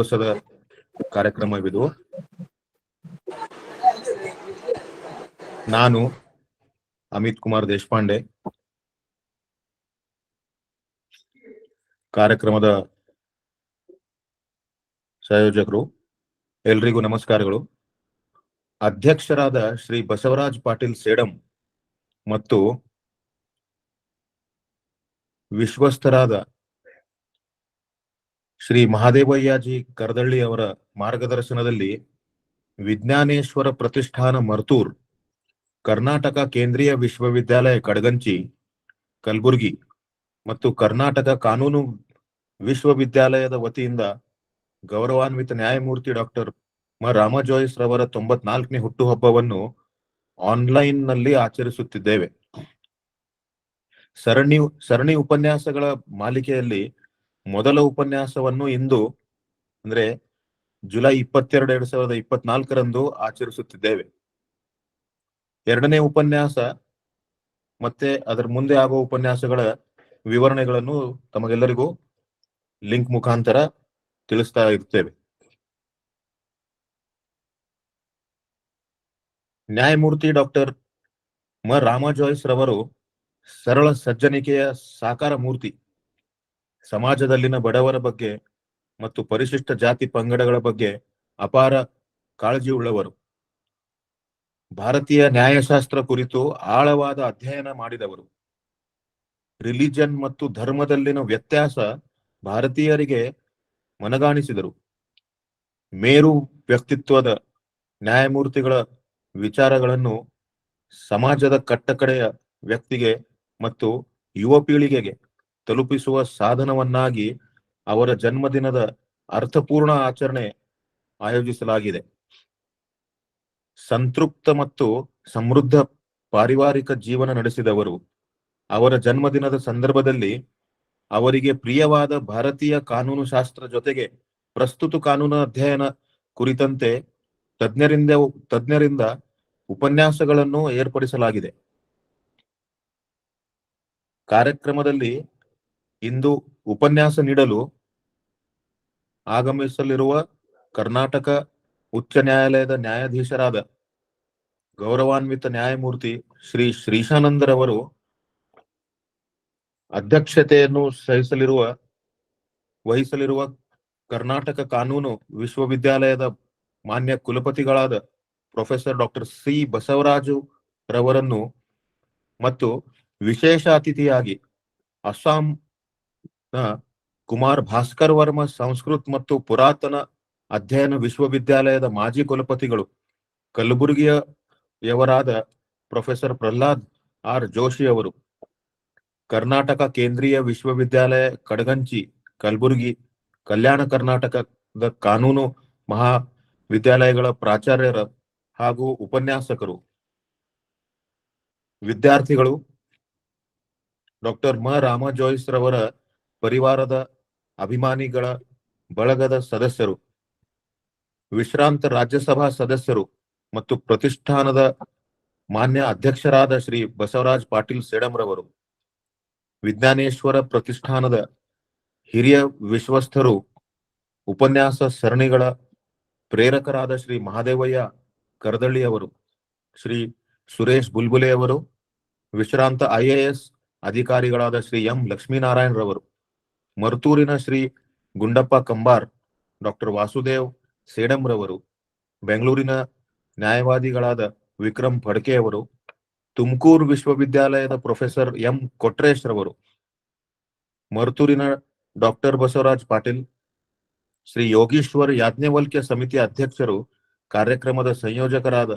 ದಿವಸದ ಕಾರ್ಯಕ್ರಮವಿದು. ನಾನು ಅಮಿತ್ ಕುಮಾರ್ ದೇಶಪಾಂಡೆ, ಕಾರ್ಯಕ್ರಮದ ಸಂಯೋಜಕರು. ಎಲ್ರಿಗೂ ನಮಸ್ಕಾರಗಳು. ಅಧ್ಯಕ್ಷರಾದ ಶ್ರೀ ಬಸವರಾಜ್ ಪಾಟೀಲ್ ಸೇಡಂ ಮತ್ತು ವಿಶ್ವಸ್ತರಾದ ಶ್ರೀ ಮಹಾದೇವಯ್ಯಾಜಿ ಕರದಳ್ಳಿ ಅವರ ಮಾರ್ಗದರ್ಶನದಲ್ಲಿ ವಿಜ್ಞಾನೇಶ್ವರ ಪ್ರತಿಷ್ಠಾನ ಮರ್ತೂರ್, ಕರ್ನಾಟಕ ಕೇಂದ್ರೀಯ ವಿಶ್ವವಿದ್ಯಾಲಯ ಕಡಗಂಚಿ ಕಲಬುರಗಿ ಮತ್ತು ಕರ್ನಾಟಕ ಕಾನೂನು ವಿಶ್ವವಿದ್ಯಾಲಯದ ವತಿಯಿಂದ ಗೌರವಾನ್ವಿತ ನ್ಯಾಯಮೂರ್ತಿ ಡಾಕ್ಟರ್ ಮ ರಾಮ ಜೋಯಿಸ್ ರವರ 94ನೇ ಹುಟ್ಟುಹಬ್ಬವನ್ನು ಆನ್ಲೈನ್ ನಲ್ಲಿ ಆಚರಿಸುತ್ತಿದ್ದೇವೆ. ಸರಣಿ ಉಪನ್ಯಾಸಗಳ ಮಾಲಿಕೆಯಲ್ಲಿ ಮೊದಲ ಉಪನ್ಯಾಸವನ್ನು ಇಂದು ಅಂದ್ರೆ ಜುಲೈ 22, 2024ರಂದು ಆಚರಿಸುತ್ತಿದ್ದೇವೆ. ಎರಡನೇ ಉಪನ್ಯಾಸ ಮತ್ತೆ ಅದರ ಮುಂದೆ ಆಗುವ ಉಪನ್ಯಾಸಗಳ ವಿವರಣೆಗಳನ್ನು ತಮಗೆಲ್ಲರಿಗೂ ಲಿಂಕ್ ಮುಖಾಂತರ ತಿಳಿಸ್ತಾ ಇರ್ತೇವೆ. ನ್ಯಾಯಮೂರ್ತಿ ಡಾಕ್ಟರ್ ಮ ರಾಮ ಜೋಯಿಸ್ ರವರು ಸರಳ ಸಜ್ಜನಿಕೆಯ ಸಾಕಾರ ಮೂರ್ತಿ. ಸಮಾಜದಲ್ಲಿನ ಬಡವರ ಬಗ್ಗೆ ಮತ್ತು ಪರಿಶಿಷ್ಟ ಜಾತಿ ಪಂಗಡಗಳ ಬಗ್ಗೆ ಅಪಾರ ಕಾಳಜಿಯುಳ್ಳವರು. ಭಾರತೀಯ ನ್ಯಾಯಶಾಸ್ತ್ರ ಕುರಿತು ಆಳವಾದ ಅಧ್ಯಯನ ಮಾಡಿದವರು. ರಿಲಿಜನ್ ಮತ್ತು ಧರ್ಮದಲ್ಲಿನ ವ್ಯತ್ಯಾಸ ಭಾರತೀಯರಿಗೆ ಮನಗಾಣಿಸಿದರು. ಮೇರು ವ್ಯಕ್ತಿತ್ವದ ನ್ಯಾಯಮೂರ್ತಿಗಳ ವಿಚಾರಗಳನ್ನು ಸಮಾಜದ ಕಟ್ಟಕಡೆಯ ವ್ಯಕ್ತಿಗೆ ಮತ್ತು ಯುವ ಪೀಳಿಗೆಗೆ ತಲುಪಿಸುವ ಸಾಧನವನ್ನಾಗಿ ಅವರ ಜನ್ಮದಿನದ ಅರ್ಥಪೂರ್ಣ ಆಚರಣೆ ಆಯೋಜಿಸಲಾಗಿದೆ. ಸಂತೃಪ್ತ ಮತ್ತು ಸಮೃದ್ಧ ಪಾರಿವಾರಿಕ ಜೀವನ ನಡೆಸಿದವರು. ಅವರ ಜನ್ಮದಿನದ ಸಂದರ್ಭದಲ್ಲಿ ಅವರಿಗೆ ಪ್ರಿಯವಾದ ಭಾರತೀಯ ಕಾನೂನು ಶಾಸ್ತ್ರ ಜೊತೆಗೆ ಪ್ರಸ್ತುತ ಕಾನೂನು ಅಧ್ಯಯನ ಕುರಿತಂತೆ ತಜ್ಞರಿಂದ ಉಪನ್ಯಾಸಗಳನ್ನು ಏರ್ಪಡಿಸಲಾಗಿದೆ. ಕಾರ್ಯಕ್ರಮದಲ್ಲಿ ಇಂದು ಉಪನ್ಯಾಸ ನೀಡಲು ಆಗಮಿಸಲಿರುವ ಕರ್ನಾಟಕ ಉಚ್ಚ ನ್ಯಾಯಾಲಯದ ನ್ಯಾಯಾಧೀಶರಾದ ಗೌರವಾನ್ವಿತ ನ್ಯಾಯಮೂರ್ತಿ ಶ್ರೀ ಶ್ರೀಶಾನಂದರವರು ಅಧ್ಯಕ್ಷತೆಯನ್ನು ವಹಿಸಲಿರುವ ಕರ್ನಾಟಕ ಕಾನೂನು ವಿಶ್ವವಿದ್ಯಾಲಯದ ಮಾನ್ಯ ಕುಲಪತಿಗಳಾದ ಪ್ರೊಫೆಸರ್ ಡಾಕ್ಟರ್ ಸಿ ಬಸವರಾಜು ರವರನ್ನು ಮತ್ತು ವಿಶೇಷ ಅತಿಥಿಯಾಗಿ ಅಸ್ಸಾಂನ ಕುಮಾರ್ ಭಾಸ್ಕರ್ ವರ್ಮ ಸಂಸ್ಕೃತ್ ಮತ್ತು ಪುರಾತನ ಅಧ್ಯಯನ ವಿಶ್ವವಿದ್ಯಾಲಯದ ಮಾಜಿ ಕುಲಪತಿಗಳು, ಕಲಬುರಗಿಯವರಾದ ಪ್ರೊಫೆಸರ್ ಪ್ರಹ್ಲಾದ್ ಆರ್ ಜೋಶಿ ಅವರು, ಕರ್ನಾಟಕ ಕೇಂದ್ರೀಯ ವಿಶ್ವವಿದ್ಯಾಲಯ ಕಡಗಂಚಿ ಕಲಬುರಗಿ, ಕಲ್ಯಾಣ ಕರ್ನಾಟಕದ ಕಾನೂನು ಮಹಾವಿದ್ಯಾಲಯಗಳ ಪ್ರಾಚಾರ್ಯರ ಹಾಗೂ ಉಪನ್ಯಾಸಕರು, ವಿದ್ಯಾರ್ಥಿಗಳು, ಡಾಕ್ಟರ್ ಮ ರಾಮ ಜೋಯಿಸ್ ರವರ ಪರಿವಾರದ ಅಭಿಮಾನಿಗಳ ಬಳಗದ ಸದಸ್ಯರು, ವಿಶ್ರಾಂತ ರಾಜ್ಯಸಭಾ ಸದಸ್ಯರು ಮತ್ತು ಪ್ರತಿಷ್ಠಾನದ ಮಾನ್ಯ ಅಧ್ಯಕ್ಷರಾದ ಶ್ರೀ ಬಸವರಾಜ್ ಪಾಟೀಲ್ ಸೇಡಂ ರವರು, ವಿಜ್ಞಾನೇಶ್ವರ ಪ್ರತಿಷ್ಠಾನದ ಹಿರಿಯ ವಿಶ್ವಸ್ತರು, ಉಪನ್ಯಾಸ ಸರಣಿಗಳ ಪ್ರೇರಕರಾದ ಶ್ರೀ ಮಹಾದೇವಯ್ಯ ಕರದಳ್ಳಿ ಅವರು, ಶ್ರೀ ಸುರೇಶ್ ಬುಲ್ಬುಲೆ ಅವರು, ವಿಶ್ರಾಂತ IAS ಅಧಿಕಾರಿಗಳಾದ ಶ್ರೀ ಎಂ ಲಕ್ಷ್ಮೀನಾರಾಯಣ್ ರವರು, ಮರ್ತೂರಿನ ಶ್ರೀ ಗುಂಡಪ್ಪ ಕಂಬಾರ್, ಡಾಕ್ಟರ್ ವಾಸುದೇವ್ ಸೇಡಂ ರವರು, ಬೆಂಗಳೂರಿನ ನ್ಯಾಯವಾದಿಗಳಾದ ವಿಕ್ರಮ್ ಫಡ್ಕೆ ಅವರು, ತುಮಕೂರು ವಿಶ್ವವಿದ್ಯಾಲಯದ ಪ್ರೊಫೆಸರ್ ಎಂ ಕೊಟ್ರೇಶ್ ರವರು, ಮರ್ತೂರಿನ ಡಾಕ್ಟರ್ ಬಸವರಾಜ್ ಪಾಟೀಲ್, ಶ್ರೀ ಯೋಗೀಶ್ವರ್ ಯಾಜ್ಞವಲ್ಕ್ಯ ಸಮಿತಿಯ ಅಧ್ಯಕ್ಷರು, ಕಾರ್ಯಕ್ರಮದ ಸಂಯೋಜಕರಾದ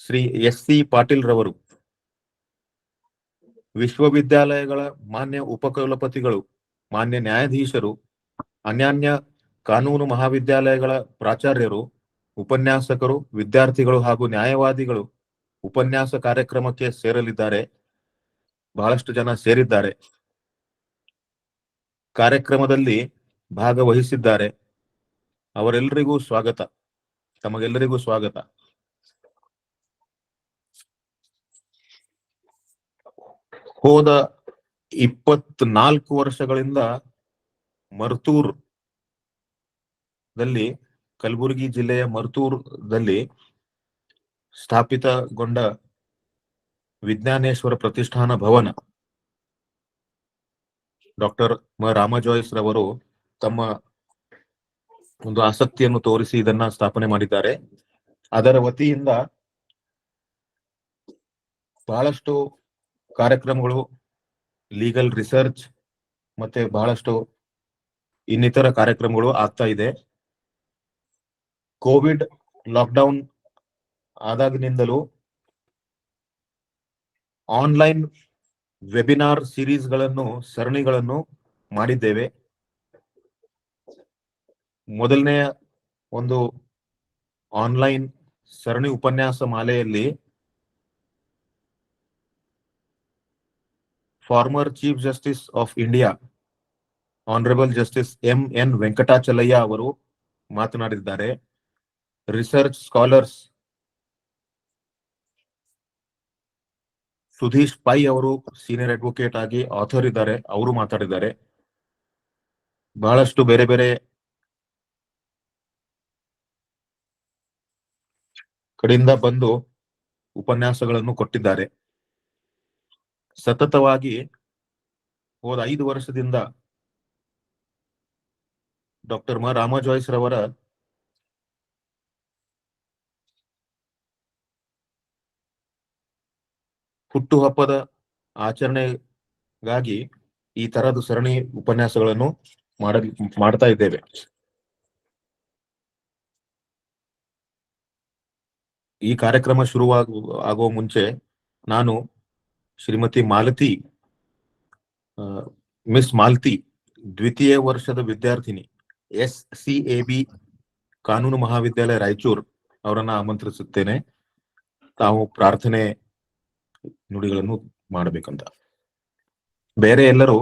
ಶ್ರೀ SC ಪಾಟೀಲ್ ರವರು, ವಿಶ್ವವಿದ್ಯಾಲಯಗಳ ಮಾನ್ಯ ಉಪಕುಲಪತಿಗಳು, ಮಾನ್ಯ ನ್ಯಾಯಾಧೀಶರು, ಅನ್ಯಾನ್ಯ ಕಾನೂನು ಮಹಾವಿದ್ಯಾಲಯಗಳ ಪ್ರಾಚಾರ್ಯರು, ಉಪನ್ಯಾಸಕರು, ವಿದ್ಯಾರ್ಥಿಗಳು ಹಾಗೂ ನ್ಯಾಯವಾದಿಗಳು ಉಪನ್ಯಾಸ ಕಾರ್ಯಕ್ರಮಕ್ಕೆ ಸೇರಲಿದ್ದಾರೆ. ಬಹಳಷ್ಟು ಜನ ಸೇರಿದ್ದಾರೆ. ಕಾರ್ಯಕ್ರಮದಲ್ಲಿ ಭಾಗವಹಿಸಿದ್ದಾರೆ. ಅವರೆಲ್ಲರಿಗೂ ಸ್ವಾಗತ. ತಮಗೆಲ್ಲರಿಗೂ ಸ್ವಾಗತ. ಹೋದ 24 ವರ್ಷಗಳಿಂದ ಮರ್ತೂರ್ ದಲ್ಲಿ ಕಲಬುರಗಿ ಜಿಲ್ಲೆಯ ಮರ್ತೂರ್ದಲ್ಲಿ ಸ್ಥಾಪಿತಗೊಂಡ ವಿಜ್ಞಾನೇಶ್ವರ ಪ್ರತಿಷ್ಠಾನ ಭವನ ಡಾಕ್ಟರ್ ರಾಮ ಜೋಯಿಸ್ ರವರು ತಮ್ಮ ಒಂದು ಆಸಕ್ತಿಯನ್ನು ತೋರಿಸಿ ಇದನ್ನ ಸ್ಥಾಪನೆ ಮಾಡಿದ್ದಾರೆ. ಅದರ ವತಿಯಿಂದ ಬಹಳಷ್ಟು ಕಾರ್ಯಕ್ರಮಗಳು, ಲೀಗಲ್ ರಿಸರ್ಚ್ ಮತ್ತೆ ಬಹಳಷ್ಟು ಇನ್ನಿತರ ಕಾರ್ಯಕ್ರಮಗಳು ಆಗ್ತಾ ಇದೆ. ಕೋವಿಡ್ ಲಾಕ್ಡೌನ್ ಆದಾಗಿನಿಂದಲೂ ಆನ್ಲೈನ್ ವೆಬಿನಾರ್ ಸರಣಿಗಳನ್ನು ಮಾಡಿದ್ದೇವೆ. ಮೊದಲನೆಯ ಒಂದು ಆನ್ಲೈನ್ ಸರಣಿ ಉಪನ್ಯಾಸ ಮಾಲೆಯಲ್ಲಿ former chief justice of India honourable justice M N. Venkatachaliah ಅವರು ಮಾತನಾಡಿದ್ದಾರೆ. ರಿಸರ್ಚ್ ಸ್ಕಾಲರ್ಸ್ ಸುಧೀಶ್ ಪೈ ಅವರು ಸೀನಿಯರ್ ಅಡ್ವೊಕೇಟ್ ಆಗಿ ಆಥರ್ ಇದ್ದಾರೆ, ಅವರು ಮಾತಾಡಿದ್ದಾರೆ. ಬಹಳಷ್ಟು ಬೇರೆ ಬೇರೆ ಕಡೆಯಿಂದ ಬಂದು ಉಪನ್ಯಾಸಗಳನ್ನು ಕೊಟ್ಟಿದ್ದಾರೆ. ಸತತವಾಗಿ ಹೋದ 5 ವರ್ಷದಿಂದ ಡಾಕ್ಟರ್ ರಾಮ ಜೋಯಿಸ್ ರವರ ಹುಟ್ಟುಹಬ್ಬದ ಆಚರಣೆಗಾಗಿ ಈ ತರದ ಸರಣಿ ಉಪನ್ಯಾಸಗಳನ್ನು ಮಾಡ್ತಾ ಇದ್ದೇವೆ. ಈ ಕಾರ್ಯಕ್ರಮ ಆಗುವ ಮುಂಚೆ ನಾನು ಶ್ರೀಮತಿ ಮಾಲತಿ, ಮಿಸ್ ಮಾಲತಿ, ದ್ವಿತೀಯ ವರ್ಷದ ವಿದ್ಯಾರ್ಥಿನಿ, SCAB ಕಾನೂನು ಮಹಾವಿದ್ಯಾಲಯ ರಾಯಚೂರು ಅವರನ್ನ ಆಮಂತ್ರಿಸುತ್ತೇನೆ. ತಾವು ಪ್ರಾರ್ಥನೆ ನುಡಿಗಳನ್ನು ಮಾಡಬೇಕಂತ. ಬೇರೆ ಎಲ್ಲರೂ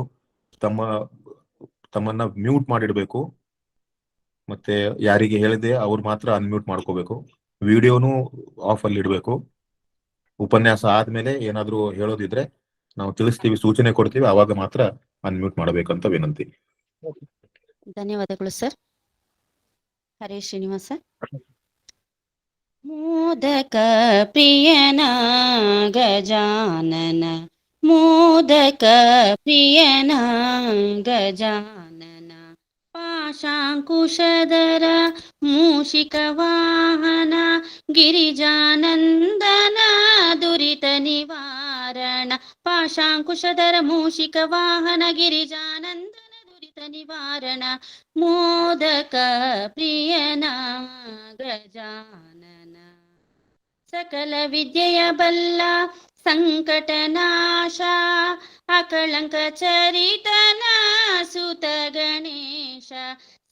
ತಮ್ಮನ್ನ ಮ್ಯೂಟ್ ಮಾಡಿಡ್ಬೇಕು. ಮತ್ತೆ ಯಾರಿಗೆ ಹೇಳಿದೆ ಅವ್ರು ಮಾತ್ರ ಅನ್ಮ್ಯೂಟ್ ಮಾಡ್ಕೋಬೇಕು. ವಿಡಿಯೋನು ಆಫ್ ಅಲ್ಲಿ ಇಡ್ಬೇಕು. ಉಪನ್ಯಾಸ ಆದ್ಮೇಲೆ ಏನಾದ್ರೂ ಹೇಳೋದಿದ್ರೆ ನಾವು ತಿಳಿಸ್ತೀವಿ, ಸೂಚನೆ ಕೊಡ್ತೀವಿ, ಅವಾಗ ಮಾತ್ರ ಅನ್ಮ್ಯೂಟ್ ಮಾಡಬೇಕಂತ ವಿನಂತಿ. ಧನ್ಯವಾದಗಳು ಸರ್. ಹರೇ ಶ್ರೀನಿವಾಸ. ಮೋದಕ ಪ್ರಿಯನ ಗಜಾನನ, ಮೋದಕ ಪ್ರಿಯನ ಗಜಾನನ, ಪಾಶಾಂಕುಶಧರ ಮೂಷಿಕ ವಾಹನ, ಗಿರಿಜಾನಂದನ ದುರಿತ ನಿವಾರಣ, ಪಾಶಾಂಕುಶಧರ ಮೂಷಿಕ ವಾಹನ, ಗಿರಿಜಾನಂದನ ದುರಿತ ನಿವಾರಣ, ಮೋದಕ ಪ್ರಿಯನ ಗಜಾನನ. ಸಕಲ ವಿದ್ಯೆಯ ಬಲ್ಲ ಸಂಕಟನಾಶ, ಅಕಳಂಕ ಚರಿತನ ಸುತ ಗಣೇಶ,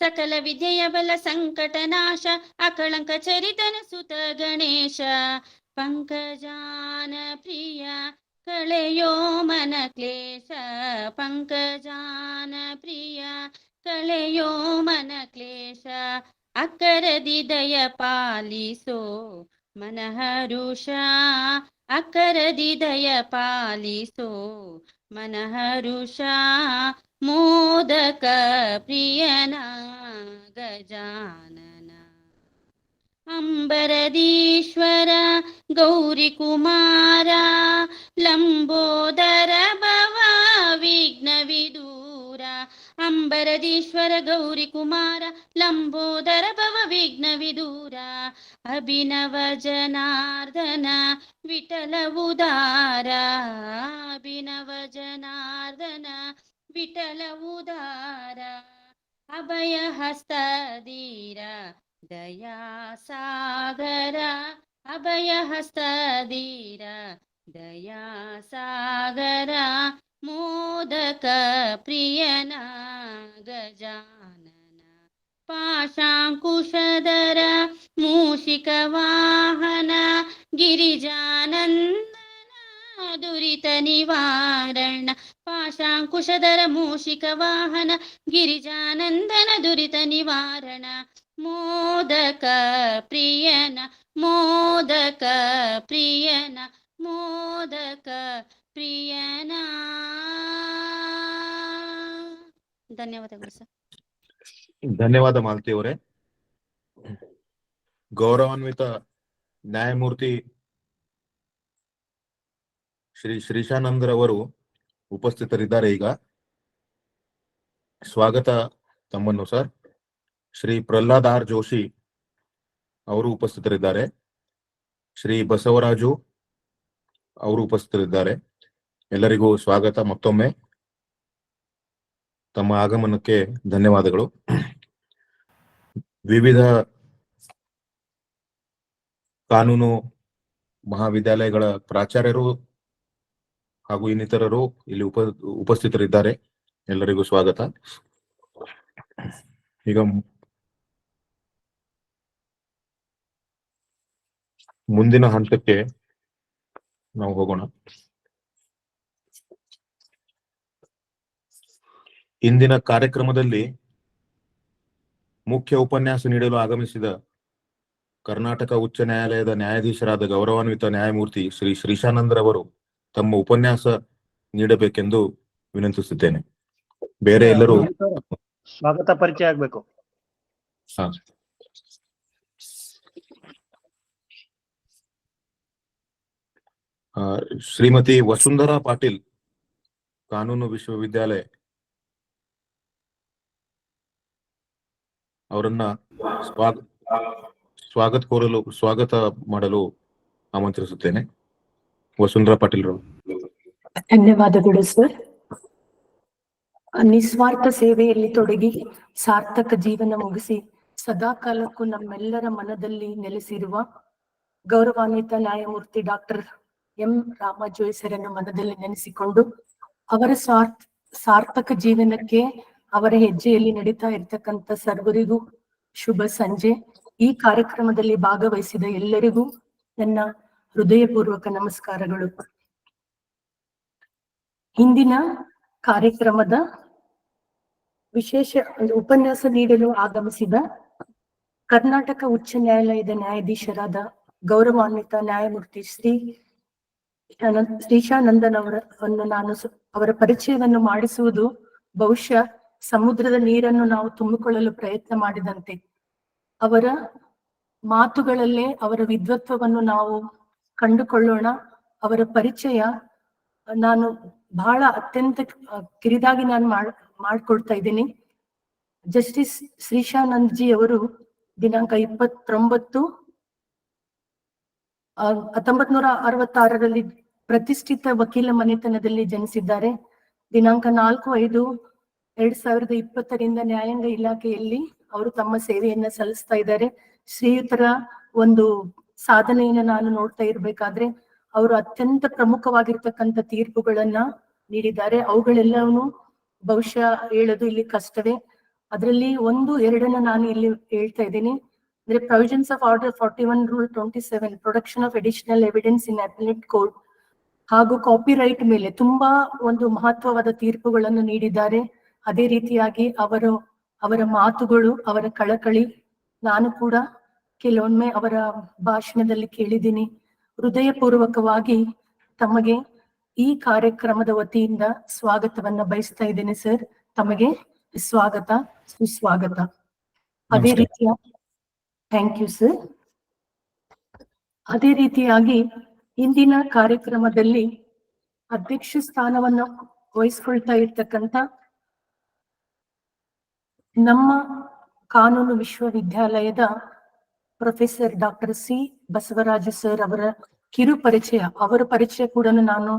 ಸಕಲ ವಿದ್ಯೆಯ ಬಲ್ಲ ಸಂಕಟನಾಶ, ಅಕಳಂಕ ಚರಿತನ ಸುತ ಗಣೇಶ, ಪಂಕಜಾನ ಪ್ರಿಯ ಕಳೆಯೋ ಮನ ಕ್ಲೇಶ, ಪಂಕಜಾನ ಪ್ರಿಯ ಕಳೆಯೋ ಮನ ಕ್ಲೇಶ, ಅಕ್ಕರದಿ ದಯ ಪಾಲಿಸೋ ಮನಹರುಷ, ಅಕ್ಕರದಿ ದಯ ಪಾಲಿಸೋ ಮನಹರುಷ, ಮೋದಕ ಪ್ರಿಯನ ಗಜಾನನ. ಅಂಬರದೀಶ್ವರ ಗೌರಿ ಕುಮಾರ, ಲಂಬೋದರ ಭವ ವಿಘ್ನ ವಿದೂರ, ಅಂಬರದೀಶ್ವರ ಗೌರಿ ಕುಮಾರ, ಲಂಬೋದರ ಭವ ವಿಘ್ನ ವಿದೂರ, ಅಭಿನವ ಜನಾರ್ದನ ವಿಠಲ ಉದಾರ, ಅಭಿನವ ಜನಾರ್ದನ ವಿಠಲ ಉದಾರ, ಅಭಯ ಹಸ್ತಧೀರ ದಯಾ ಸಾಗರ, ಅಭಯ ಹಸ್ತಧೀರ ದಯಾ ಸಾಗರ, ಮೋದಕ ಪ್ರಿಯನ ಗಜಾನನ, ಪಾಶಾಂಕುಶಧರ ಮೂಷಿಕ ವಾಹನ, ಗಿರಿಜಾನಂದನ ದುರಿತ ನಿವಾರಣ, ಪಾಶಾಂಕುಶಧರ ಮೂಷಿಕ ವಾಹನ, ಗಿರಿಜಾನಂದನ ದುರಿತ ನಿವಾರಣ, ಮೋದಕ ಪ್ರಿಯನ, ಮೋದಕ ಪ್ರಿಯನ, ಮೋದಕ ಪ್ರಿಯನ. ಧನ್ಯವಾದಗಳು ಸರ್. ಧನ್ಯವಾದ ಮಾಲತಿ ಅವರೇ. ಗೌರವಾನ್ವಿತ ನ್ಯಾಯಮೂರ್ತಿ ಶ್ರೀ ಶ್ರೀಶಾನಂದರವರು ಉಪಸ್ಥಿತರಿದ್ದಾರೆ. ಈಗ ಸ್ವಾಗತ ತಮ್ಮನ್ನು ಸರ್. ಶ್ರೀ ಪ್ರಹ್ಲಾದ್ ಆರ್ ಜೋಶಿ ಅವರು ಉಪಸ್ಥಿತರಿದ್ದಾರೆ. ಶ್ರೀ ಬಸವರಾಜು ಅವರು ಉಪಸ್ಥಿತರಿದ್ದಾರೆ. ಎಲ್ಲರಿಗೂ ಸ್ವಾಗತ. ಮತ್ತೊಮ್ಮೆ ತಮ್ಮ ಆಗಮನಕ್ಕೆ ಧನ್ಯವಾದಗಳು. ವಿವಿಧ ಕಾನೂನು ಮಹಾವಿದ್ಯಾಲಯಗಳ ಪ್ರಾಚಾರ್ಯರು ಹಾಗೂ ಇನ್ನಿತರರು ಇಲ್ಲಿ ಉಪಸ್ಥಿತರಿದ್ದಾರೆ. ಎಲ್ಲರಿಗೂ ಸ್ವಾಗತ. ಈಗ ಮುಂದಿನ ಹಂತಕ್ಕೆ ನಾವು ಹೋಗೋಣ. ಇಂದಿನ ಕಾರ್ಯಕ್ರಮದಲ್ಲಿ ಮುಖ್ಯ ಉಪನ್ಯಾಸ ನೀಡಲು ಆಗಮಿಸಿದ ಕರ್ನಾಟಕ ಉಚ್ಚ ನ್ಯಾಯಾಲಯದ ನ್ಯಾಯಾಧೀಶರಾದ ಗೌರವಾನ್ವಿತ ನ್ಯಾಯಮೂರ್ತಿ ಶ್ರೀ ಶ್ರೀಶಾನಂದರವರು ತಮ್ಮ ಉಪನ್ಯಾಸ ನೀಡಬೇಕೆಂದು ವಿನಂತಿಸುತ್ತೇನೆ. ಬೇರೆ ಎಲ್ಲರೂ ಸ್ವಾಗತ ಪರಿಚಯ ಆಗ್ಬೇಕು. ಶ್ರೀಮತಿ ವಸುಂಧರಾ ಪಾಟೀಲ್, ಕಾನೂನು ವಿಶ್ವವಿದ್ಯಾಲಯ, ಅವರನ್ನ ಸ್ವಾಗತ ಮಾಡಲು ಆಮಂತ್ರಿಸುತ್ತೇನೆ. ವಸುಂಧರಾ ಪಾಟೀಲ್ ರವರು. ಧನ್ಯವಾದಗಳು ಸರ್. ನಿಸ್ವಾರ್ಥ ಸೇವೆಯಲ್ಲಿ ತೊಡಗಿ ಸಾರ್ಥಕ ಜೀವನ ಮುಗಿಸಿ ಸದಾ ಕಾಲಕ್ಕೂ ನಮ್ಮೆಲ್ಲರ ಮನದಲ್ಲಿ ನೆಲೆಸಿರುವ ಗೌರವಾನ್ವಿತ ನ್ಯಾಯಮೂರ್ತಿ ಡಾಕ್ಟರ್ ಎಂ ರಾಮಜೋಯಿಸರನ್ನು ಮನದಲ್ಲಿ ನೆನೆಸಿಕೊಂಡು ಅವರ ಸಾರ್ಥಕ ಜೀವನಕ್ಕೆ ಅವರ ಹೆಜ್ಜೆಯಲ್ಲಿ ನಡೀತಾ ಇರ್ತಕ್ಕಂಥ ಸರ್ವರಿಗೂ ಶುಭ ಸಂಜೆ. ಈ ಕಾರ್ಯಕ್ರಮದಲ್ಲಿ ಭಾಗವಹಿಸಿದ ಎಲ್ಲರಿಗೂ ನನ್ನ ಹೃದಯಪೂರ್ವಕ ನಮಸ್ಕಾರಗಳು. ಹಿಂದಿನ ಕಾರ್ಯಕ್ರಮದ ವಿಶೇಷ ಉಪನ್ಯಾಸ ನೀಡಲು ಆಗಮಿಸಿದ ಕರ್ನಾಟಕ ಉಚ್ಚ ನ್ಯಾಯಾಲಯದ ನ್ಯಾಯಾಧೀಶರಾದ ಗೌರವಾನ್ವಿತ ನ್ಯಾಯಮೂರ್ತಿ ಶ್ರೀಶಾನಂದನ್ ಅವರನ್ನು ನಾನು ಅವರ ಪರಿಚಯವನ್ನು ಮಾಡಿಸುವುದು ಬಹುಶಃ ಸಮುದ್ರದ ನೀರನ್ನು ನಾವು ತುಂಬಿಕೊಳ್ಳಲು ಪ್ರಯತ್ನ ಮಾಡಿದಂತೆ. ಅವರ ಮಾತುಗಳಲ್ಲೇ ಅವರ ವಿದ್ವತ್ವವನ್ನು ನಾವು ಕಂಡುಕೊಳ್ಳೋಣ. ಅವರ ಪರಿಚಯ ನಾನು ಬಹಳ ಅತ್ಯಂತ ಕಿರಿದಾಗಿ ನಾನು ಮಾಡ್ಕೊಳ್ತಾ ಇದ್ದೀನಿ. ಜಸ್ಟಿಸ್ ಶ್ರೀಶಾನಂದ್ ಜಿ ಅವರು ದಿನಾಂಕ 1966 ಪ್ರತಿಷ್ಠಿತ ವಕೀಲ ಮನೆತನದಲ್ಲಿ ಜನಿಸಿದ್ದಾರೆ. ದಿನಾಂಕ 4/5/2020 ನ್ಯಾಯಾಂಗ ಇಲಾಖೆಯಲ್ಲಿ ಅವರು ತಮ್ಮ ಸೇವೆಯನ್ನ ಸಲ್ಲಿಸ್ತಾ ಇದ್ದಾರೆ. ಶ್ರೀಯುತರ ಒಂದು ಸಾಧನೆಯನ್ನ ನಾನು ನೋಡ್ತಾ ಇರ್ಬೇಕಾದ್ರೆ ಅವರು ಅತ್ಯಂತ ಪ್ರಮುಖವಾಗಿರ್ತಕ್ಕಂಥ ತೀರ್ಪುಗಳನ್ನ ನೀಡಿದ್ದಾರೆ. ಅವುಗಳೆಲ್ಲವೂ ಬಹುಶಃ ಹೇಳೋದು ಇಲ್ಲಿ ಕಷ್ಟವೇ. ಅದರಲ್ಲಿ 1-2 ನಾನು ಇಲ್ಲಿ ಹೇಳ್ತಾ ಇದ್ದೀನಿ. ಅಂದ್ರೆ provisions of order 41 rule 27 production of additional evidence in appellate court ಹಾಗೂ ಕಾಪಿರೈಟ್ ಮೇಲೆ ತುಂಬಾ ಒಂದು ಮಹತ್ವವಾದ ತೀರ್ಪುಗಳನ್ನು ನೀಡಿದ್ದಾರೆ. ಅದೇ ರೀತಿಯಾಗಿ ಅವರ ಮಾತುಗಳು, ಅವರ ಕಳಕಳಿ ನಾನು ಕೂಡ ಕೆಲವೊಮ್ಮೆ ಅವರ ಭಾಷಣದಲ್ಲಿ ಕೇಳಿದ್ದೀನಿ. ಹೃದಯಪೂರ್ವಕವಾಗಿ ತಮಗೆ ಈ ಕಾರ್ಯಕ್ರಮದ ವತಿಯಿಂದ ಸ್ವಾಗತವನ್ನ ಬಯಸ್ತಾ ಇದ್ದೇನೆ ಸರ್. ತಮಗೆ ಸ್ವಾಗತ, ಸುಸ್ವಾಗತ. ಅದೇ ರೀತಿಯ ಥ್ಯಾಂಕ್ ಯು ಸರ್. ಅದೇ ರೀತಿಯಾಗಿ ಇಂದಿನ ಕಾರ್ಯಕ್ರಮದಲ್ಲಿ ಅಧ್ಯಕ್ಷ ಸ್ಥಾನವನ್ನು ವಹಿಸ್ಕೊಳ್ತಾ ಇರ್ತಕ್ಕಂಥ ನಮ್ಮ ಕಾನೂನು ವಿಶ್ವವಿದ್ಯಾಲಯದ professor doctor C Basavaraju sir ಅವರ ಕಿರು ಪರಿಚಯ, ಅವರ ಪರಿಚಯ ಕೂಡ ನಾನು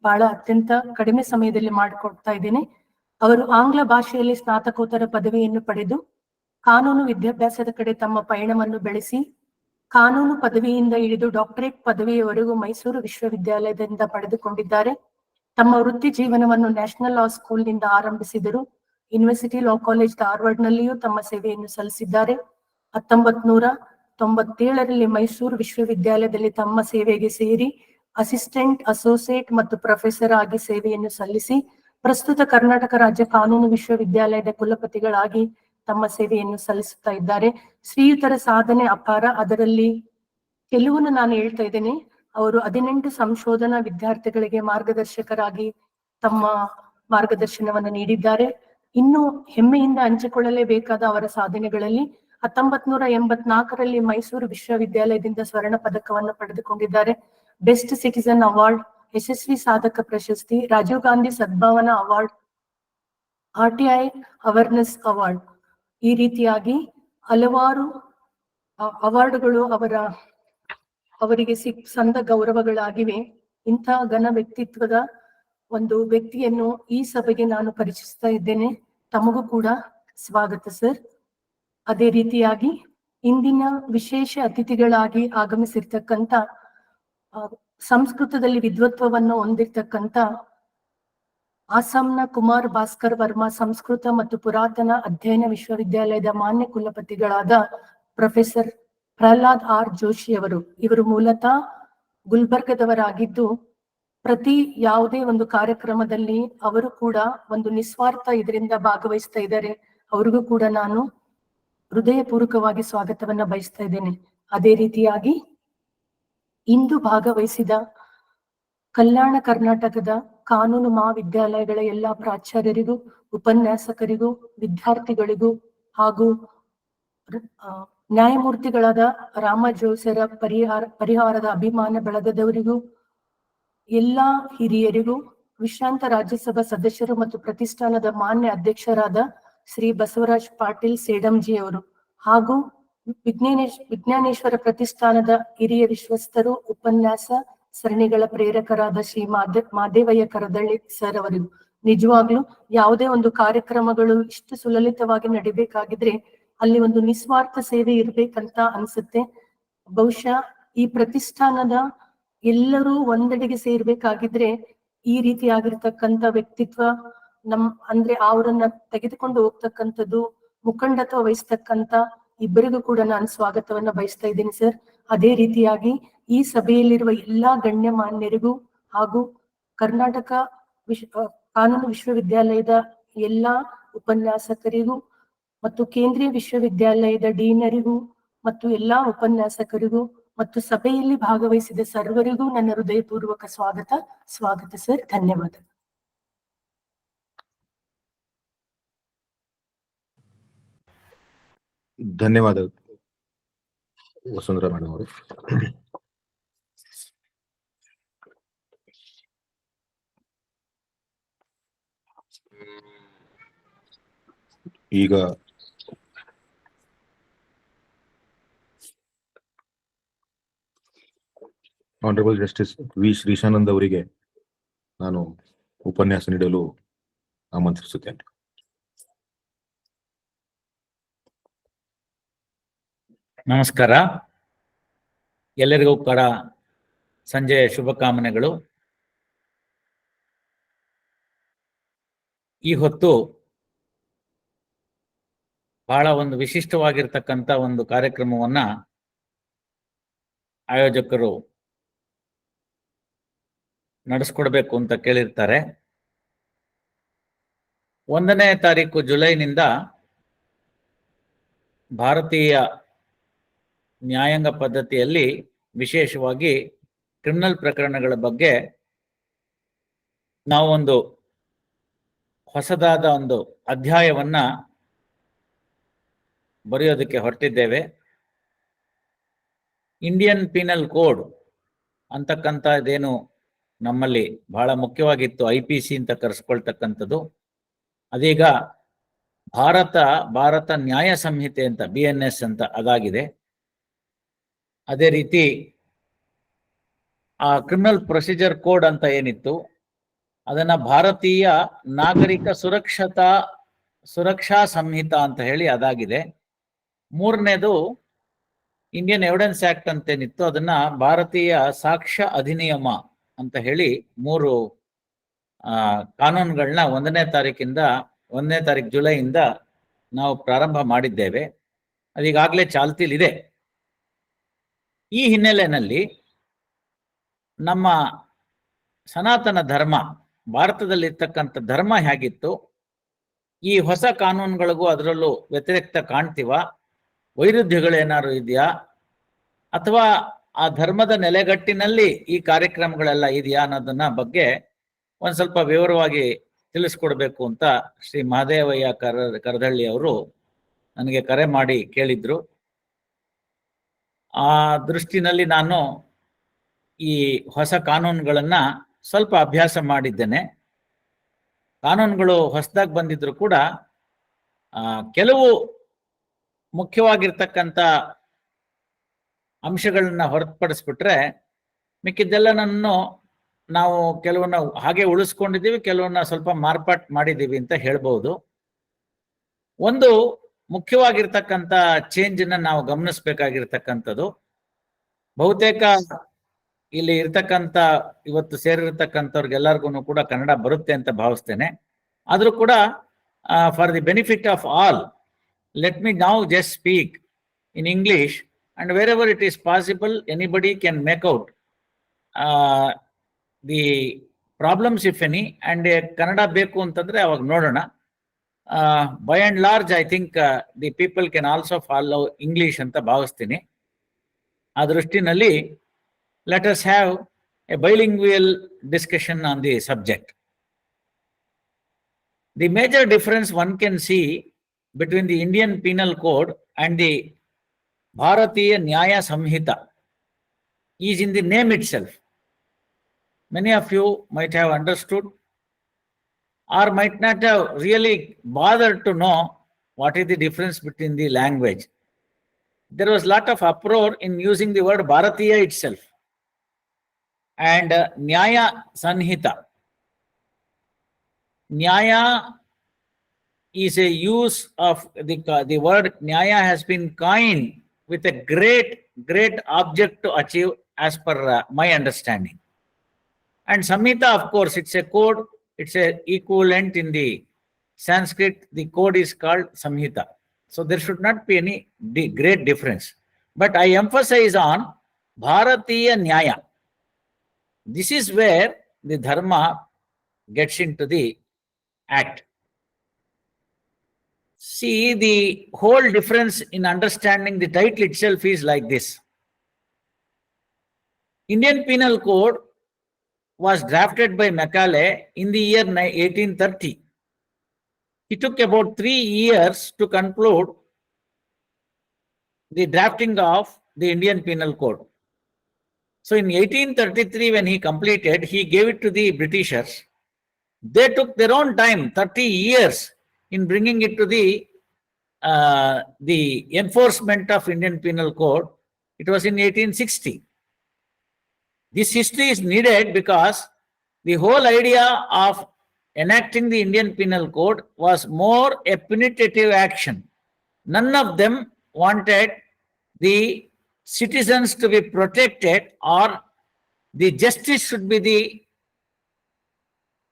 ಬಹಳ ಅತ್ಯಂತ ಕಡಿಮೆ ಸಮಯದಲ್ಲಿ ಮಾಡಿಕೊಡ್ತಾ ಇದ್ದೇನೆ. ಅವರು ಆಂಗ್ಲ ಭಾಷೆಯಲ್ಲಿ ಸ್ನಾತಕೋತ್ತರ ಪದವಿಯನ್ನು ಪಡೆದು ಕಾನೂನು ವಿದ್ಯಾಭ್ಯಾಸದ ಕಡೆ ತಮ್ಮ ಪಯಣವನ್ನು ಬೆಳೆಸಿ ಕಾನೂನು ಪದವಿಯಿಂದ ಹಿಡಿದು ಡಾಕ್ಟರೇಟ್ ಪದವಿಯವರೆಗೂ ಮೈಸೂರು ವಿಶ್ವವಿದ್ಯಾಲಯದಿಂದ ಪಡೆದುಕೊಂಡಿದ್ದಾರೆ. ತಮ್ಮ ವೃತ್ತಿ ಜೀವನವನ್ನು ನ್ಯಾಷನಲ್ ಲಾ ಸ್ಕೂಲ್ನಿಂದ ಆರಂಭಿಸಿದರು. ಯೂನಿವರ್ಸಿಟಿ ಲಾ ಕಾಲೇಜ್ ಧಾರವಾಡ ನಲ್ಲಿಯೂ ತಮ್ಮ ಸೇವೆಯನ್ನು ಸಲ್ಲಿಸಿದ್ದಾರೆ. 1997 ಮೈಸೂರು ವಿಶ್ವವಿದ್ಯಾಲಯದಲ್ಲಿ ತಮ್ಮ ಸೇವೆಗೆ ಸೇರಿ ಅಸಿಸ್ಟೆಂಟ್, ಅಸೋಸಿಯೇಟ್ ಮತ್ತು ಪ್ರೊಫೆಸರ್ ಆಗಿ ಸೇವೆಯನ್ನು ಸಲ್ಲಿಸಿ ಪ್ರಸ್ತುತ ಕರ್ನಾಟಕ ರಾಜ್ಯ ಕಾನೂನು ವಿಶ್ವವಿದ್ಯಾಲಯದ ಕುಲಪತಿಗಳಾಗಿ ತಮ್ಮ ಸೇವೆಯನ್ನು ಸಲ್ಲಿಸುತ್ತಾ ಇದ್ದಾರೆ. ಶ್ರೀಯುತರ ಸಾಧನೆ ಅಪಾರ. ಅದರಲ್ಲಿ ಕೆಲವನ್ನು ನಾನು ಹೇಳ್ತಾ ಇದ್ದೇನೆ. ಅವರು 18 ಸಂಶೋಧನಾ ವಿದ್ಯಾರ್ಥಿಗಳಿಗೆ ಮಾರ್ಗದರ್ಶಕರಾಗಿ ತಮ್ಮ ಮಾರ್ಗದರ್ಶನವನ್ನು ನೀಡಿದ್ದಾರೆ. ಇನ್ನು ಹೆಮ್ಮೆಯಿಂದ ಹಂಚಿಕೊಳ್ಳಲೇಬೇಕಾದ ಅವರ ಸಾಧನೆಗಳಲ್ಲಿ 1984ರಲ್ಲಿ ಮೈಸೂರು ವಿಶ್ವವಿದ್ಯಾಲಯದಿಂದ ಸ್ವರ್ಣ ಪದಕವನ್ನು ಪಡೆದುಕೊಂಡಿದ್ದಾರೆ. ಬೆಸ್ಟ್ ಸಿಟಿಸನ್ ಅವಾರ್ಡ್, ಯಶಸ್ವಿ ಸಾಧಕ ಪ್ರಶಸ್ತಿ, Rajiv Gandhi Sadbhavana award, RTI awareness award, ಈ ರೀತಿಯಾಗಿ ಹಲವಾರು ಅವಾರ್ಡ್ಗಳು ಅವರಿಗೆ ಸಂದ ಗೌರವಗಳಾಗಿವೆ. ಇಂಥ ಘನ ವ್ಯಕ್ತಿತ್ವದ ಒಂದು ವ್ಯಕ್ತಿಯನ್ನು ಈ ಸಭೆಗೆ ನಾನು ಪರಿಚಯಿಸ್ತಾ ಇದ್ದೇನೆ. ತಮಗೂ ಕೂಡ ಸ್ವಾಗತ ಸರ್. ಅದೇ ರೀತಿಯಾಗಿ ಇಂದಿನ ವಿಶೇಷ ಅತಿಥಿಗಳಾಗಿ ಆಗಮಿಸಿರ್ತಕ್ಕಂಥ ಸಂಸ್ಕೃತದಲ್ಲಿ ವಿದ್ವತ್ವವನ್ನು ಹೊಂದಿರ್ತಕ್ಕಂಥ ಆಸಾಂನ ಕುಮಾರ್ ಭಾಸ್ಕರ್ ವರ್ಮಾ ಸಂಸ್ಕೃತ ಮತ್ತು ಪುರಾತನ ಅಧ್ಯಯನ ವಿಶ್ವವಿದ್ಯಾಲಯದ ಮಾನ್ಯ ಕುಲಪತಿಗಳಾದ ಪ್ರೊಫೆಸರ್ ಪ್ರಹ್ಲಾದ್ ಆರ್ ಜೋಶಿ ಅವರು. ಇವರು ಮೂಲತಃ ಗುಲ್ಬರ್ಗದವರಾಗಿದ್ದು ಪ್ರತಿ ಯಾವುದೇ ಒಂದು ಕಾರ್ಯಕ್ರಮದಲ್ಲಿ ಅವರು ಕೂಡ ಒಂದು ನಿಸ್ವಾರ್ಥ ಇದರಿಂದ ಭಾಗವಹಿಸ್ತಾ ಇದ್ದಾರೆ. ಅವ್ರಿಗೂ ಕೂಡ ನಾನು ಹೃದಯಪೂರ್ವಕವಾಗಿ ಸ್ವಾಗತವನ್ನ ಬಯಸ್ತಾ ಇದ್ದೇನೆ. ಅದೇ ರೀತಿಯಾಗಿ ಇಂದು ಭಾಗವಹಿಸಿದ ಕಲ್ಯಾಣ ಕರ್ನಾಟಕದ ಕಾನೂನು ಮಹಾವಿದ್ಯಾಲಯಗಳ ಎಲ್ಲಾ ಪ್ರಾಚಾರ್ಯರಿಗೂ, ಉಪನ್ಯಾಸಕರಿಗೂ, ವಿದ್ಯಾರ್ಥಿಗಳಿಗೂ ಹಾಗೂ ನ್ಯಾಯಮೂರ್ತಿಗಳಾದ ರಾಮ ಜೋಸರ ಪರಿಹಾರದ ಅಭಿಮಾನ ಬಳಗದವರಿಗೂ, ಎಲ್ಲಾ ಹಿರಿಯರಿಗೂ, ವಿಶ್ರಾಂತ ರಾಜ್ಯಸಭಾ ಸದಸ್ಯರು ಮತ್ತು ಪ್ರತಿಷ್ಠಾನದ ಮಾನ್ಯ ಅಧ್ಯಕ್ಷರಾದ ಶ್ರೀ ಬಸವರಾಜ್ ಪಾಟೀಲ್ ಸೇಡಂಜಿ ಅವರು ಹಾಗೂ ವಿಜ್ಞಾನೇಶ್ವರ ಪ್ರತಿಷ್ಠಾನದ ಹಿರಿಯ ವಿಶ್ವಸ್ತರು, ಉಪನ್ಯಾಸ ಸರಣಿಗಳ ಪ್ರೇರಕರಾದ ಶ್ರೀ ಮಾದೇವಯ್ಯ ಕರದಳ್ಳಿ ಸರ್ ಅವರಿಗೂ. ನಿಜವಾಗ್ಲೂ ಯಾವುದೇ ಒಂದು ಕಾರ್ಯಕ್ರಮಗಳು ಇಷ್ಟು ಸುಲಲಿತವಾಗಿ ನಡಿಬೇಕಾಗಿದ್ರೆ ಅಲ್ಲಿ ಒಂದು ನಿಸ್ವಾರ್ಥ ಸೇವೆ ಇರ್ಬೇಕಂತ ಅನ್ಸುತ್ತೆ. ಬಹುಶಃ ಈ ಪ್ರತಿಷ್ಠಾನದ ಎಲ್ಲರೂ ಒಂದೆಡೆಗೆ ಸೇರ್ಬೇಕಾಗಿದ್ರೆ ಈ ರೀತಿಯಾಗಿರ್ತಕ್ಕಂಥ ವ್ಯಕ್ತಿತ್ವ ಅಂದ್ರೆ ಅವರನ್ನ ತೆಗೆದುಕೊಂಡು ಹೋಗ್ತಕ್ಕಂಥದ್ದು, ಮುಖಂಡತ್ವ ವಹಿಸ್ತಕ್ಕಂಥ ಇಬ್ಬರಿಗೂ ಕೂಡ ನಾನು ಸ್ವಾಗತವನ್ನ ಬಯಸ್ತಾ ಇದ್ದೀನಿ ಸರ್. ಅದೇ ರೀತಿಯಾಗಿ ಈ ಸಭೆಯಲ್ಲಿರುವ ಎಲ್ಲಾ ಗಣ್ಯಮಾನ್ಯರಿಗೂ ಹಾಗೂ ಕರ್ನಾಟಕ ಕಾನೂನು ವಿಶ್ವವಿದ್ಯಾಲಯದ ಎಲ್ಲಾ ಉಪನ್ಯಾಸಕರಿಗೂ ಮತ್ತು ಕೇಂದ್ರೀಯ ವಿಶ್ವವಿದ್ಯಾಲಯದ ಡೀನರಿಗೂ ಮತ್ತು ಎಲ್ಲಾ ಉಪನ್ಯಾಸಕರಿಗೂ ಮತ್ತು ಸಭೆಯಲ್ಲಿ ಭಾಗವಹಿಸಿದ ಸರ್ವರಿಗೂ ನನ್ನ ಹೃದಯಪೂರ್ವಕ ಸ್ವಾಗತ ಸರ್. ಧನ್ಯವಾದ. ಧನ್ಯವಾದ ವಸುಂಧರಾ ಮೇಡಮ್ ಅವರು. ಈಗ ಆನರಬಲ್ ಜಸ್ಟಿಸ್ ವಿ ಶ್ರೀಶಾನಂದ್ ಅವರಿಗೆ ನಾನು ಉಪನ್ಯಾಸ ನೀಡಲು ಆಮಂತ್ರಿಸುತ್ತೇನೆ. ನಮಸ್ಕಾರ. ಎಲ್ಲರಿಗೂ ಕೂಡ ಸಂಜೆಯ ಶುಭಕಾಮನೆಗಳು. ಈ ಹೊತ್ತು ಬಹಳ ಒಂದು ವಿಶಿಷ್ಟವಾಗಿರ್ತಕ್ಕಂಥ ಒಂದು ಕಾರ್ಯಕ್ರಮವನ್ನ ಆಯೋಜಕರು ನಡೆಸ್ಕೊಡ್ಬೇಕು ಅಂತ ಕೇಳಿರ್ತಾರೆ. 1ನೇ ತಾರೀಕು ಜುಲೈನಿಂದ ಭಾರತೀಯ ನ್ಯಾಯಾಂಗ ಪದ್ಧತಿಯಲ್ಲಿ ವಿಶೇಷವಾಗಿ ಕ್ರಿಮಿನಲ್ ಪ್ರಕರಣಗಳ ಬಗ್ಗೆ ನಾವು ಒಂದು ಹೊಸದಾದ ಒಂದು ಅಧ್ಯಾಯವನ್ನ ಬರೆಯೋದಕ್ಕೆ ಹೊರಟಿದ್ದೇವೆ. ಇಂಡಿಯನ್ ಪೀನಲ್ ಕೋಡ್ ಅಂತಕ್ಕಂಥದ್ದೇನು ನಮ್ಮಲ್ಲಿ ಬಹಳ ಮುಖ್ಯವಾಗಿತ್ತು, IPC ಅಂತ ಕರೆಸ್ಕೊಳ್ತಕ್ಕಂಥದ್ದು, ಅದೀಗ ಭಾರತ ನ್ಯಾಯ ಸಂಹಿತೆ ಅಂತ BNS ಅಂತ ಅದಾಗಿದೆ. ಅದೇ ರೀತಿ ಆ ಕ್ರಿಮಿನಲ್ ಪ್ರೊಸೀಜರ್ ಕೋಡ್ ಅಂತ ಏನಿತ್ತು ಅದನ್ನ ಭಾರತೀಯ ನಾಗರಿಕ ಸುರಕ್ಷಾ ಸಂಹಿತ ಅಂತ ಹೇಳಿ ಅದಾಗಿದೆ. 3ನೇದು ಇಂಡಿಯನ್ ಎವಿಡೆನ್ಸ್ ಆಕ್ಟ್ ಅಂತೇನಿತ್ತು ಅದನ್ನ ಭಾರತೀಯ ಸಾಕ್ಷ್ಯ ಅಧಿನಿಯಮ ಅಂತ ಹೇಳಿ 3 ಕಾನೂನುಗಳನ್ನ 1ನೇ ತಾರೀಕು ಜುಲೈಯಿಂದ ನಾವು ಪ್ರಾರಂಭ ಮಾಡಿದ್ದೇವೆ. ಅದೀಗಾಗಲೇ ಚಾಲ್ತಿಲಿದೆ. ಈ ಹಿನ್ನೆಲೆಯಲ್ಲಿ ನಮ್ಮ ಸನಾತನ ಧರ್ಮ, ಭಾರತದಲ್ಲಿರ್ತಕ್ಕಂಥ ಧರ್ಮ ಹೇಗಿತ್ತು, ಈ ಹೊಸ ಕಾನೂನುಗಳಿಗೂ ಅದರಲ್ಲೂ ವ್ಯತಿರಿಕ್ತ ಕಾಣ್ತೀವ, ವೈರುಧ್ಯಗಳೇನಾದ್ರು ಇದೆಯಾ, ಅಥವಾ ಆ ಧರ್ಮದ ನೆಲೆಗಟ್ಟಿನಲ್ಲಿ ಈ ಕಾರ್ಯಕ್ರಮಗಳೆಲ್ಲ ಇದೆಯಾ ಅನ್ನೋದನ್ನ ಬಗ್ಗೆ ಒಂದ್ ಸ್ವಲ್ಪ ವಿವರವಾಗಿ ತಿಳಿಸ್ಕೊಡ್ಬೇಕು ಅಂತ ಶ್ರೀ ಮಹದೇವಯ್ಯ ಕರದಳ್ಳಿ ಅವರು ನನಗೆ ಕರೆ ಮಾಡಿ ಕೇಳಿದ್ರು. ಆ ದೃಷ್ಟಿನಲ್ಲಿ ನಾನು ಈ ಹೊಸ ಕಾನೂನುಗಳನ್ನ ಸ್ವಲ್ಪ ಅಭ್ಯಾಸ ಮಾಡಿದ್ದೇನೆ. ಕಾನೂನುಗಳು ಹೊಸದಾಗಿ ಬಂದಿದ್ರು ಕೂಡ ಕೆಲವು ಮುಖ್ಯವಾಗಿರ್ತಕ್ಕಂಥ ಅಂಶಗಳನ್ನ ಹೊರತುಪಡಿಸ್ಬಿಟ್ರೆ ಮಿಕ್ಕಿದ್ದೆಲ್ಲ ನಾವು ಕೆಲವನ್ನ ಹಾಗೆ ಉಳಿಸ್ಕೊಂಡಿದ್ದೀವಿ, ಕೆಲವನ್ನ ಸ್ವಲ್ಪ ಮಾರ್ಪಾಟ್ ಮಾಡಿದ್ದೀವಿ ಅಂತ ಹೇಳ್ಬೋದು. ಒಂದು ಮುಖ್ಯವಾಗಿರ್ತಕ್ಕಂಥ ಚೇಂಜ್ ಅನ್ನ ನಾವು ಗಮನಿಸಬೇಕಾಗಿರ್ತಕ್ಕಂಥದ್ದು, ಬಹುತೇಕ ಇಲ್ಲಿ ಇರ್ತಕ್ಕಂಥ ಇವತ್ತು ಸೇರಿರ್ತಕ್ಕಂಥವ್ರಿಗೆಲ್ಲರಿಗೂ ಕೂಡ ಕನ್ನಡ ಬರುತ್ತೆ ಅಂತ ಭಾವಿಸ್ತೇನೆ. ಆದ್ರೂ ಕೂಡ for the benefit of all, let me now just speak in English and wherever it is possible anybody can make out the problems if any, and Kannada beku antandre avag nodona. By and large I think the people can also follow English anta bhavastini. Aa drishtinalli let us have a bilingual discussion on the subject. The major difference one can see between the Indian Penal Code and the Bharatiya Nyaya Samhita is in the name itself. Many of you might have understood or might not have really bothered to know what is the difference between the language. There was a lot of uproar in using the word Bharatiya itself and Nyaya Sanhita. Nyaya is a use of the word Nyaya has been coined with a great object to achieve as per my understanding. And Samhita, of course, it's a code, it's a equivalent in the Sanskrit, the code is called Samhita. So there should not be any great difference. But I emphasize on Bharatiya Nyaya. This is where the dharma gets into the act. See, the whole difference in understanding the title itself is like this. Indian Penal Code was drafted by Macaulay in the year 1830. It took about 3 years to conclude the drafting of the Indian Penal Code. So in 1833, when he completed, he gave it to the Britishers. They took their own time, 30 years, in bringing it to the enforcement of Indian Penal Code. It was in 1860. This history is needed because the whole idea of enacting the Indian Penal Code was more a punitive action. None of them wanted the citizens to be protected or the justice should be the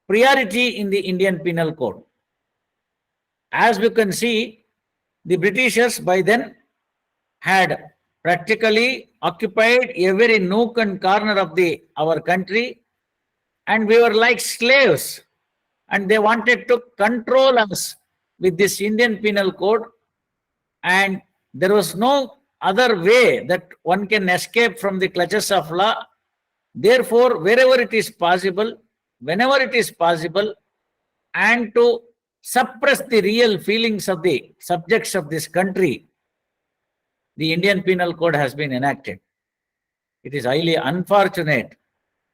priority in the Indian Penal Code. As you can see, the Britishers by then had practically occupied every nook and corner of our country, and we were like slaves, and they wanted to control us with this Indian Penal Code, and there was no other way that one can escape from the clutches of law. Therefore, wherever it is possible, whenever it is possible, and to suppress the real feelings of the subjects of this country, the Indian Penal Code has been enacted. It is highly unfortunate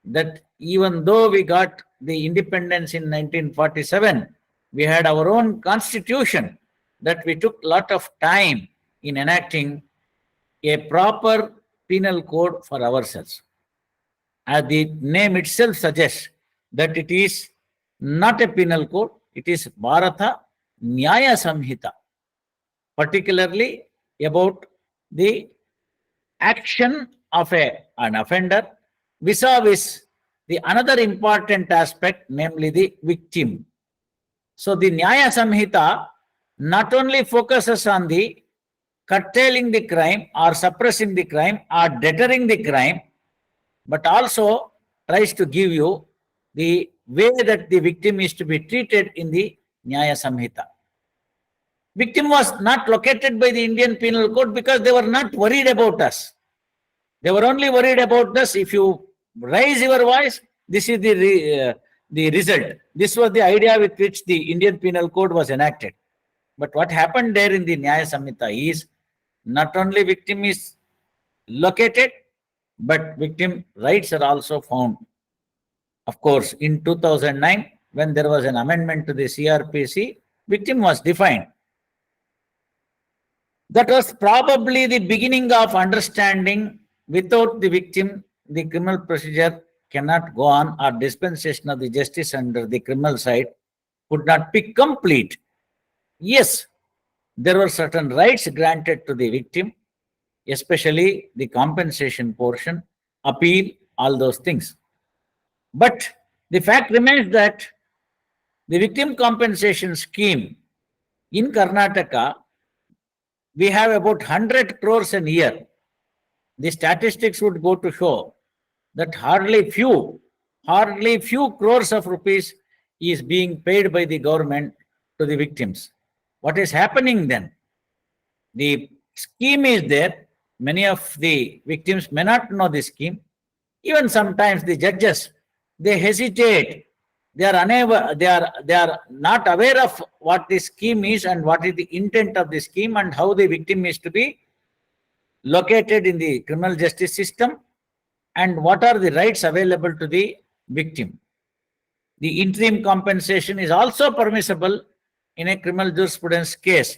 that even though we got the independence in 1947, we had our own constitution, that we took a lot of time in enacting a proper penal code for ourselves. As the name itself suggests, that it is not a penal code, it is Bharata Nyaya Samhita, particularly about the action of an offender vis-a-vis the another important aspect, namely the victim. So the Nyaya Samhita not only focuses on the curtailing the crime or suppressing the crime or deterring the crime, but also tries to give you the way that the victim is to be treated in the Nyaya Samhita. Victim was not located by the Indian Penal Code because they were not worried about us. They were only worried about us. If you raise your voice, this is the result. This was the idea with which the Indian Penal Code was enacted. But what happened there in the Nyaya Samhita is not only victim is located, but victim rights are also found. Of course, in 2009, when there was an amendment to the CRPC, victim was defined. That was probably the beginning of understanding without the victim, the criminal procedure cannot go on, or dispensation of the justice under the criminal side could not be complete. Yes, there were certain rights granted to the victim, especially the compensation portion, appeal, all those things. But the fact remains that the victim compensation scheme in Karnataka, we have about 100 crores a year. The statistics would go to show that hardly few crores of rupees is being paid by the government to the victims. What is happening then? The scheme is there. Many of the victims may not know the scheme. Even sometimes the judges, they hesitate. They are unable, they are not aware of what the scheme is and what is the intent of the scheme and how the victim is to be located in the criminal justice system and what are the rights available to the victim. The interim compensation is also permissible in a criminal jurisprudence case.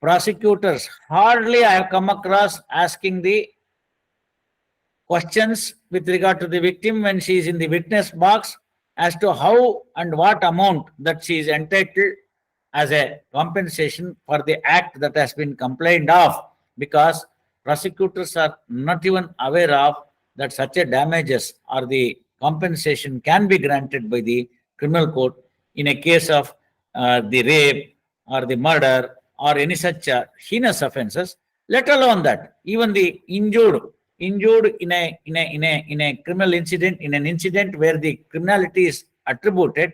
Prosecutors hardly I have come across asking the questions with regard to the victim when she is in the witness box as to how and what amount that she is entitled as a compensation for the act that has been complained of, because prosecutors are not even aware of that such a damages or the compensation can be granted by the criminal court in a case of the rape or the murder or any such heinous offences, let alone that even the injured in a criminal incident, in an incident where the criminality is attributed,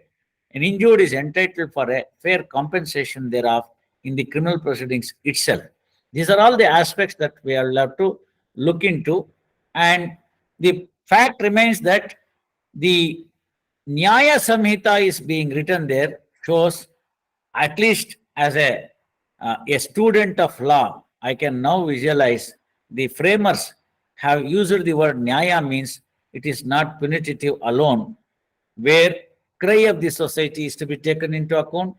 an injured is entitled for a fair compensation thereof in the criminal proceedings itself. These are all the aspects that we will have to look into, and the fact remains that the Nyaya Samhita is being written there shows, at least as a student of law, I can now visualize the framers have used the word Nyaya means it is not punitive alone, where cry of the society is to be taken into account,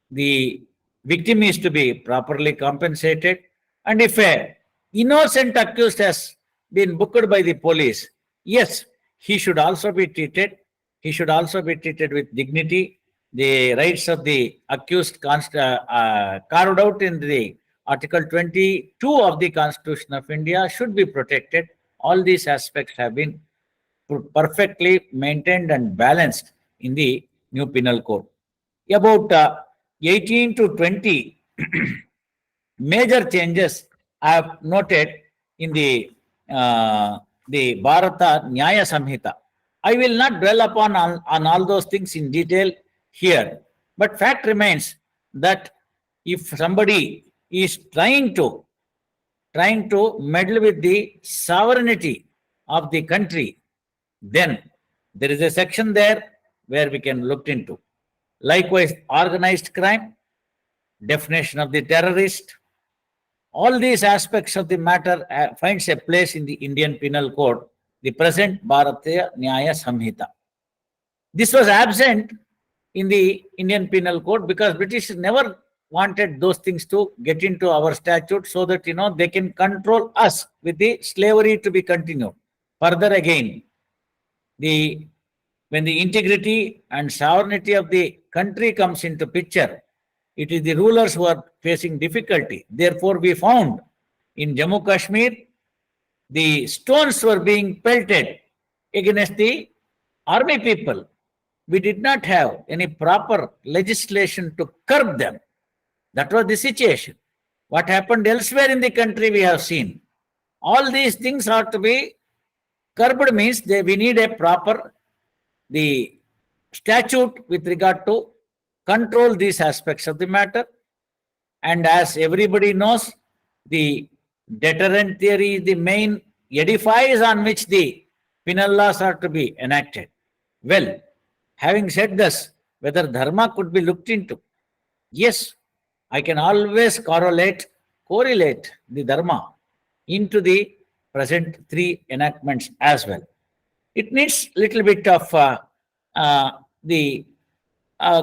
the victim is to be properly compensated, and if a innocent accused has been booked by the police, yes, he should also be treated. He should also be treated with dignity. The rights of the accused carved out in the Article 22 of the Constitution of India should be protected. All these aspects have been perfectly maintained and balanced in the new penal code. About 18 to 20 major changes I have noted in the Bharata Nyaya Samhita. I will not dwell upon on all those things in detail here, but fact remains that if somebody is trying to meddle with the sovereignty of the country, then there is a section there where we can look into. Likewise, organized crime, definition of the terrorist, all these aspects of the matter finds a place in the Indian Penal Code, the present Bharatiya Nyaya Samhita. This was absent in the Indian Penal Code because British never wanted those things to get into our statute so that, they can control us with the slavery to be continued. Further again, when the integrity and sovereignty of the country comes into picture, it is the rulers who are facing difficulty. Therefore, we found in Jammu Kashmir, the stones were being pelted against the army people. We did not have any proper legislation to curb them. That was the situation. What happened elsewhere in the country we have seen. All these things are to be curbed, means we need a proper the statute with regard to control these aspects of the matter. And as everybody knows, the deterrent theory is the main edifice on which the penal laws are to be enacted. Well, having said this, whether dharma could be looked into, yes, I can always correlate the dharma into the present three enactments as well. It needs little bit of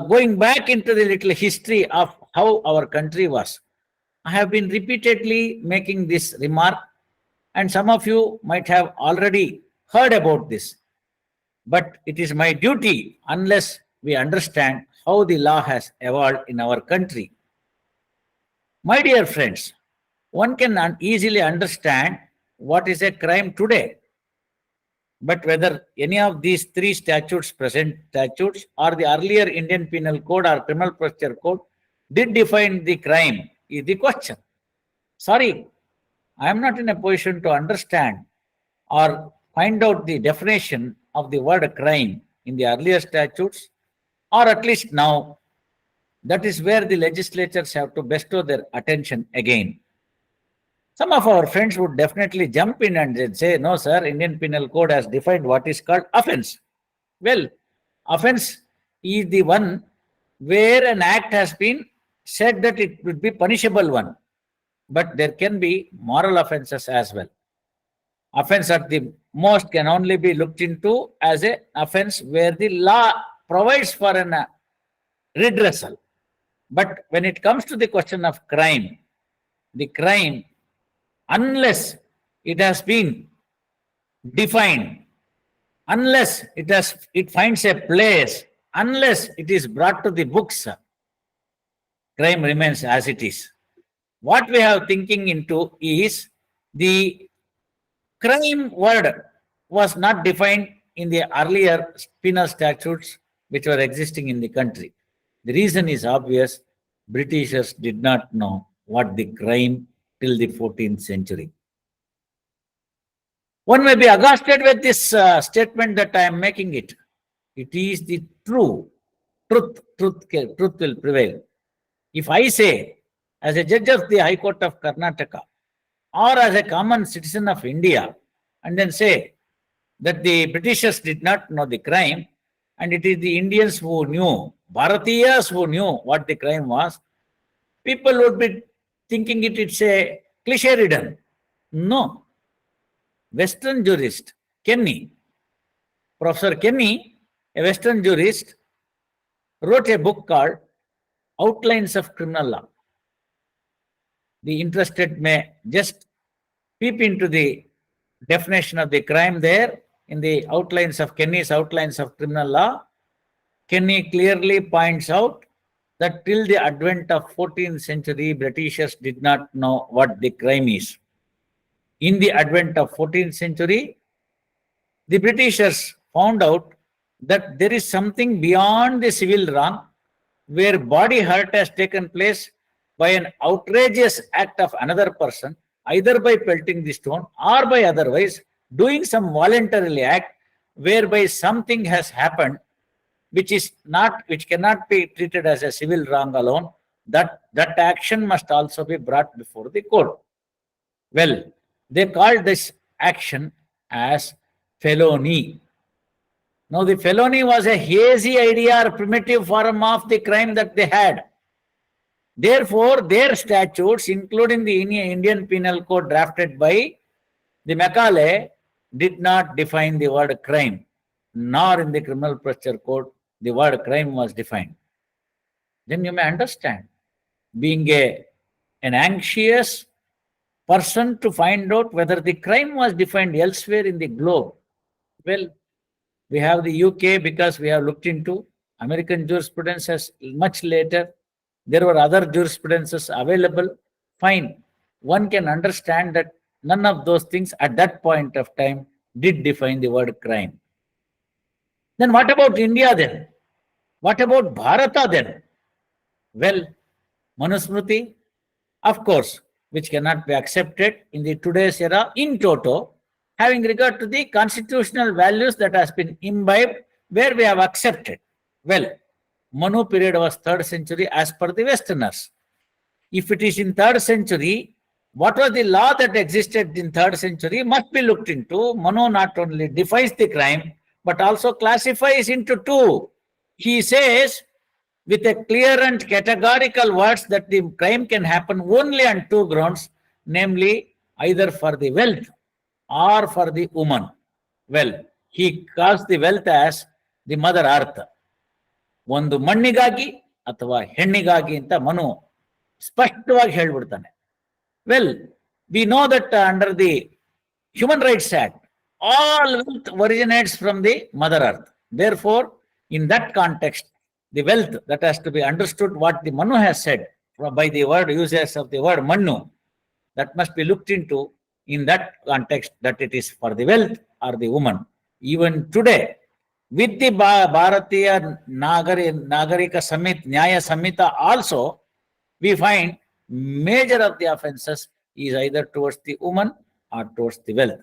going back into the little history of how our country was. I have been repeatedly making this remark, and some of you might have already heard about this. But it is my duty, unless we understand how the law has evolved in our country. My dear friends, one can easily understand what is a crime today. But whether any of these three present statutes, or the earlier Indian Penal Code or Criminal Procedure Code did define the crime is the question. Sorry, I am not in a position to understand or find out the definition of the word crime in the earlier statutes, or at least now. That is where the legislatures have to bestow their attention again. Some of our friends would definitely jump in and say, no, sir, Indian Penal Code has defined what is called offense. Well, offense is the one where an act has been said that it would be punishable one. But there can be moral offenses as well. Offense at the most can only be looked into as an offense where the law provides for an redressal. But when it comes to the question of crime, the crime, unless it has been defined, unless it finds a place, unless it is brought to the books, crime remains as it is. What we have thinking into is the crime word was not defined in the earlier penal statutes which were existing in the country. The reason is obvious. Britishers did not know what the crime till the 14th century. One may be accosted with this statement that I am making it. It is the truth will prevail. If I say, as a judge of the High Court of Karnataka, or as a common citizen of India, and then say that the Britishers did not know the crime, and it is the Indians who knew, Bharatiyas who knew what the crime was, people would be thinking it's a cliché ridden. No. Western jurist, Kenny, Professor Kenny, a Western jurist, wrote a book called Outlines of Criminal Law. The interested may just peep into the definition of the crime there in the outlines of Kenny's Outlines of Criminal Law. Kenny clearly points out that till the advent of 14th century, Britishers did not know what the crime is. In the advent of 14th century, the Britishers found out that there is something beyond the civil wrong where body hurt has taken place by an outrageous act of another person, either by pelting the stone or by otherwise doing some voluntarily act whereby something has happened which cannot be treated as a civil wrong alone. That action must also be brought before the court. Well, they called this action as felony. Now, the felony was a hazy idea or primitive form of the crime that they had. Therefore, their statutes, including the Indian Penal Code drafted by the Macaulay, did not define the word crime, nor in the Criminal Procedure Code the word crime was defined. Then you may understand, being an anxious person to find out whether the crime was defined elsewhere in the globe. Well, we have the UK because we have looked into American jurisprudence as much later. There were other jurisprudences available. Fine. One can understand that none of those things at that point of time did define the word crime. Then what about India then? What about Bharata then? Well, Manusmriti, of course, which cannot be accepted in the today's era in toto, having regard to the constitutional values that has been imbibed, where we have accepted. Well, Manu period was 3rd century as per the Westerners. If it is in 3rd century, what was the law that existed in 3rd century must be looked into. Manu not only defines the crime, but also classifies into two. He says with a clear and categorical words that the crime can happen only on two grounds, namely either for the wealth or for the woman. Well, he calls the wealth as the mother earth. ಒಂದು ಮಣ್ಣಿಗಾಗಿ ಅಥವಾ ಹೆಣ್ಣಿಗಾಗಿ ಅಂತ ಮನು ಸ್ಪಷ್ಟವಾಗಿ ಹೇಳ್ಬಿಡ್ತಾನೆ. Well, we know that under the Human Rights Act, all wealth originates from the mother earth. Therefore, in that context, the wealth that has to be understood what the Manu has said by the word users of the word Manu, that must be looked into in that context, that it is for the wealth or the woman. Even today, with the Bharatiya Nagarika Samhita, Nyaya Samhita also, we find major of the offenses is either towards the woman or towards the wealth.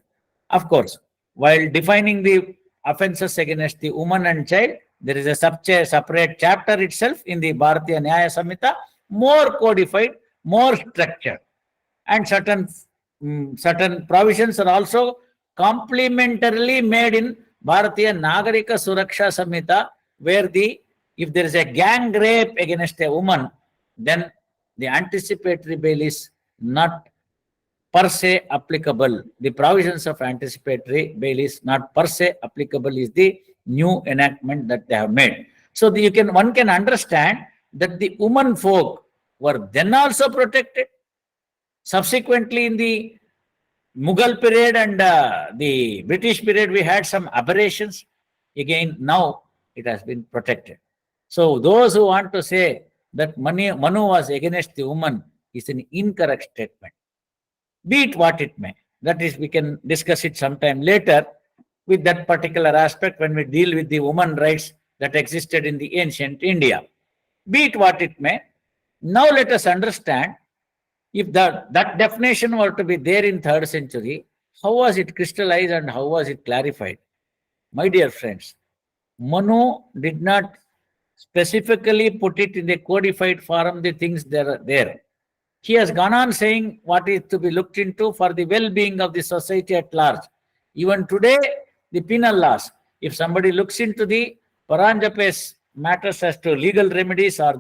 Of course, while defining the offenses against the woman and child, there is a separate chapter itself in the Bharatiya Nyaya Samhita, more codified, more structured, and certain provisions are also complementarily made in Bharatiya Nagarika Suraksha Samhita, where if there is a gang rape against a woman, then the anticipatory bail is not per se applicable. The provisions of anticipatory bail is not per se applicable, is the new enactment that they have made. So one can understand that the women folk were then also protected. Subsequently, in the Mughal period and the British period, we had some aberrations. Again, now it has been protected. So those who want to say that Manu was against the woman is an incorrect statement. Be it what it may. That is, we can discuss it sometime later with that particular aspect when we deal with the woman rights that existed in the ancient India. Be it what it may. Now let us understand, if that definition were to be there in 3rd century, how was it crystallized and how was it clarified? My dear friends, Manu did not specifically put it in the codified form, the things that are there. He has gone on saying what is to be looked into for the well-being of the society at large. Even today, the penal laws, if somebody looks into the Paranjape's matters as to legal remedies or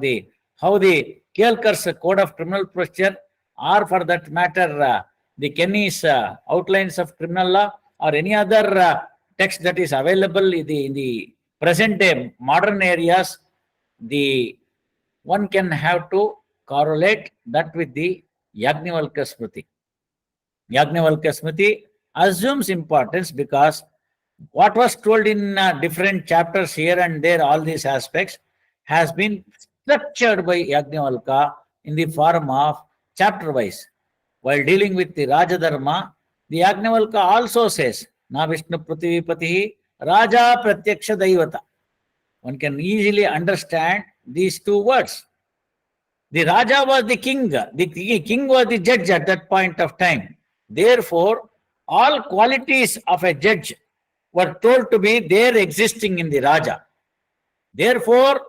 how the Kelkar's Code of Criminal Procedure, or for that matter, the Kenny's Outlines of Criminal Law, or any other text that is available in the present day modern areas, one can have to correlate that with the Yajnavalkya Smriti. Yajnavalkya Smriti assumes importance because what was told in different chapters here and there, all these aspects, has been structured by Yajnavalkya in the form of chapter wise. While dealing with the Raja Dharma, the Yajnavalkya also says, Na Vishnu Prithivipatihi Raja Pratyaksha Daivata. One can easily understand these two words. The Raja was the king. The king was the judge at that point of time. Therefore, all qualities of a judge were told to be there existing in the Raja. Therefore,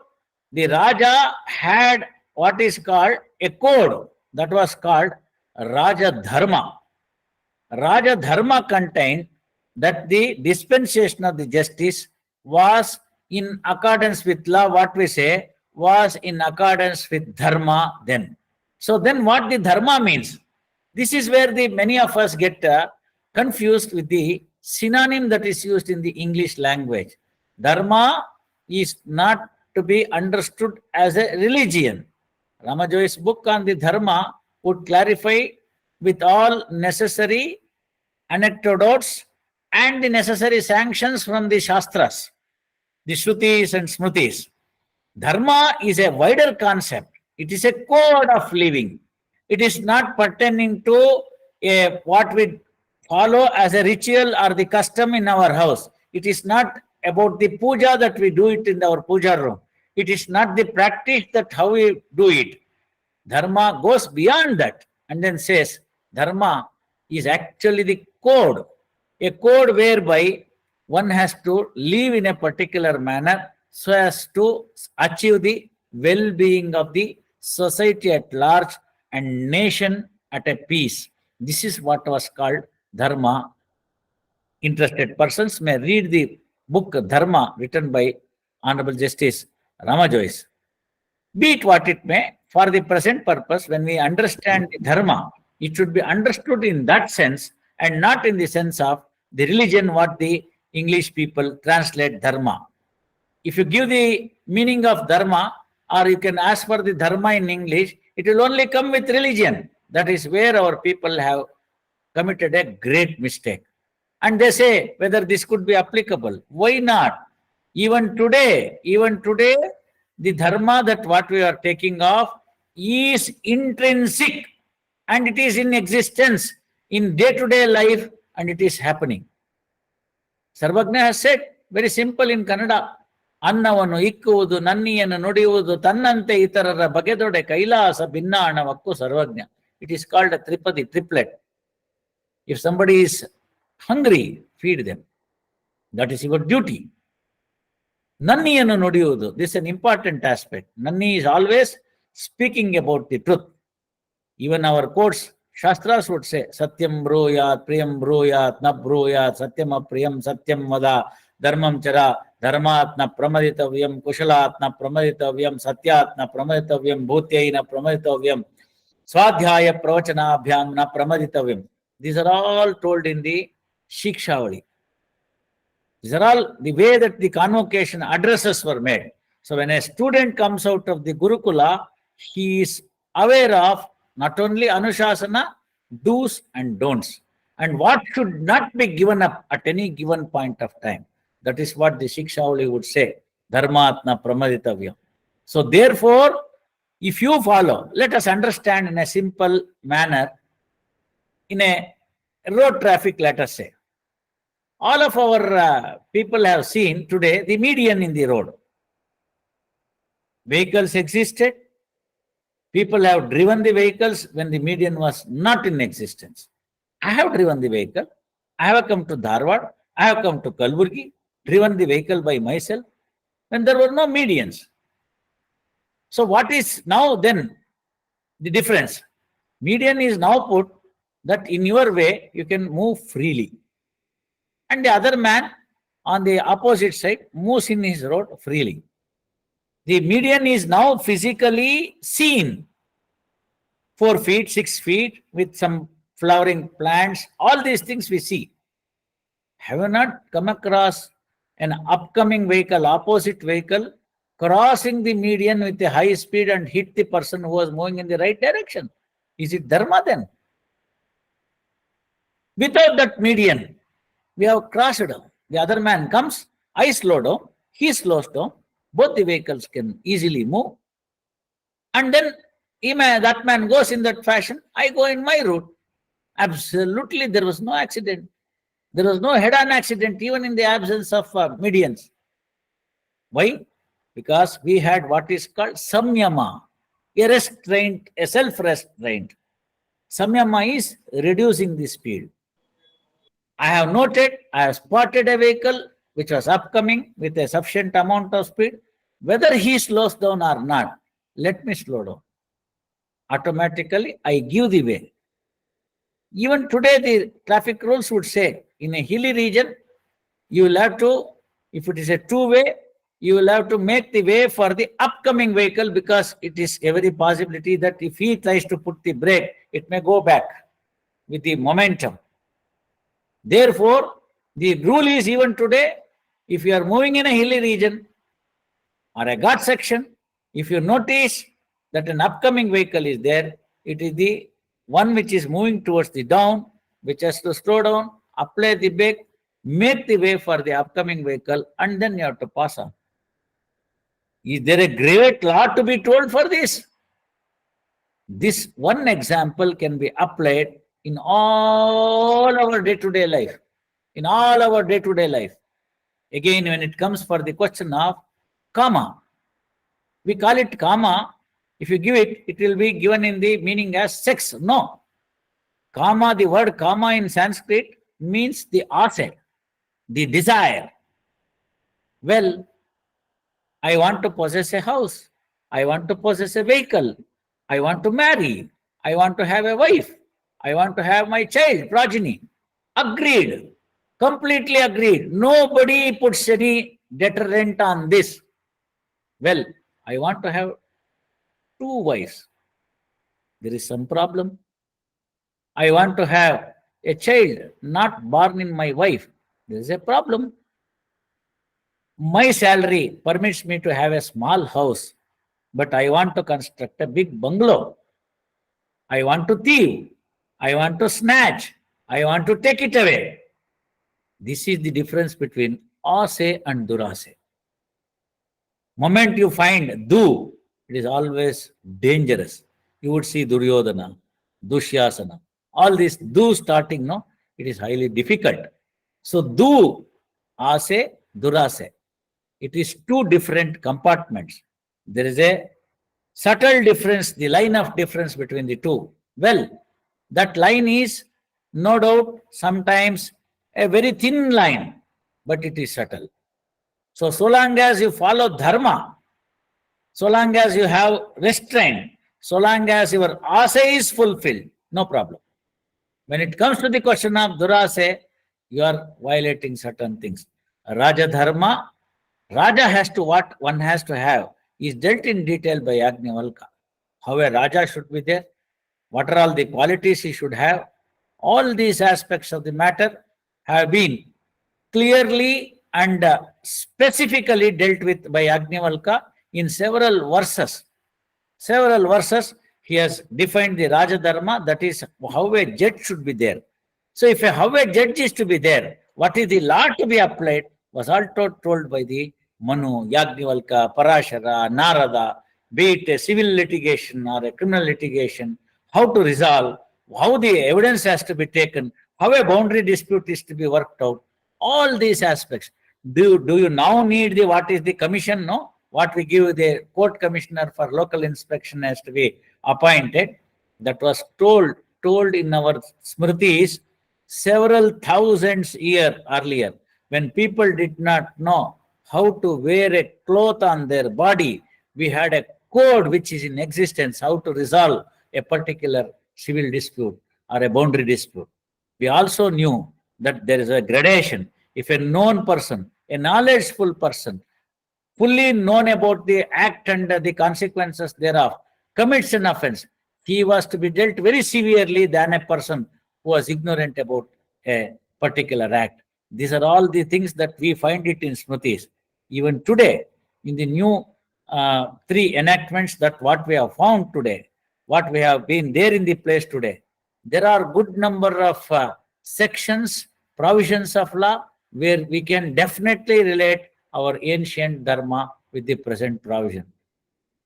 the Raja had what is called a code that was called Raja Dharma. Raja Dharma contained that the dispensation of the justice was in accordance with law, what we say, was in accordance with dharma then. So then what the dharma means? This is where many of us get confused with the synonym that is used in the English language. Dharma is not to be understood as a religion. Ramajoy's book on the dharma would clarify with all necessary anecdotes and the necessary sanctions from the Shastras, the Shrutis and Smritis. Dharma is a wider concept. It is a code of living. It is not pertaining to what we follow as a ritual or the custom in our house. It is not about the puja that we do it in our puja room. It is not the practice that how we do it. Dharma goes beyond that and then says dharma is actually the code, a code whereby one has to live in a particular manner so as to achieve the well-being of the society at large and nation at a peace. This is what was called dharma. Interested persons may read the book Dharma written by Honorable Justice Ramajoyce. Be it what it may, for the present purpose, when we understand the dharma, it should be understood in that sense and not in the sense of the religion, what the English people translate dharma. If you give the meaning of dharma, or you can ask for the dharma in English, it will only come with religion. That is where our people have committed a great mistake. And they say whether this could be applicable. Why not? Even today, the dharma that what we are taking off is intrinsic and it is in existence in day-to-day life and it is happening. Sarvajna has said, very simple in Kannada, ಅನ್ನವನ್ನು ಇಕ್ಕುವುದು ನನ್ನಿಯನ್ನು ನುಡಿಯುವುದು ತನ್ನಂತೆ ಇತರರ ಬಗೆದೊಡೆ ಕೈಲಾಸ ಭಿನ್ನಾಣವಕ್ಕೂ ಸರ್ವಜ್ಞ. It is called a triplet. If somebody is hungry, feed them. That is your duty. Nanniಯನ್ನು ನುಡಿಯುವುದು, this is an important aspect. Nanni is always speaking about the truth. Even our quotes, Shastras would say, Satyam bruyat, Priyam bruyat, na bruyat, Satyam apriyam, Satyam vada, Dharmam chara, Dharmatna pramaditavyam, Kushalatna pramaditavyam, Satyatna pramaditavyam, Bhutyaina pramaditavyam, Swadhyaya pravachanabhyam na pramaditavyam. These are all told in the Shikshavali. These are all the way that the convocation addresses were made. So when a student comes out of the Gurukula, he is aware of not only Anushasana, do's and don'ts, and what should not be given up at any given point of time. That is what the Shikshavali would say, Dharmatna pramaditavyam. So therefore, if you follow, let us understand in a simple manner, in a road traffic, let us say. All of our people have seen today the median in the road. Vehicles existed. People have driven the vehicles when the median was not in existence. I have driven the vehicle. I have come to Dharwad. I have come to Kalburgi, driven the vehicle by myself when there were no medians. So what is now then the difference? Median is now put that in your way you can move freely. And the other man on the opposite side moves in his road freely. The median is now physically seen. 4 feet, 6 feet with some flowering plants, all these things we see. Have you not come across an upcoming vehicle, opposite vehicle, crossing the median with a high speed and hit the person who was moving in the right direction? Is it dharma then? Without that median, we have crossed down. The other man comes, I slow down, he slows down, both the vehicles can easily move. And then that man goes in that fashion, I go in my route. Absolutely, there was no accident. There was no head-on accident, even in the absence of medians. Why? Because we had what is called samyama, a restraint, a self-restraint. Samyama is reducing the speed. I have noted, I have spotted a vehicle which was upcoming with a sufficient amount of speed. Whether he slows down or not, let me slow down. Automatically, I give the way. Even today, the traffic rules would say, in a hilly region, you will have to, if it is a two-way, you will have to make the way for the upcoming vehicle, because it is every possibility that if he tries to put the brake, it may go back with the momentum. Therefore, the rule is even today, if you are moving in a hilly region or a ghat section, if you notice that an upcoming vehicle is there, it is the one which is moving towards the down, which has to slow down, apply the brake, make the way for the upcoming vehicle, and then you have to pass on. Is there a great law to be told for this? This one example can be applied in all our day-to-day life. In all our day-to-day life. Again, when it comes for the question of kama, we call it kama. If you give it, it will be given in the meaning as sex. No. Kama, the word kama in Sanskrit means the asa, the desire. Well, I want to possess a house. I want to possess a vehicle. I want to marry. I want to have a wife. I want to have my child, progeny. Agreed. Completely agreed. Nobody puts any deterrent on this. Well, I want to have 2 wives. There is some problem. I want to have a child not born in my wife. There is a problem. My salary permits me to have a small house, but I want to construct a big bungalow. I want to thieve. I want to snatch. I want to take it away. This is the difference between ase and durase. Moment you find do, it is always dangerous. You would see Duryodhana, Dushyasana, all this do starting, no, it is highly difficult. So do, ase, durase. It is 2 different compartments. There is a subtle difference, the line of difference between the 2. Well, that line is no doubt sometimes a very thin line, but it is subtle. So long as you follow dharma, so long as you have restraint, so long as your ase is fulfilled, no problem. When it comes to the question of durase, you are violating certain things. Raja dharma, Raja has to, what one has to have is dealt in detail by Yajnavalkya. How a Raja should be there, what are all the qualities he should have. All these aspects of the matter have been clearly and specifically dealt with by Yajnavalkya in several verses. Several verses he has defined the Raja Dharma, that is how a judge should be there. So how a judge is to be there, what is the law to be applied was also told by the Manu, Yajnavalkya, Parashara, Narada, be it a civil litigation or a criminal litigation, how to resolve, how the evidence has to be taken, how a boundary dispute is to be worked out, all these aspects. Do you now need the what is the commission? No? What we give the court commissioner for local inspection has to be appointed. That was told in our Smritis several thousands years earlier, when people did not know how to wear a cloth on their body. We had a code which is in existence, how to resolve a particular civil dispute or a boundary dispute. We also knew that there is a gradation. If a known person, a knowledgeful person, fully known about the act and the consequences thereof, commits an offense, he was to be dealt very severely than a person who was ignorant about a particular act. These are all the things that we find it in Smritis. Even today, in the new 3 enactments, that what we have found today, what we have been there in the place today, there are good number of sections, provisions of law, where we can definitely relate our ancient dharma with the present provision.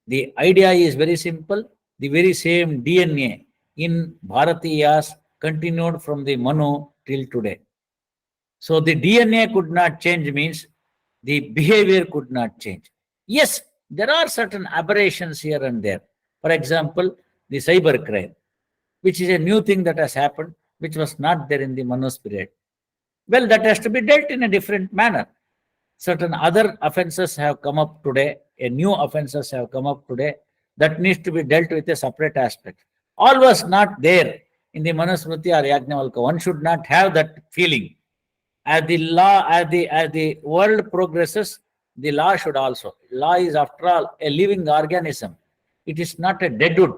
The idea is very simple. The very same DNA in Bharatiyas continued from the Manu till today. So the DNA could not change means the behavior could not change. Yes, there are certain aberrations here and there. For example, the cyber crime, which is a new thing that has happened, which was not there in the Manu's period. Well, that has to be dealt in a different manner. Certain other offenses have come up today, new offenses have come up today, that needs to be dealt with a separate aspect. All was not there in the Manusmriti or Yajnavalkya. One should not have that feeling. As the law, as the world progresses, the law should also. Law is, after all, a living organism. It is not a deadwood.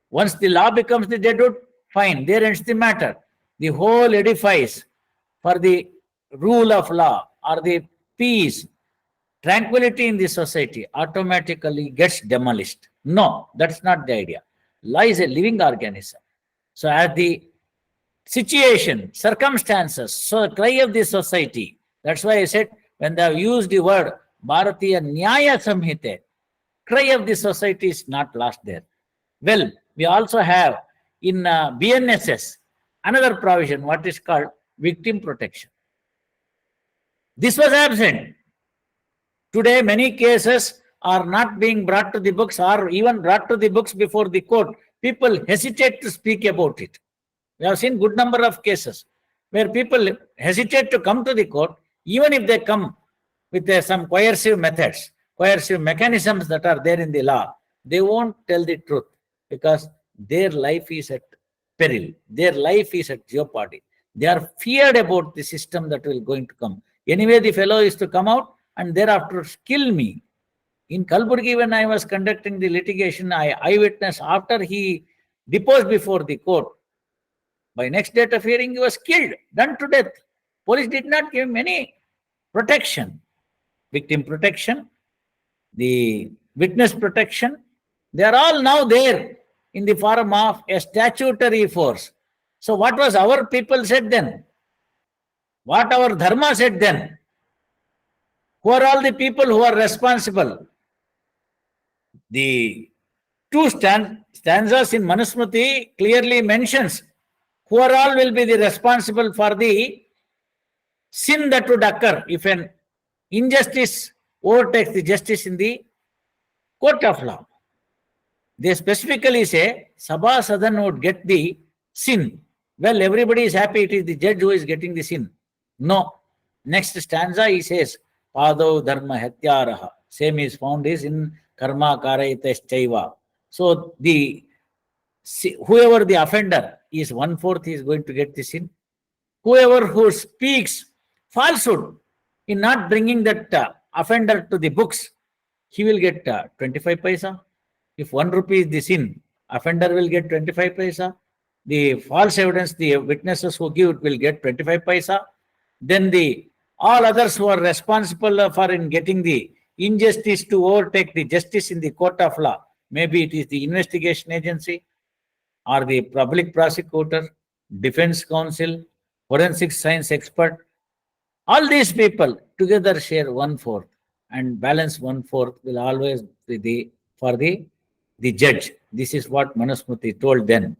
Once the law becomes the deadwood, fine, there ends the matter. The whole edifice for the rule of law or the peace, tranquility in the society automatically gets demolished. No, that's not the idea. Law is a living organism. So as the situation, circumstances, so cry of the society, that's why I said, when they have used the word Bharatiya Nyaya Samhita, cry of the society is not lost there. Well, we also have in BNSS another provision, what is called victim protection. This was absent. Today, many cases are not being brought to the books or even brought to the books before the court. People hesitate to speak about it. We have seen good number of cases where people hesitate to come to the court, even if they come with some coercive methods, coercive mechanisms that are there in the law. They won't tell the truth because their life is at peril. Their life is at jeopardy. They are feared about the system that will going to come. Anyway, the fellow is to come out and thereafter kill me. In Kalburgi, when I was conducting the litigation, I witnessed after he deposed before the court, by next date of hearing, he was killed, done to death. Police did not give him any protection. Victim protection, the witness protection, they are all now there in the form of a statutory force. So what was our people said then? What our dharma said then? Who are all the people who are responsible? The two stanzas in Manusmriti clearly mentions who are all will be the responsible for the sin that would occur if an injustice overtakes the justice in the court of law. They specifically say Sabha Sadan would get the sin. Well, everybody is happy it is the judge who is getting the sin. No. Next stanza he says, Padav Dharma Hatyaraha. Same is found is in Karma Karayiteschaiva. So whoever the offender is 1/4 is going to get the sin. Whoever who speaks falsehood in not bringing that offender to the books, he will get 25 paisa. If 1 rupee is the sin, offender will get 25 paisa. The false evidence, the witnesses who give it will get 25 paisa. Then all others who are responsible for in getting the injustice to overtake the justice in the court of law, maybe it is the investigation agency or the public prosecutor, defense counsel, forensic science expert, all these people together share 1/4 and balance 1/4 will always be for the judge. This is what Manusmriti told then.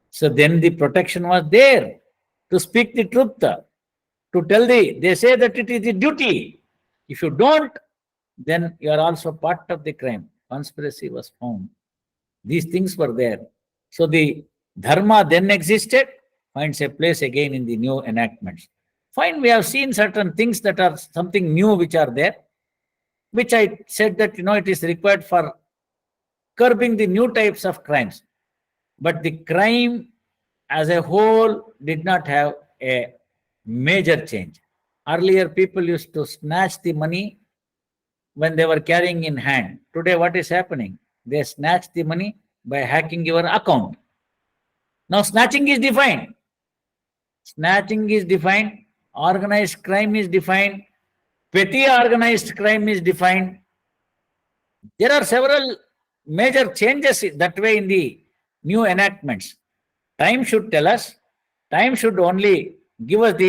So then the protection was there to speak the truth, to tell they say that it is the duty. If you don't, then you are also part of the crime. Conspiracy was found. These things were there. So the dharma then existed, finds a place again in the new enactments. Fine, we have seen certain things that are something new which are there, which I said that, it is required for curbing the new types of crimes. But the crime as a whole did not have a major change. Earlier, people used to snatch the money when they were carrying in hand. Today, what is happening? They snatch the money by hacking your account. Now, snatching is defined. Snatching is defined. Organized crime is defined. Petty organized crime is defined. There are several major changes that way in the new enactments. Time should tell us. Time should only give us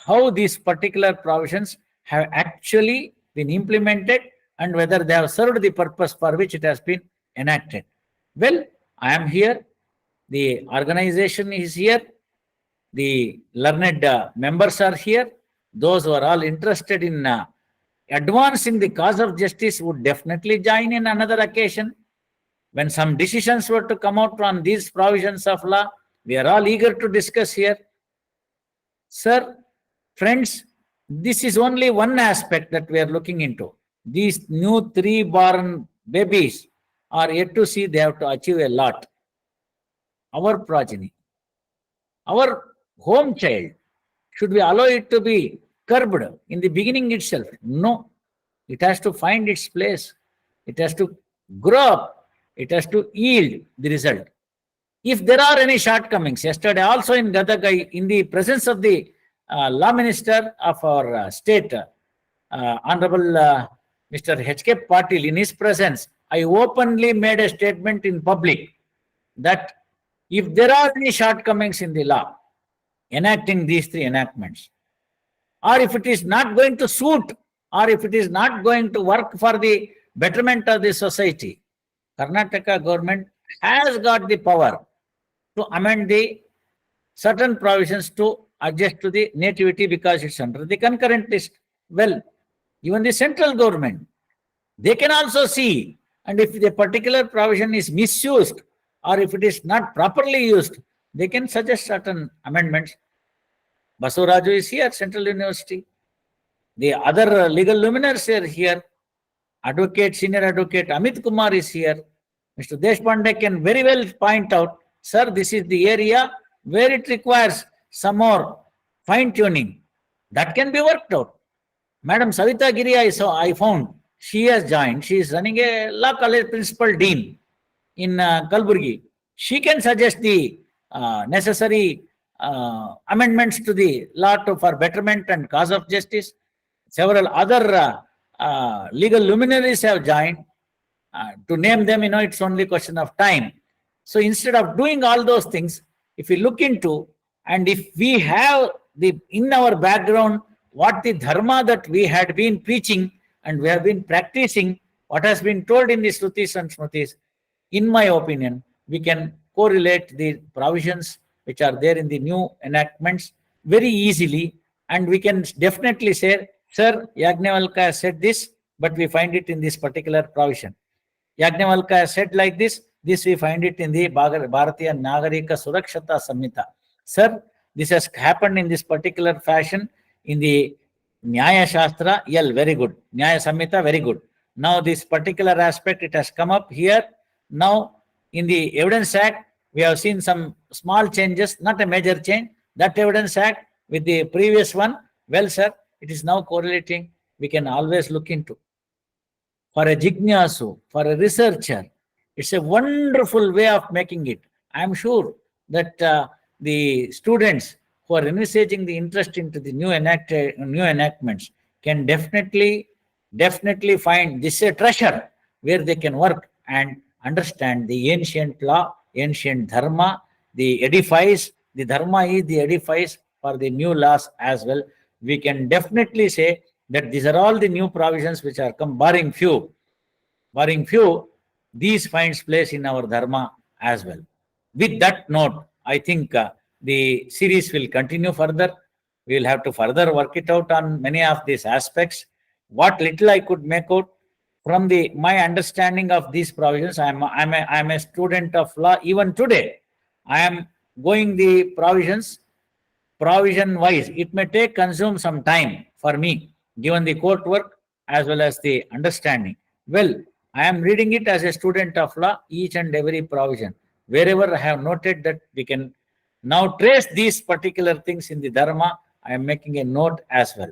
how these particular provisions have actually been implemented and whether they have served the purpose for which it has been enacted. Well, I am here. The organization is here. The learned members are here. Those who are all interested in advancing the cause of justice would definitely join in another occasion. When some decisions were to come out on these provisions of law, we are all eager to discuss here. Sir, friends, this is only one aspect that we are looking into. These new 3-born babies are yet to see they have to achieve a lot. Our progeny, our home child, should we allow it to be curbed in the beginning itself? No. It has to find its place. It has to grow up. It has to yield the result. If there are any shortcomings, yesterday also in Gadagai, in the presence of the law minister of our state, Honorable Mr. H.K. Patil, in his presence, I openly made a statement in public that if there are any shortcomings in the law, enacting these 3 enactments, or if it is not going to suit, or if it is not going to work for the betterment of the society, Karnataka government has got the power to amend the certain provisions to adjust to the nativity because it's under the concurrent list. Well, even the central government, they can also see, and if the particular provision is misused or if it is not properly used, they can suggest certain amendments. Basuraju is here, Central University. The other legal luminaries are here. Senior Advocate Amit Kumar is here. Mr. Deshpande can very well point out, sir, this is the area where it requires some more fine-tuning. That can be worked out. Madam Savita Giri, I found, she has joined. She is running a law college principal dean in Kalburgi. She can suggest the necessary amendments to the law for betterment and cause of justice. Several other legal luminaries have joined. To name them, it's only a question of time. So instead of doing all those things, if we look into, and if we have in our background what the dharma that we had been preaching and we have been practicing, what has been told in the Shrutis and Smritis, in my opinion, we can correlate the provisions which are there in the new enactments very easily, and we can definitely say, sir, Yajnavalkya has said this, but we find it in this particular provision. Yajnavalkya has said like this we find it in the Bharatiya Nagarika Surakshata Samhita. Sir, this has happened in this particular fashion in the Nyaya Shastra. Well, very good. Nyaya Samhita, very good. Now this particular aspect, it has come up here. Now in the Evidence Act, we have seen some small changes, not a major change. That Evidence Act with the previous one, well, sir, it is now correlating. We can always look into. For a jignasu, for a researcher, it's a wonderful way of making it. I am sure that the students who are envisaging the interest into the new enactments can definitely find this a treasure where they can work and understand the ancient law, ancient dharma, the edifice. The dharma is the edifice for the new laws as well. We can definitely say that these are all the new provisions which are come, barring few, these finds place in our dharma as well. With that note, I think the series will continue further. We will have to further work it out on many of these aspects. What little I could make out from my understanding of these provisions, I'm a student of law. Even today, I am going the provision wise. It may consume some time for me, given the court work as well as the understanding. Well, I am reading it as a student of law, each and every provision. Wherever I have noted that we can now trace these particular things in the dharma, I am making a note as well.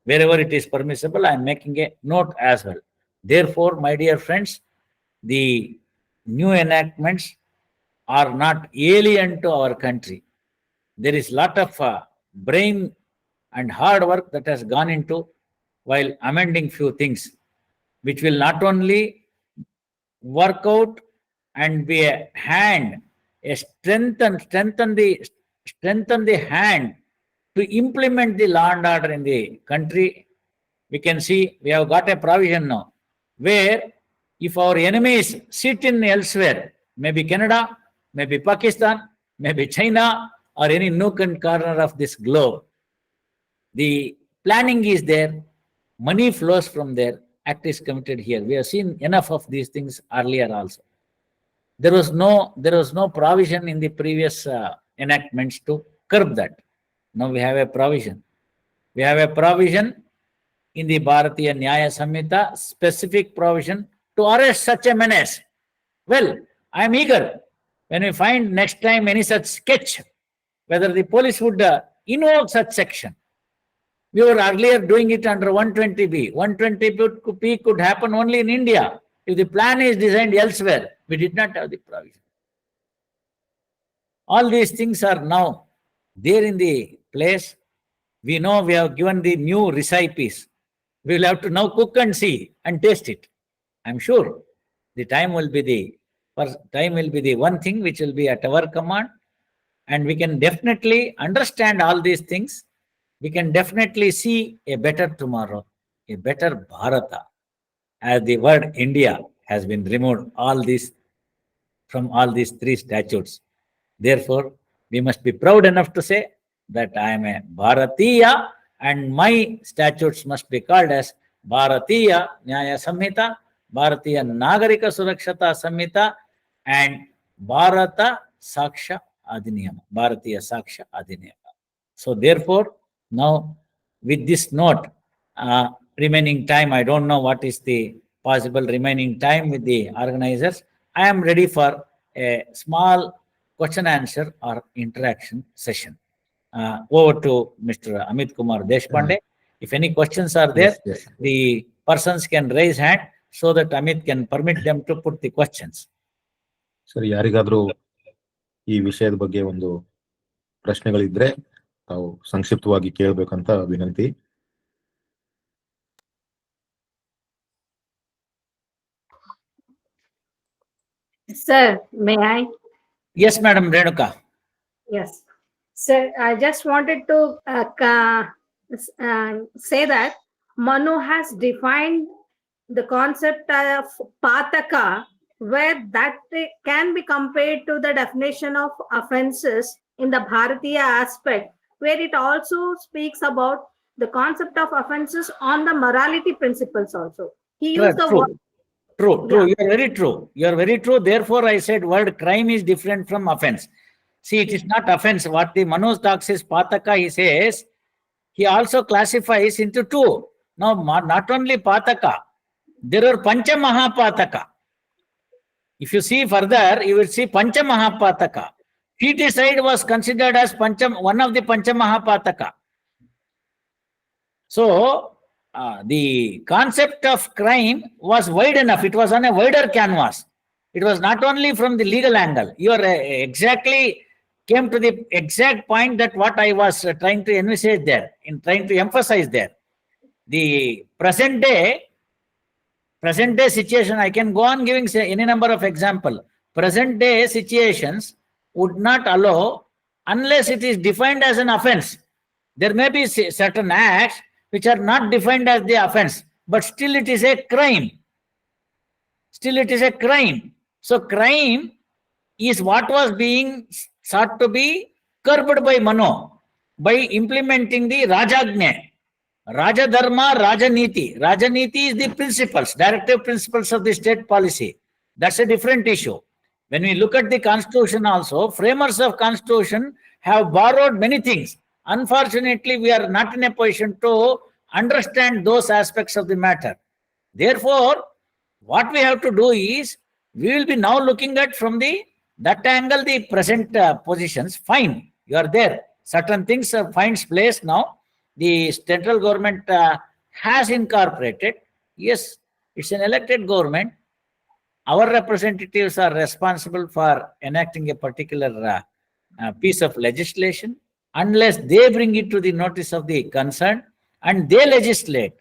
Wherever it is permissible, I am making a note as well. Therefore, my dear friends, the new enactments are not alien to our country. There is a lot of brain and hard work that has gone into while amending few things, which will not only work out and be a hand, strengthen the hand to implement the law and order in the country. We can see we have got a provision now where if our enemies sit in elsewhere, maybe Canada, maybe Pakistan, maybe China, or any nook and corner of this globe, the planning is there, money flows from there, act is committed here. We have seen enough of these things earlier also. There was no provision in the previous enactments to curb that. Now we have a provision. We have a provision in the Bharatiya Nyaya Samhita, specific provision to arrest such a menace. Well, I am eager when we find next time any such sketch, whether the police would invoke such section. We were earlier doing it under 120B. 120B could happen only in India. If the plan is designed elsewhere, we did not have the provision. All these things are now there in the place. We know we have given the new recipes. We will have to now cook and see and taste it. I'm sure the time will be the one thing which will be at our command, and we can definitely understand all these things. We can definitely see a better tomorrow, a better Bharata, as the word India has been removed from all these three statutes. Therefore, we must be proud enough to say that I am a Bharatiya and my statutes must be called as Bharatiya Nyaya Samhita, Bharatiya Nagarika Surakshata Samhita, and Bharata Saksha Adhiniyama, Bharatiya Saksha Adhiniyama. So therefore, now with this note, remaining time, I don't know what is the possible remaining time with the organizers. I am ready for a small question answer or interaction session. Over to Mr. Amit Kumar Deshpande. If any questions are there, Yes. the persons can raise hand so that Amit can permit them to put the questions. ಸರಿ, ಯಾರಿಗಾದ್ರೂ ಈ ವಿಷಯದ ಬಗ್ಗೆ ಒಂದು ಪ್ರಶ್ನೆಗಳಿದ್ರೆ ತಾವು ಸಂಕ್ಷಿಪ್ತವಾಗಿ ಕೇಳಬೇಕಂತ ವಿನಂತಿ. Sir, may I? Yes, Madam Renuka. Yes. Sir, I just wanted to say that Manu has defined the concept of pataka, where that can be compared to the definition of offenses in the Bharatiya aspect, where it also speaks about the concept of offenses on the morality principles also. He used the word. True. Yeah. You are very true. You are very true. Therefore, I said word crime is different from offense. See, it is not offense. What the Manu talks is pataka, he says, he also classifies into two. Now, not only pataka, there are pancha mahapataka. If you see further, you will see pancha mahapataka. Feticide was considered as one of the pancha mahapataka. So, the concept of crime was wide enough. It was on a wider canvas. It was not only from the legal angle. You are exactly came to the exact point that what I was trying to envisage there, trying to emphasize there. The present day situation, I can go on giving any number of examples. Present day situations would not allow unless it is defined as an offense. There may be certain acts which are not defined as the offense, but still it is a crime. Still it is a crime. So crime is what was being sought to be curbed by Manu by implementing the Rajagnya. Raja Dharma, Rajaniti. Rajaniti is the principles, directive principles of the state policy. That's a different issue. When we look at the constitution also, framers of constitution have borrowed many things. Unfortunately, we are not in a position to understand those aspects of the matter. Therefore, what we have to do is, we will be now looking at from that angle, the present positions. Fine, you are there. Certain things finds place now. The central government has incorporated. Yes, it's an elected government. Our representatives are responsible for enacting a particular piece of legislation. Unless they bring it to the notice of the concerned and they legislate,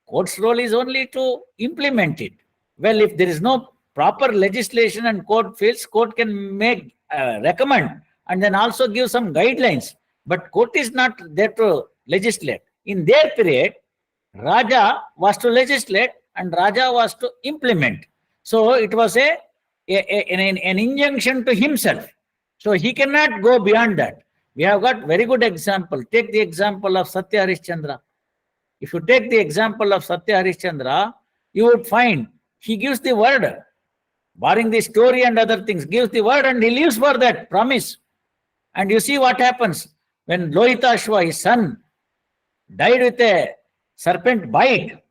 court's role is only to implement it. Well, if there is no proper legislation and court feels, court can make recommend and then also give some guidelines. But court is not there to legislate. In their period, Raja was to legislate and Raja was to implement. So it was an injunction to himself. So he cannot go beyond that. We have got very good example. Take the example of Satya Harishchandra. If you take the example of Satya Harishchandra, you would find he gives the word, barring the story and other things, gives the word and he lives for that promise. And you see what happens when Lohitashva, his son, died with a serpent bite,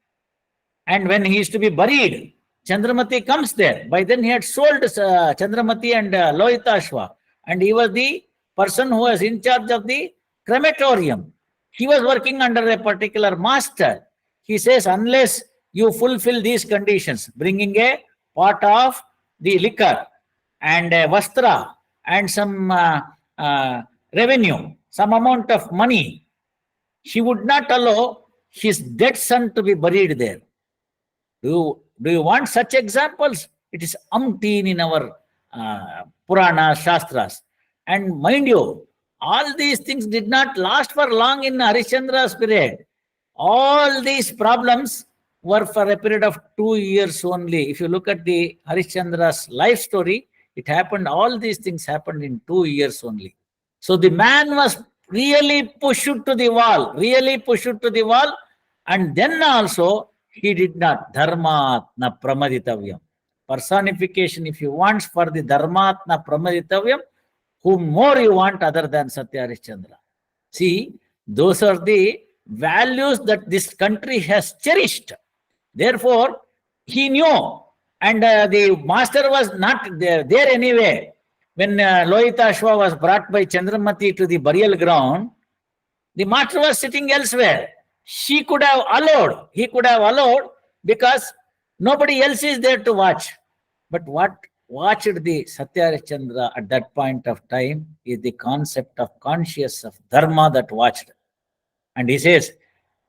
and when he is to be buried, Chandramati comes there. By then he had sold Chandramati and Lohitashva, and he was the person who was in charge of the crematorium. He was working under a particular master. He says, unless you fulfill these conditions, bringing a pot of the liquor and a vastra and some revenue, some amount of money, she would not allow his dead son to be buried there. Do you want such examples? It is umpteen in our Purana, Shastras. And mind you, all these things did not last for long in Harishchandra's period. All these problems were for a period of 2 years only. If you look at the Harishchandra's life story, it happened, all these things happened in 2 years only. So the man was really pushed to the wall, and then also he did not. Dharmatna pramaditavyam. Personification, if you want for the Dharmatna pramaditavyam, whom more you want other than Satya Harishchandra. See, those are the values that this country has cherished. Therefore, he knew, and the master was not there anyway. When Lohitashva was brought by Chandramati to the burial ground, the master was sitting elsewhere. He could have allowed because nobody else is there to watch. But what watched the Satya Harishchandra at that point of time is the concept of conscious of dharma that watched. And he says,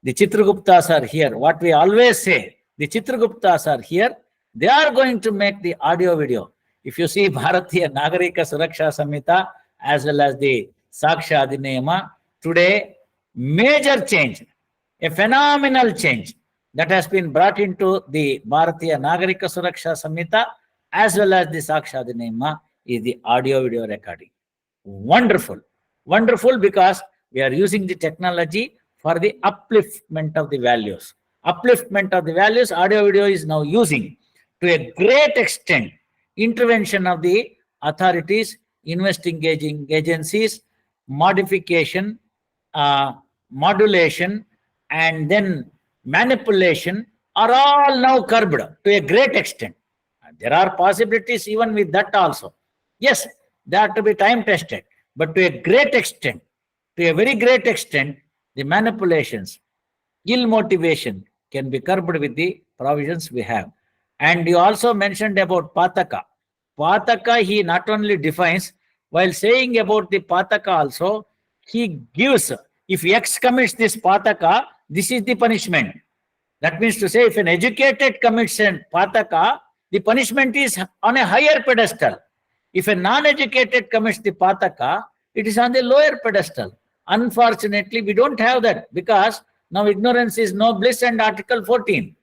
the Chitraguptas are here. What we always say, the Chitraguptas are here. They are going to make the audio video. If you see Bharatiya Nagarika Suraksha Samhita as well as the Saksha Adhinayama, today major change, a phenomenal change that has been brought into the Bharatiya Nagarika Suraksha Samhita as well as the Saksha Adhinayama is the audio video recording. Wonderful. Wonderful, because we are using the technology for the upliftment of the values. Upliftment of the values, audio video is now using to a great extent intervention of the authorities, investigating agencies, modification, modulation, and then manipulation are all now curbed to a great extent. There are possibilities even with that also. Yes, they have to be time tested, but to a great extent, to a very great extent, the manipulations, ill motivation can be curbed with the provisions we have. And you also mentioned about Pataka. Pataka, he not only defines, while saying about the Pataka also, he gives, if X commits this Pataka, this is the punishment. That means to say, if an educated commits an Pataka, the punishment is on a higher pedestal. If a non-educated commits the Pataka, it is on the lower pedestal. Unfortunately, we don't have that, because now ignorance is no bliss and Article 14.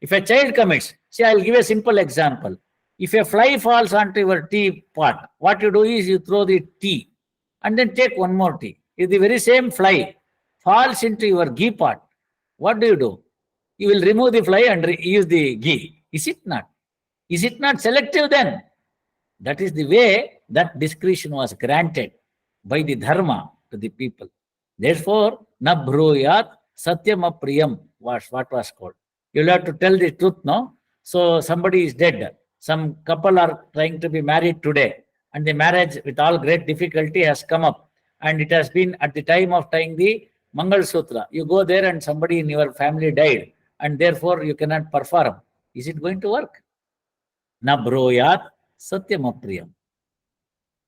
If a child commits, see, I'll give a simple example. If a fly falls onto your tea pot, what you do is you throw the tea and then take one more tea. If the very same fly falls into your ghee pot, what do? You will remove the fly and use the ghee. Is it not? Is it not selective then? That is the way that discretion was granted by the dharma to the people. Therefore, na bruyat satyam apriyam was what was called. You'll have to tell the truth, no? So somebody is dead. Some couple are trying to be married today, and the marriage with all great difficulty has come up. And it has been at the time of tying the Mangal Sutra. You go there and somebody in your family died, and therefore you cannot perform. Is it going to work? Na bruyat satyam apriyam.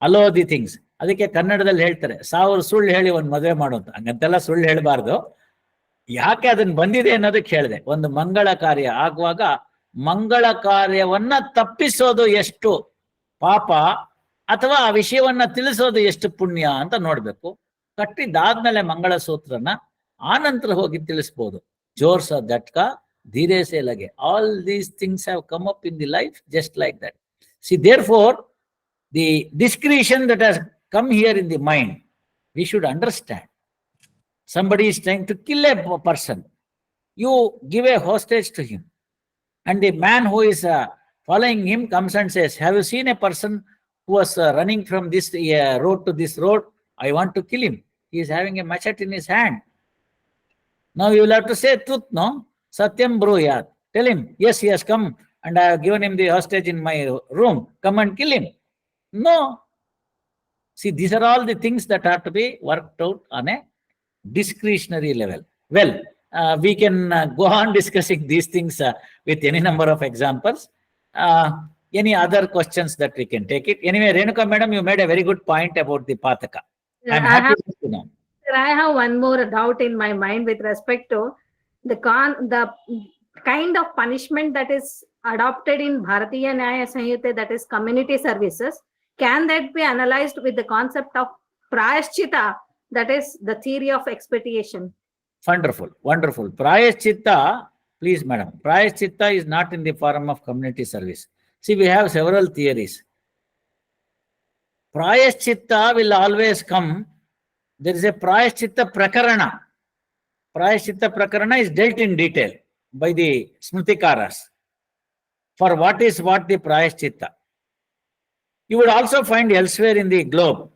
Allow the things. ಅದಕ್ಕೆ ಕನ್ನಡದಲ್ಲಿ ಹೇಳ್ತಾರೆ, 1000 ಸುಳ್ಳು ಹೇಳಿ ಒಂದು ಮದುವೆ ಮಾಡೋದು. ಹಂಗಂತೆಲ್ಲ ಸುಳ್ಳು ಹೇಳಬಾರ್ದು. ಯಾಕೆ ಅದನ್ನ ಬಂದಿದೆ ಅನ್ನೋದಕ್ಕೆ ಹೇಳಿದೆ. ಒಂದು ಮಂಗಳ ಕಾರ್ಯ ಆಗುವಾಗ ಮಂಗಳ ಕಾರ್ಯವನ್ನ ತಪ್ಪಿಸೋದು ಎಷ್ಟು ಪಾಪ ಅಥವಾ ಆ ವಿಷಯವನ್ನ ತಿಳಿಸೋದು ಎಷ್ಟು ಪುಣ್ಯ ಅಂತ ನೋಡ್ಬೇಕು. ಕಟ್ಟಿದಾದ್ಮೇಲೆ ಮಂಗಳ ಸೂತ್ರನ ಆನಂತರ ಹೋಗಿ ತಿಳಿಸ್ಬೋದು. ಜೋರ್ಸ ದಟ್ಕ ಧೀರೆ ಸೆ ಲಗೆ. All these things have come up in the life just like that. See therefore the discretion that has come here in the mind, we should understand. Somebody is trying to kill a person. You give a hostage to him. And the man who is following him comes and says, have you seen a person who was running from this road to this road? I want to kill him. He is having a machete in his hand. Now you will have to say truth, no? Satyam bruyat. Tell him, yes, he has come and I have given him the hostage in my room. Come and kill him. No. See, these are all the things that have to be worked out on a discretionary level. Well, we can go on discussing these things with any number of examples. Any other questions that we can take it? Anyway, Renuka madam, you made a very good point about the Pataka. I'm happy to know. I have one more doubt in my mind with respect to the kind of punishment that is adopted in Bharatiya Nyaya Sanhita, that is community services. Can that be analyzed with the concept of prayashchitta, that is the theory of expiation? Wonderful, wonderful. Prayashchitta, please madam, prayashchitta is not in the form of community service. See, we have several theories. Prayashchitta will always come. There is a prayashchitta prakarana. Prayashchitta prakarana is dealt in detail by the Smritikaras. For what is what the prayashchitta. You would also find elsewhere in the globe,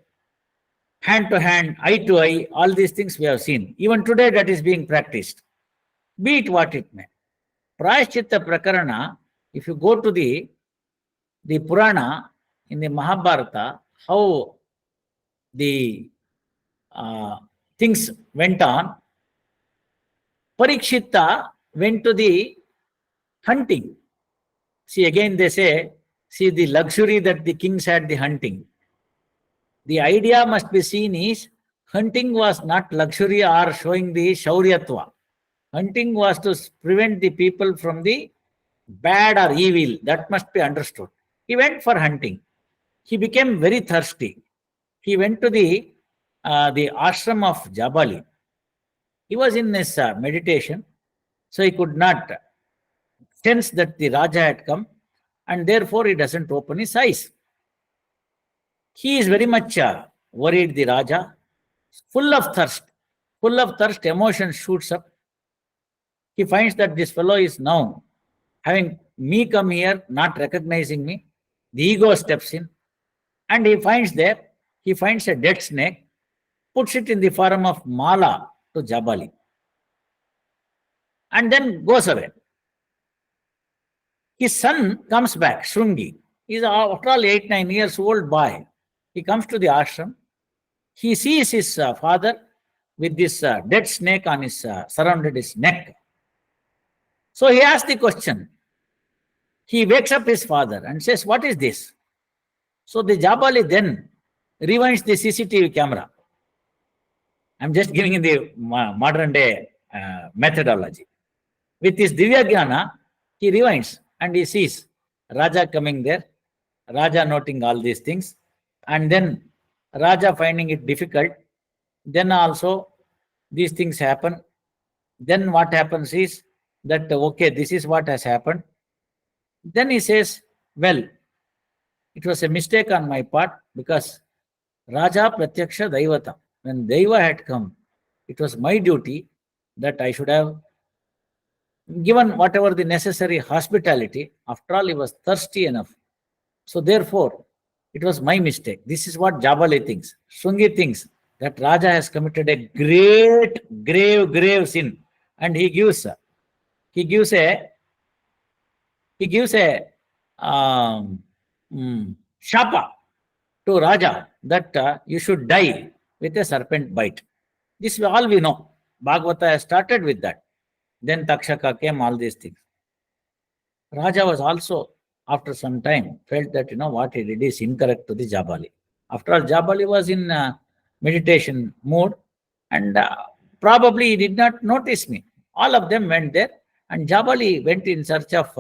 hand to hand, eye to eye, all these things we have seen. Even today that is being practiced. Be it what it may. Prayashchitta prakarana, if you go to the Purana, in the Mahabharata, how the things went on, Parikshita went to the Hunting. See, again they say, see the luxury that the kings had, the hunting. The idea must be seen is, hunting was not luxury or showing the shauryatva. Hunting was to prevent the people from the bad or evil. That must be understood. He went for hunting. He became very thirsty. He went to the ashram of Jabali. He was in his meditation, so he could not sense that the Raja had come, and therefore he doesn't open his eyes. He is very much worried, the Raja, full of thirst, emotion shoots up. He finds that this fellow is now having me come here, not recognizing me. The ego steps in, and he finds a dead snake, puts it in the form of mala to Jabali, and then goes away. His son comes back, Shrungi. He is after all 8-9 years old boy. He comes to the ashram. He sees his father with this dead snake on his surrounded his neck. So he asks the question. He wakes up his father and says, "What is this?" So the Jabali then rewinds the CCTV camera. I'm just giving in the modern day methodology. With his Divya Jnana, he rewinds and he sees Raja coming there, Raja noting all these things, and then Raja finding it difficult. Then also these things happen. Then what happens is that, okay, this is what has happened. Then he says, well, it was a mistake on my part, because Raja Pratyaksha Daivata, when Daiva had come, it was my duty that I should have given whatever the necessary hospitality. After all, he was thirsty enough. So therefore, it was my mistake. This is what Jabali thinks. Shrungi thinks that Raja has committed a great, grave sin, and he gives a shapa to Raja that you should die with a serpent bite. This all we know. Bhagavata has started with that. Then Takshaka came, all these things. Raja was also, after some time, felt that, what he did is incorrect to the Jabali. After all, Jabali was in meditation mode, and probably he did not notice me. All of them went there, and Jabali went in search of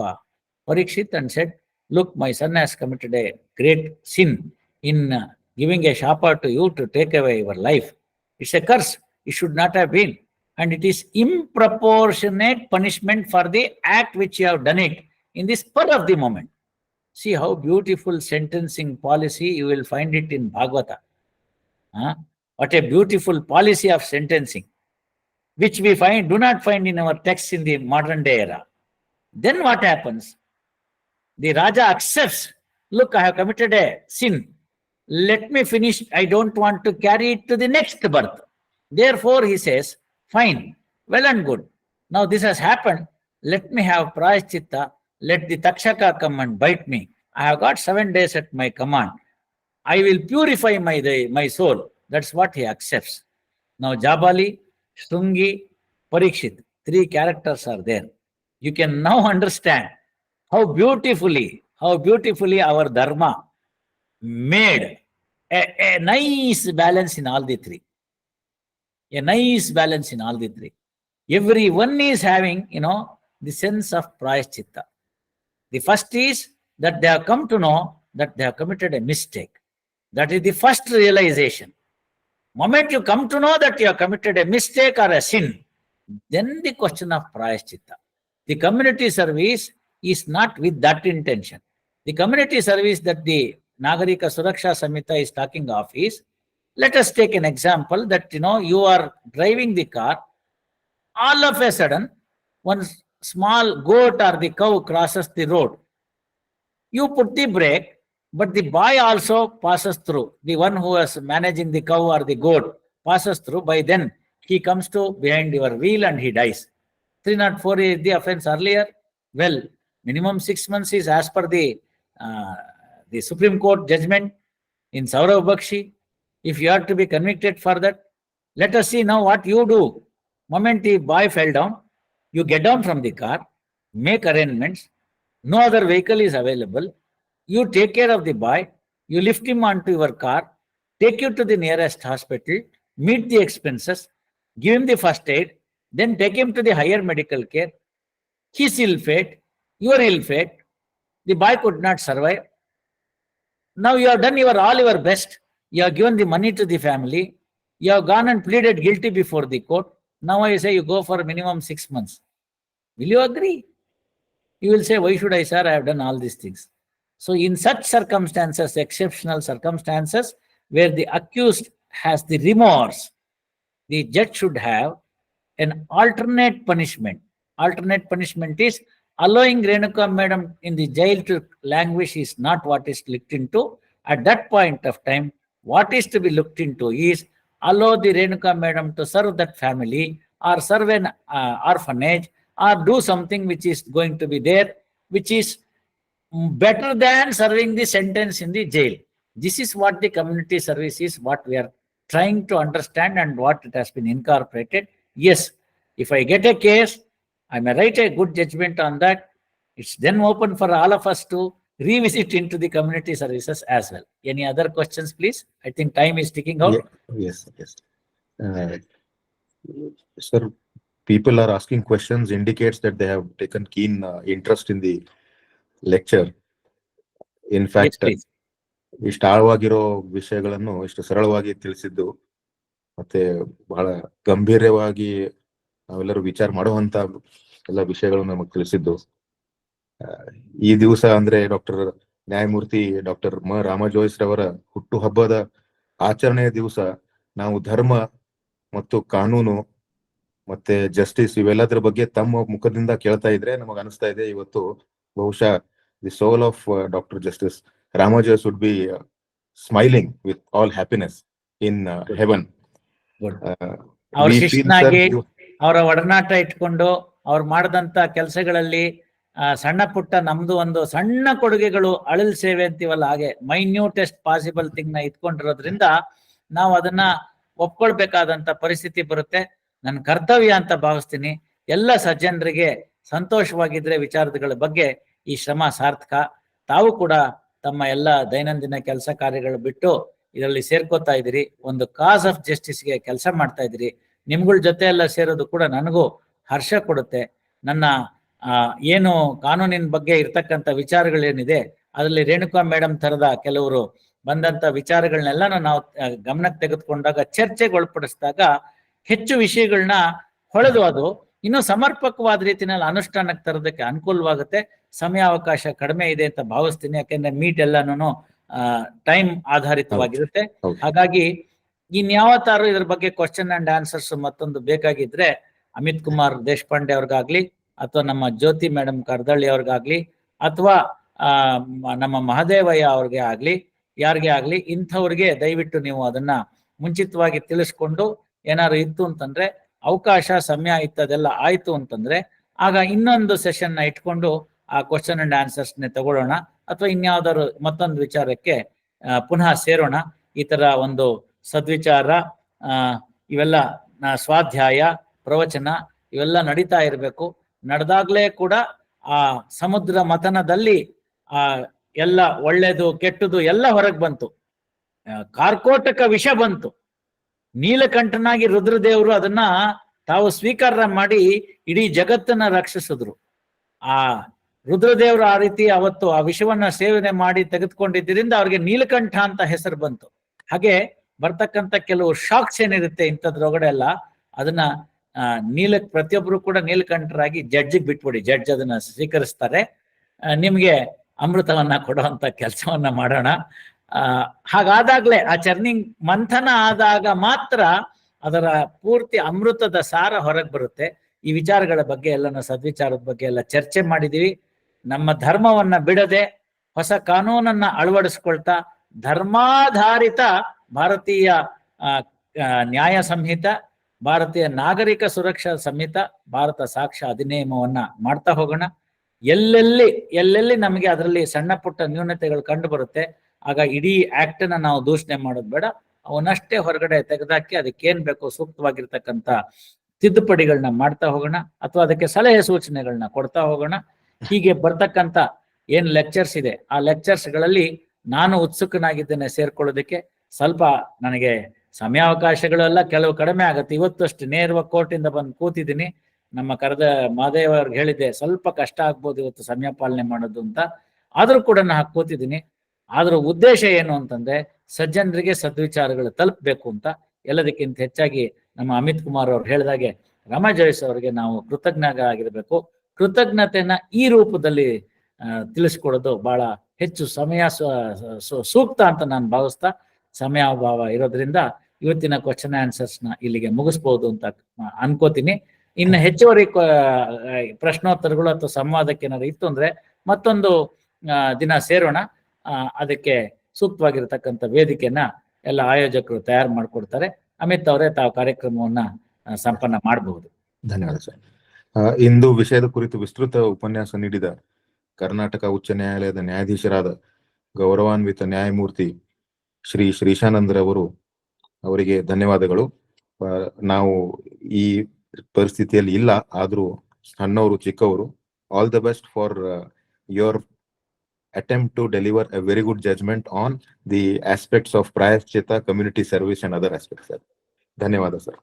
Parikshit and said, "Look, my son has committed a great sin in giving a shapa to you to take away your life. It's a curse. It should not have been. And it is improportionate punishment for the act which you have done it in the spur of the moment." See how beautiful sentencing policy, you will find it in Bhagavata. What a beautiful policy of sentencing, which we do not find in our texts in the modern day era. Then what happens? The Raja accepts, look, I have committed a sin. Let me finish. I don't want to carry it to the next birth. Therefore, he says, fine, well and good. Now this has happened. Let me have prayaschitta. Let the Takshaka come and bite me. I have got 7 days at my command. I will purify my soul. That's what he accepts. Now Jabali, Shrungi, Parikshit, 3 characters are there. You can now understand how beautifully our dharma made a nice balance in all the 3. A nice balance in all the 3. Everyone is having, the sense of prayaschitta. The first is that they have come to know that they have committed a mistake. That is the first realization. Moment you come to know that you have committed a mistake or a sin, then the question of prayaschitta. The community service is not with that intention. The community service that the Nagarika Suraksha Samhita is talking of is, let us take an example that, you are driving the car, all of a sudden, one small goat or the cow crosses the road. You put the brake, but the boy also passes through. The one who is managing the cow or the goat passes through. By then, he comes to behind your wheel and he dies. 304 is the offense earlier. Well, minimum 6 months is as per the Supreme Court judgment in Saurav Bakshi. If you are to be convicted for that, let us see now what you do. Moment the boy fell down, you get down from the car, make arrangements, no other vehicle is available, you take care of the boy, you lift him onto your car, take you to the nearest hospital, meet the expenses, give him the first aid, then take him to the higher medical care. His ill fate, your ill fate, the boy could not survive. Now you have done all your best. You have given the money to the family. You have gone and pleaded guilty before the court. Now I say you go for minimum 6 months. Will you agree? You will say, why should I, sir? I have done all these things. So in such circumstances, exceptional circumstances, where the accused has the remorse, the judge should have an alternate punishment. Alternate punishment is allowing Renuka madam in the jail to languish is not what is looked into. At that point of time, what is to be looked into is allow the Renuka madam to serve that family or serve an orphanage or do something which is going to be there, which is better than serving the sentence in the jail. This is what the community service is, what we are trying to understand and what it has been incorporated. Yes, if I get a case, I may write a good judgment on that. It's then open for all of us to revisit into the community services as well. Any other questions, please? I think time is ticking out. Yes. Sir, people are asking questions indicates that they have taken keen interest in the lecture. In Yes, fact, please. ಇಷ್ಟು ಆಳವಾಗಿರೋ ವಿಷಯಗಳನ್ನು ಇಷ್ಟು ಸರಳವಾಗಿ ತಿಳಿಸಿದ್ದು ಮತ್ತೆ ಬಹಳ ಗಂಭೀರವಾಗಿ ನಾವೆಲ್ಲರೂ ವಿಚಾರ ಮಾಡುವಂತ ಎಲ್ಲ ವಿಷಯಗಳನ್ನು ನಮಗೆ ತಿಳಿಸಿದ್ದು. ಈ ದಿವಸ ಅಂದ್ರೆ ಡಾಕ್ಟರ್ ನ್ಯಾಯಮೂರ್ತಿ ಡಾಕ್ಟರ್ ಮ ರಾಮಜೋಯಿಸ್ ರವರ ಹುಟ್ಟುಹಬ್ಬದ ಆಚರಣೆಯ ದಿವಸ ನಾವು ಧರ್ಮ ಮತ್ತು ಕಾನೂನು ಮತ್ತೆ ಜಸ್ಟಿಸ್ ಇವೆಲ್ಲದರ ಬಗ್ಗೆ ತಮ್ಮ ಮುಖದಿಂದ ಕೇಳ್ತಾ ಇದ್ರೆ ನಮಗ ಅನಿಸ್ತಾ ಇದೆ ಇವತ್ತು ಬಹುಶಃ the soul of doctor justice Rama Jois would be smiling with all happiness in heaven. ಅವ್ರ ಶಿಷ್ಯನಾಗಿ ಅವರ ಒಡನಾಟ ಇಟ್ಕೊಂಡು ಅವ್ರು ಮಾಡಿದಂತ ಕೆಲಸಗಳಲ್ಲಿ ಸಣ್ಣ ಪುಟ್ಟ ನಮ್ದು ಒಂದು ಸಣ್ಣ ಕೊಡುಗೆಗಳು, ಅಳಲ್ ಸೇವೆ ಅಂತೀವಲ್ಲ ಹಾಗೆ ಮೈನ್ಯೂಟೆಸ್ಟ್ ಪಾಸಿಬಲ್ ಥಿಂಗ್ ನ ಇಟ್ಕೊಂಡಿರೋದ್ರಿಂದ ನಾವು ಅದನ್ನ ಒಪ್ಕೊಳ್ಬೇಕಾದಂತ ಪರಿಸ್ಥಿತಿ ಬರುತ್ತೆ. ನನ್ನ ಕರ್ತವ್ಯ ಅಂತ ಭಾವಿಸ್ತೀನಿ. ಎಲ್ಲ ಸಜ್ಜನರಿಗೆ ಸಂತೋಷವಾಗಿದ್ರೆ ವಿಚಾರಗಳ ಬಗ್ಗೆ ಈ ಶ್ರಮ ಸಾರ್ಥಕ. ತಾವು ಕೂಡ ತಮ್ಮ ಎಲ್ಲ ದೈನಂದಿನ ಕೆಲಸ ಕಾರ್ಯಗಳು ಬಿಟ್ಟು ಇದರಲ್ಲಿ ಸೇರ್ಕೋತಾ ಇದ್ದೀರಿ, ಒಂದು ಕಾಸ್ ಆಫ್ ಜಸ್ಟಿಸ್ಗೆ ಕೆಲಸ ಮಾಡ್ತಾ ಇದ್ದೀರಿ. ನಿಮ್ಗಳ ಜೊತೆ ಎಲ್ಲ ಸೇರೋದು ಕೂಡ ನನಗೂ ಹರ್ಷ ಕೊಡುತ್ತೆ. ನನ್ನ ಏನು ಕಾನೂನಿನ ಬಗ್ಗೆ ಇರ್ತಕ್ಕಂಥ ವಿಚಾರಗಳೇನಿದೆ ಅದರಲ್ಲಿ ರೇಣುಕಾ ಮೇಡಮ್ ತರದ ಕೆಲವರು ಬಂದಂತ ವಿಚಾರಗಳನ್ನೆಲ್ಲ ನಾವು ಗಮನಕ್ಕೆ ತೆಗೆದುಕೊಂಡಾಗ ಚರ್ಚೆಗೆ ಒಳಪಡಿಸಿದಾಗ ಹೆಚ್ಚು ವಿಷಯಗಳನ್ನ ಹೊಳೆದು ಅದು ಇನ್ನೂ ಸಮರ್ಪಕವಾದ ರೀತಿಯಲ್ಲಿ ಅನುಷ್ಠಾನಕ್ಕೆ ತರೋದಕ್ಕೆ ಅನುಕೂಲವಾಗುತ್ತೆ. ಸಮಯಾವಕಾಶ ಕಡಿಮೆ ಇದೆ ಅಂತ ಭಾವಿಸ್ತೀನಿ, ಯಾಕೆಂದ್ರೆ ಮೀಟ್ ಎಲ್ಲಾನು ಟೈಮ್ ಆಧಾರಿತವಾಗಿರುತ್ತೆ. ಹಾಗಾಗಿ ಇನ್ಯಾವತ್ತಾರು ಇದ್ರ ಬಗ್ಗೆ ಕ್ವಶನ್ ಅಂಡ್ ಆನ್ಸರ್ಸ್ ಮತ್ತೊಂದು ಬೇಕಾಗಿದ್ರೆ ಅಮಿತ್ ಕುಮಾರ್ ದೇಶಪಾಂಡೆ ಅವ್ರಿಗಾಗ್ಲಿ ಅಥವಾ ನಮ್ಮ ಜ್ಯೋತಿ ಮೇಡಮ್ ಕರ್ದಳ್ಳಿ ಅವ್ರಿಗಾಗ್ಲಿ ಅಥವಾ ನಮ್ಮ ಮಹದೇವಯ್ಯ ಅವ್ರಿಗೆ ಆಗ್ಲಿ ಯಾರಿಗೆ ಆಗ್ಲಿ ಇಂಥವ್ರಿಗೆ ದಯವಿಟ್ಟು ನೀವು ಅದನ್ನ ಮುಂಚಿತವಾಗಿ ತಿಳಿಸ್ಕೊಂಡು ಏನಾದ್ರು ಇತ್ತು ಅಂತಂದ್ರೆ ಅವಕಾಶ ಸಮಯ ಇತ್ತದೆಲ್ಲ ಆಯ್ತು ಅಂತಂದ್ರೆ ಆಗ ಇನ್ನೊಂದು ಸೆಷನ್ ನ ಇಟ್ಕೊಂಡು ಆ ಕ್ವಶನ್ ಅಂಡ್ ಆನ್ಸರ್ಸ್ ನೆ ತಗೊಳ್ಳೋಣ ಅಥವಾ ಇನ್ಯಾವ್ದಾದ್ರು ಮತ್ತೊಂದು ವಿಚಾರಕ್ಕೆ ಪುನಃ ಸೇರೋಣ. ಈ ತರ ಒಂದು ಸದ್ವಿಚಾರ ಇವೆಲ್ಲ ಸ್ವಾಧ್ಯಾಯ ಪ್ರವಚನ ಇವೆಲ್ಲ ನಡೀತಾ ಇರಬೇಕು. ನಡೆದಾಗ್ಲೇ ಕೂಡ ಆ ಸಮುದ್ರ ಮಥನದಲ್ಲಿ ಎಲ್ಲ ಒಳ್ಳೇದು ಕೆಟ್ಟದು ಎಲ್ಲ ಹೊರಗೆ ಬಂತು. ಕಾರ್ಕೋಟಕ ವಿಷ ಬಂತು. ನೀಲಕಂಠನಾಗಿ ರುದ್ರದೇವರು ಅದನ್ನ ತಾವು ಸ್ವೀಕಾರ ಮಾಡಿ ಇಡೀ ಜಗತ್ತನ್ನ ರಕ್ಷಿಸಿದ್ರು. ಆ ರುದ್ರದೇವರು ಆ ರೀತಿ ಅವತ್ತು ಆ ವಿಷವನ್ನ ಸೇವನೆ ಮಾಡಿ ತೆಗೆದುಕೊಂಡಿದ್ದರಿಂದ ಅವ್ರಿಗೆ ನೀಲಕಂಠ ಅಂತ ಹೆಸರು ಬಂತು. ಹಾಗೆ ಬರ್ತಕ್ಕಂಥ ಕೆಲವು ಶಾಕ್ಸ್ ಏನಿರುತ್ತೆ ಇಂಥದ್ರೊಳಗಡೆ ಎಲ್ಲ ಅದನ್ನ ಪ್ರತಿಯೊಬ್ರು ಕೂಡ ನೀಲಕಂಠರಾಗಿ ಜಡ್ಜಿಗೆ ಬಿಟ್ಬಿಡಿ. ಜಡ್ಜ್ ಅದನ್ನ ಸ್ವೀಕರಿಸ್ತಾರೆ. ನಿಮ್ಗೆ ಅಮೃತವನ್ನ ಕೊಡುವಂತ ಕೆಲಸವನ್ನ ಮಾಡೋಣ. ಹಾಗಾದಾಗ್ಲೇ ಆ ಚರ್ನಿಂಗ್ ಮಂಥನ ಆದಾಗ ಮಾತ್ರ ಅದರ ಪೂರ್ತಿ ಅಮೃತದ ಸಾರ ಹೊರಗೆ ಬರುತ್ತೆ. ಈ ವಿಚಾರಗಳ ಬಗ್ಗೆ ಎಲ್ಲನ ಸದ್ವಿಚಾರದ ಬಗ್ಗೆ ಎಲ್ಲ ಚರ್ಚೆ ಮಾಡಿದೀವಿ. ನಮ್ಮ ಧರ್ಮವನ್ನ ಬಿಡದೆ ಹೊಸ ಕಾನೂನನ್ನ ಅಳವಡಿಸ್ಕೊಳ್ತಾ ಧರ್ಮಾಧಾರಿತ ಭಾರತೀಯ ನ್ಯಾಯ ಸಂಹಿತ, ಭಾರತೀಯ ನಾಗರಿಕ ಸುರಕ್ಷಾ ಸಂಹಿತ, ಭಾರತ ಸಾಕ್ಷ್ಯ ಅಧಿನಿಯಮವನ್ನ ಮಾಡ್ತಾ ಹೋಗೋಣ. ಎಲ್ಲೆಲ್ಲಿ ನಮಗೆ ಅದರಲ್ಲಿ ಸಣ್ಣ ಪುಟ್ಟ ನ್ಯೂನತೆಗಳು ಕಂಡು ಬರುತ್ತೆ ಆಗ ಇಡೀ ಆಕ್ಟ್ ನ ನಾವು ದೂಷಣೆ ಮಾಡೋದು ಬೇಡ, ಅವನಷ್ಟೇ ಹೊರಗಡೆ ತೆಗೆದಾಕಿ ಅದಕ್ಕೇನ್ ಬೇಕೋ ಸೂಕ್ತವಾಗಿರ್ತಕ್ಕಂಥ ತಿದ್ದುಪಡಿಗಳನ್ನ ಮಾಡ್ತಾ ಹೋಗೋಣ ಅಥವಾ ಅದಕ್ಕೆ ಸಲಹೆ ಸೂಚನೆಗಳನ್ನ ಕೊಡ್ತಾ ಹೋಗೋಣ. ಹೀಗೆ ಬರ್ತಕ್ಕಂಥ ಏನ್ ಲೆಕ್ಚರ್ಸ್ ಇದೆ ಆ ಲೆಕ್ಚರ್ಸ್ಗಳಲ್ಲಿ ನಾನು ಉತ್ಸುಕನಾಗಿದ್ದೇನೆ ಸೇರ್ಕೊಳ್ಳೋದಕ್ಕೆ. ಸ್ವಲ್ಪ ನನಗೆ ಸಮಯಾವಕಾಶಗಳೆಲ್ಲ ಕೆಲವು ಕಡಿಮೆ ಆಗುತ್ತೆ. ಇವತ್ತು ಅಷ್ಟು ನೇರವಾಗಿ ಕೋರ್ಟಿಂದ ಬಂದು ಕೂತಿದ್ದೀನಿ. ನಮ್ಮ ಕರೆದ ಮಹದೇವ್ ಅವ್ರಿಗೆ ಹೇಳಿದ್ದೆ ಸ್ವಲ್ಪ ಕಷ್ಟ ಆಗ್ಬೋದು ಇವತ್ತು ಸಮಯ ಪಾಲನೆ ಮಾಡೋದು ಅಂತ, ಆದ್ರೂ ಕೂಡ ನಾನು ಕೂತಿದ್ದೀನಿ. ಆದ್ರೂ ಉದ್ದೇಶ ಏನು ಅಂತಂದ್ರೆ ಸಜ್ಜನರಿಗೆ ಸದ್ವಿಚಾರಗಳು ತಲುಪಬೇಕು ಅಂತ. ಎಲ್ಲದಕ್ಕಿಂತ ಹೆಚ್ಚಾಗಿ ನಮ್ಮ ಅಮಿತ್ ಕುಮಾರ್ ಅವ್ರು ಹೇಳಿದಾಗೆ ರಮಾ ಜೋಯಿಸ್ ಅವರಿಗೆ ನಾವು ಕೃತಜ್ಞರಾಗಿರ್ಬೇಕು. ಕೃತಜ್ಞತೆಯನ್ನ ಈ ರೂಪದಲ್ಲಿ ತಿಳಿಸ್ಕೊಡೋದು ಬಹಳ ಹೆಚ್ಚು ಸಮಯ ಸೂಕ್ತ ಅಂತ ನಾನು ಭಾವಿಸ್ತಾ, ಸಮಯಾಭಾವ ಇರೋದ್ರಿಂದ ಇವತ್ತಿನ ಕ್ವಶನ್ ಆನ್ಸರ್ಸ್ನ ಇಲ್ಲಿಗೆ ಮುಗಿಸ್ಬೋದು ಅಂತ ಅನ್ಕೋತೀನಿ. ಇನ್ನು ಹೆಚ್ಚುವರಿ ಪ್ರಶ್ನೋತ್ತರಗಳು ಅಥವಾ ಸಂವಾದಕ್ಕೆ ಏನಾದ್ರು ಇತ್ತು ಅಂದ್ರೆ ಮತ್ತೊಂದು ದಿನ ಸೇರೋಣ. ಅದಕ್ಕೆ ಸೂಕ್ತವಾಗಿರತಕ್ಕಂಥ ವೇದಿಕೆಯನ್ನ ಎಲ್ಲ ಆಯೋಜಕರು ತಯಾರು ಮಾಡಿಕೊಡ್ತಾರೆ. ಅಮಿತ್ ಅವರೇ ತಾವು ಕಾರ್ಯಕ್ರಮವನ್ನ ಸಂಪನ್ನ ಮಾಡಬಹುದು. ಧನ್ಯವಾದ ಸರ್. ಇಂದು ವಿಷಯದ ಕುರಿತು ವಿಸ್ತೃತ ಉಪನ್ಯಾಸ ನೀಡಿದ ಕರ್ನಾಟಕ ಉಚ್ಚ ನ್ಯಾಯಾಲಯದ ನ್ಯಾಯಾಧೀಶರಾದ ಗೌರವಾನ್ವಿತ ನ್ಯಾಯಮೂರ್ತಿ ಶ್ರೀ ಶ್ರೀಶಾನಂದ್ರವರು ಅವರಿಗೆ ಧನ್ಯವಾದಗಳು. ನಾವು ಈ ಪರಿಸ್ಥಿತಿಯಲ್ಲಿ ಇಲ್ಲ, ಆದ್ರೂ ಸಣ್ಣವರು ಚಿಕ್ಕವರು. All the best for your attempt to deliver a very good judgment on the aspects of prayashchita, community service and other aspects, sir. ಧನ್ಯವಾದ ಸರ್.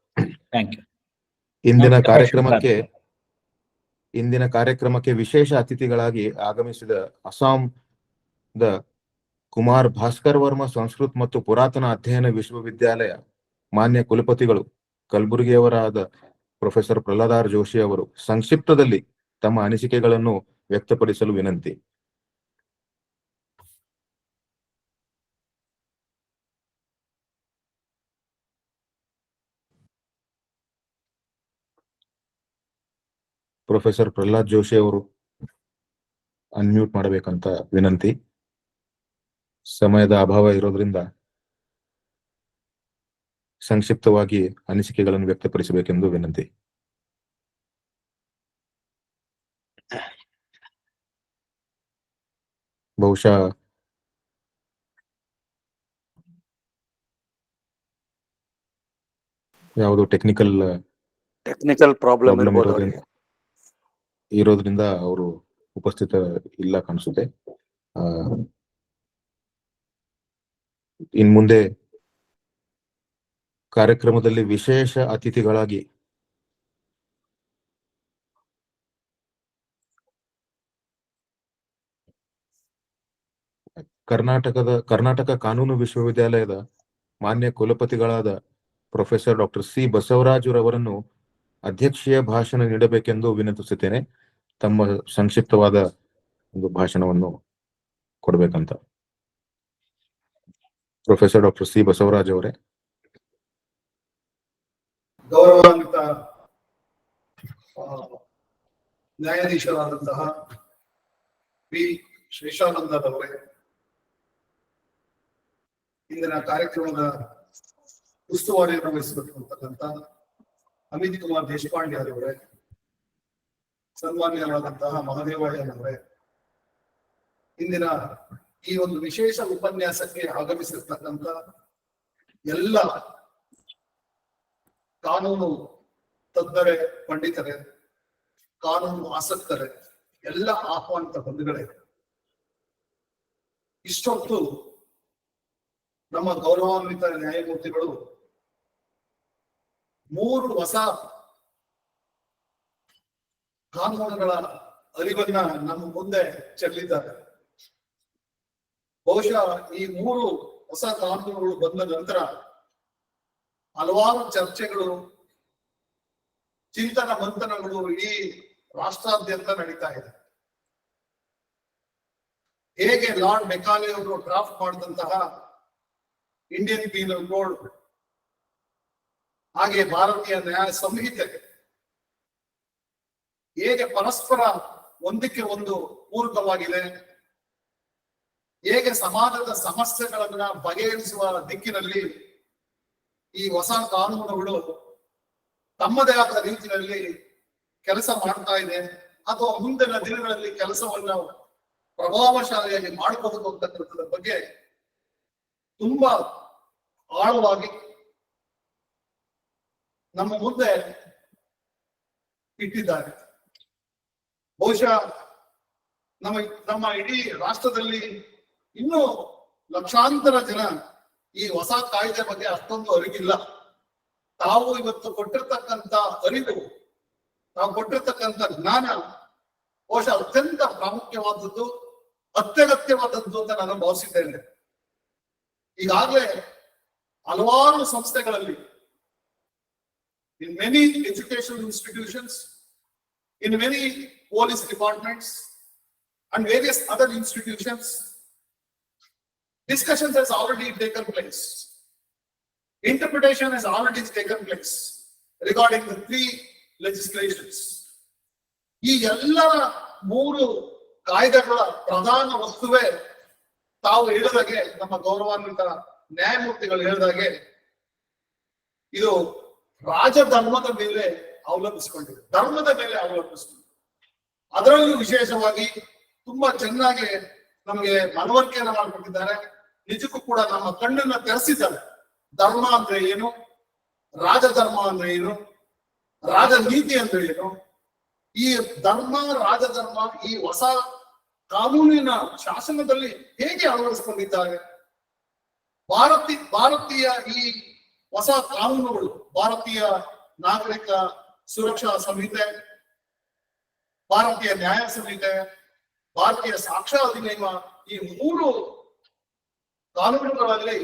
Thank you. ಇಂದಿನ ಕಾರ್ಯಕ್ರಮಕ್ಕೆ ವಿಶೇಷ ಅತಿಥಿಗಳಾಗಿ ಆಗಮಿಸಿದ ಅಸ್ಸಾಂದ ಕುಮಾರ್ ಭಾಸ್ಕರ್ ವರ್ಮ ಸಂಸ್ಕೃತ್ ಮತ್ತು ಪುರಾತನ ಅಧ್ಯಯನ ವಿಶ್ವವಿದ್ಯಾಲಯ ಮಾನ್ಯ ಕುಲಪತಿಗಳು ಕಲಬುರಗಿಯವರಾದ ಪ್ರೊಫೆಸರ್ ಪ್ರಹ್ಲಾದ್ ಜೋಶಿ ಅವರು ಸಂಕ್ಷಿಪ್ತದಲ್ಲಿ ತಮ್ಮ ಅನಿಸಿಕೆಗಳನ್ನು ವ್ಯಕ್ತಪಡಿಸಲು ವಿನಂತಿ. ಪ್ರೊಫೆಸರ್ ಪ್ರಹ್ಲಾದ್ ಜೋಶಿ ಅವರು ಅನ್ಮ್ಯೂಟ್ ಮಾಡಬೇಕಂತ ವಿನಂತಿ. ಸಮಯದ ಅಭಾವ ಇರೋದ್ರಿಂದ ಸಂಕ್ಷಿಪ್ತವಾಗಿ ಅನಿಸಿಕೆಗಳನ್ನು ವ್ಯಕ್ತಪಡಿಸಬೇಕೆಂದು ವಿನಂತಿ. ಬಹುಶಃ ಯಾವುದು ಟೆಕ್ನಿಕಲ್ ಪ್ರಾಬ್ಲಮ್ ಇರೋದ್ರಿಂದ ಅವರು ಉಪಸ್ಥಿತ ಇಲ್ಲ ಕಾಣಿಸುತ್ತೆ. ಇನ್ ಮುಂದೆ ಕಾರ್ಯಕ್ರಮದಲ್ಲಿ ವಿಶೇಷ ಅತಿಥಿಗಳಾಗಿ ಕರ್ನಾಟಕ ಕಾನೂನು ವಿಶ್ವವಿದ್ಯಾಲಯದ ಮಾನ್ಯ ಕುಲಪತಿಗಳಾದ ಪ್ರೊಫೆಸರ್ ಡಾಕ್ಟರ್ ಸಿ ಬಸವರಾಜುರವರನ್ನು ಅಧ್ಯಕ್ಷೀಯ ಭಾಷಣ ನೀಡಬೇಕೆಂದು ವಿನಂತಿಸುತ್ತೇನೆ. ತಮ್ಮ ಸಂಕ್ಷಿಪ್ತವಾದ ಒಂದು ಭಾಷಣವನ್ನು ಕೊಡಬೇಕಂತ. ಪ್ರೊಫೆಸರ್ ಡಾಕ್ಟರ್ ಸಿ ಬಸವರಾಜ್ ಅವರೇ. ಗೌರವಾನ್ವಿತ ನ್ಯಾಯಾಧೀಶರಾದಂತಹ ಪಿ ಶ್ರೀಶಾನಂದರವರೇ, ಇಂದಿನ ಕಾರ್ಯಕ್ರಮದ ಉಸ್ತುವಾರಿಯನ್ನು ವಹಿಸಬೇಕಿರ್ತಕ್ಕಂಥ ಅಮಿತ್ ಕುಮಾರ್ ದೇಶಪಾಂಡೆ ಅವರೇ, ಸನ್ಮಾನ್ಯರಾದಂತಹ ಮಹದೇವಯ್ಯನವರೇ, ಇಂದಿನ ಈ ಒಂದು ವಿಶೇಷ ಉಪನ್ಯಾಸಕ್ಕೆ ಆಗಮಿಸಿರ್ತಕ್ಕಂಥ ಎಲ್ಲ ಕಾನೂನು ತಜ್ಞರೇ, ಪಂಡಿತರೇ, ಕಾನೂನು ಆಸಕ್ತರೇ, ಎಲ್ಲ ಆಹ್ವಾನಿತ ಬಂಧುಗಳೇ, ಇಷ್ಟೊತ್ತು ನಮ್ಮ ಗೌರವಾನ್ವಿತ ನ್ಯಾಯಮೂರ್ತಿಗಳು 3 ಹೊಸ ಕಾನೂನುಗಳ ಅರಿವನ್ನ ನಮ್ಮ ಮುಂದೆ ಚೆಲ್ಲಿದ್ದಾರೆ. ಬಹುಶಃ ಈ 3 ಹೊಸ ಕಾನೂನುಗಳು ಬಂದ ನಂತರ ಹಲವಾರು ಚರ್ಚೆಗಳು, ಚಿಂತನ ಮಂಥನಗಳು ಇಡೀ ರಾಷ್ಟ್ರಾದ್ಯಂತ ನಡೀತಾ ಇದೆ. ಹೇಗೆ ಲಾರ್ಡ್ ಮೆಕಾಲೆ ಅವರು ಡ್ರಾಫ್ಟ್ ಮಾಡಿದಂತಹ ಇಂಡಿಯನ್ ಪೀನಲ್ ಕೋಡ್, ಹಾಗೆ ಭಾರತೀಯ ನ್ಯಾಯ ಸಂಹಿತೆ ಹೇಗೆ ಪರಸ್ಪರ ಒಂದಕ್ಕೆ ಒಂದು ಪೂರಕವಾಗಿದೆ, ಹೇಗೆ ಸಮಾಜದ ಸಮಸ್ಯೆಗಳನ್ನ ಬಗೆಹರಿಸುವ ದಿಕ್ಕಿನಲ್ಲಿ ಈ ಹೊಸ ಕಾನೂನುಗಳು ತಮ್ಮದೇ ಆದ ರೀತಿಯಲ್ಲಿ ಕೆಲಸ ಮಾಡ್ತಾ ಇದೆ, ಅಥವಾ ಮುಂದಿನ ದಿನಗಳಲ್ಲಿ ಕೆಲಸವನ್ನು ಪ್ರಭಾವಶಾಲಿಯಾಗಿ ಮಾಡಬಹುದು ಅಂತಕ್ಕಂಥದ್ರ ಬಗ್ಗೆ ತುಂಬಾ ಆಳವಾಗಿ ನಮ್ಮ ಮುಂದೆ ಇಟ್ಟಿದ್ದಾರೆ. ಬಹುಶಃ ನಮ್ಮ ಇಡೀ ರಾಷ್ಟ್ರದಲ್ಲಿ ಇನ್ನೂ ಲಕ್ಷಾಂತರ ಜನ ಈ ಹೊಸ ಕಾಯ್ದೆ ಬಗ್ಗೆ ಅಷ್ಟೊಂದು ಅರಿವಿಲ್ಲ. ತಾವು ಇವತ್ತು ಕೊಟ್ಟಿರ್ತಕ್ಕಂಥ ಅರಿವು, ತಾವು ಕೊಟ್ಟಿರ್ತಕ್ಕಂಥ ಜ್ಞಾನ ಬಹುಶಃ ಅತ್ಯಂತ ಪ್ರಾಮುಖ್ಯವಾದದ್ದು, ಅತ್ಯಗತ್ಯವಾದದ್ದು ಅಂತ ನಾನು ಭಾವಿಸಿದ್ದೇನೆ. ಈಗಾಗಲೇ ಹಲವಾರು ಸಂಸ್ಥೆಗಳಲ್ಲಿ, in many educational institutions, in many police departments and various other institutions, discussions has already taken place. Interpretation has already taken place regarding the 3 legislations. ಈ ಎಲ್ಲರ 3 ಕಾಯ್ದೆಗಳ ಪ್ರಧಾನ ವಸ್ತುವೇ ತಾವು ಹೇಳಿದಾಗೆ, ನಮ್ಮ ಗೌರವಾನ್ವಿತ ನ್ಯಾಯಮೂರ್ತಿಗಳು ಹೇಳಿದಾಗೆ, ಇದು ರಾಜಧರ್ಮದ ಮೇಲೆ ಅವಲಂಬಿಸಿಕೊಂಡಿದೆ, ಧರ್ಮದ ಮೇಲೆ ಅವಲಂಬಿಸಿಕೊಂಡಿದೆ. ಅದರಲ್ಲೂ ವಿಶೇಷವಾಗಿ ತುಂಬಾ ಚೆನ್ನಾಗಿ ನಮಗೆ ಮನವರಿಕೆಯನ್ನು ಮಾಡಿಕೊಟ್ಟಿದ್ದಾರೆ. ನಿಜಕ್ಕೂ ಕೂಡ ನಮ್ಮ ಕಣ್ಣನ್ನ ತೆರೆಸಿದ್ದಾರೆ. ಧರ್ಮ ಅಂದ್ರೆ ಏನು, ರಾಜಧರ್ಮ ಅಂದ್ರೆ ಏನು, ರಾಜನೀತಿ ಅಂದ್ರೆ ಏನು, ಈ ಧರ್ಮ ರಾಜಧರ್ಮ ಈ ಹೊಸ ಕಾನೂನಿನ ಶಾಸನದಲ್ಲಿ ಹೇಗೆ ಅಳವಡಿಸಿಕೊಂಡಿದ್ದಾರೆ. ಭಾರತೀಯ ಈ ಹೊಸ ಕಾನೂನುಗಳು, ಭಾರತೀಯ ನಾಗರಿಕ ಸುರಕ್ಷಾ ಸಂಹಿತೆ, ಭಾರತೀಯ ನ್ಯಾಯ ಸಂಹಿತೆ, ಭಾರತೀಯ ಸಾಕ್ಷ್ಯ ಅಧಿನಿಯಮ, ಈ 3 ಕಾನೂನುಗಳಲ್ಲಿ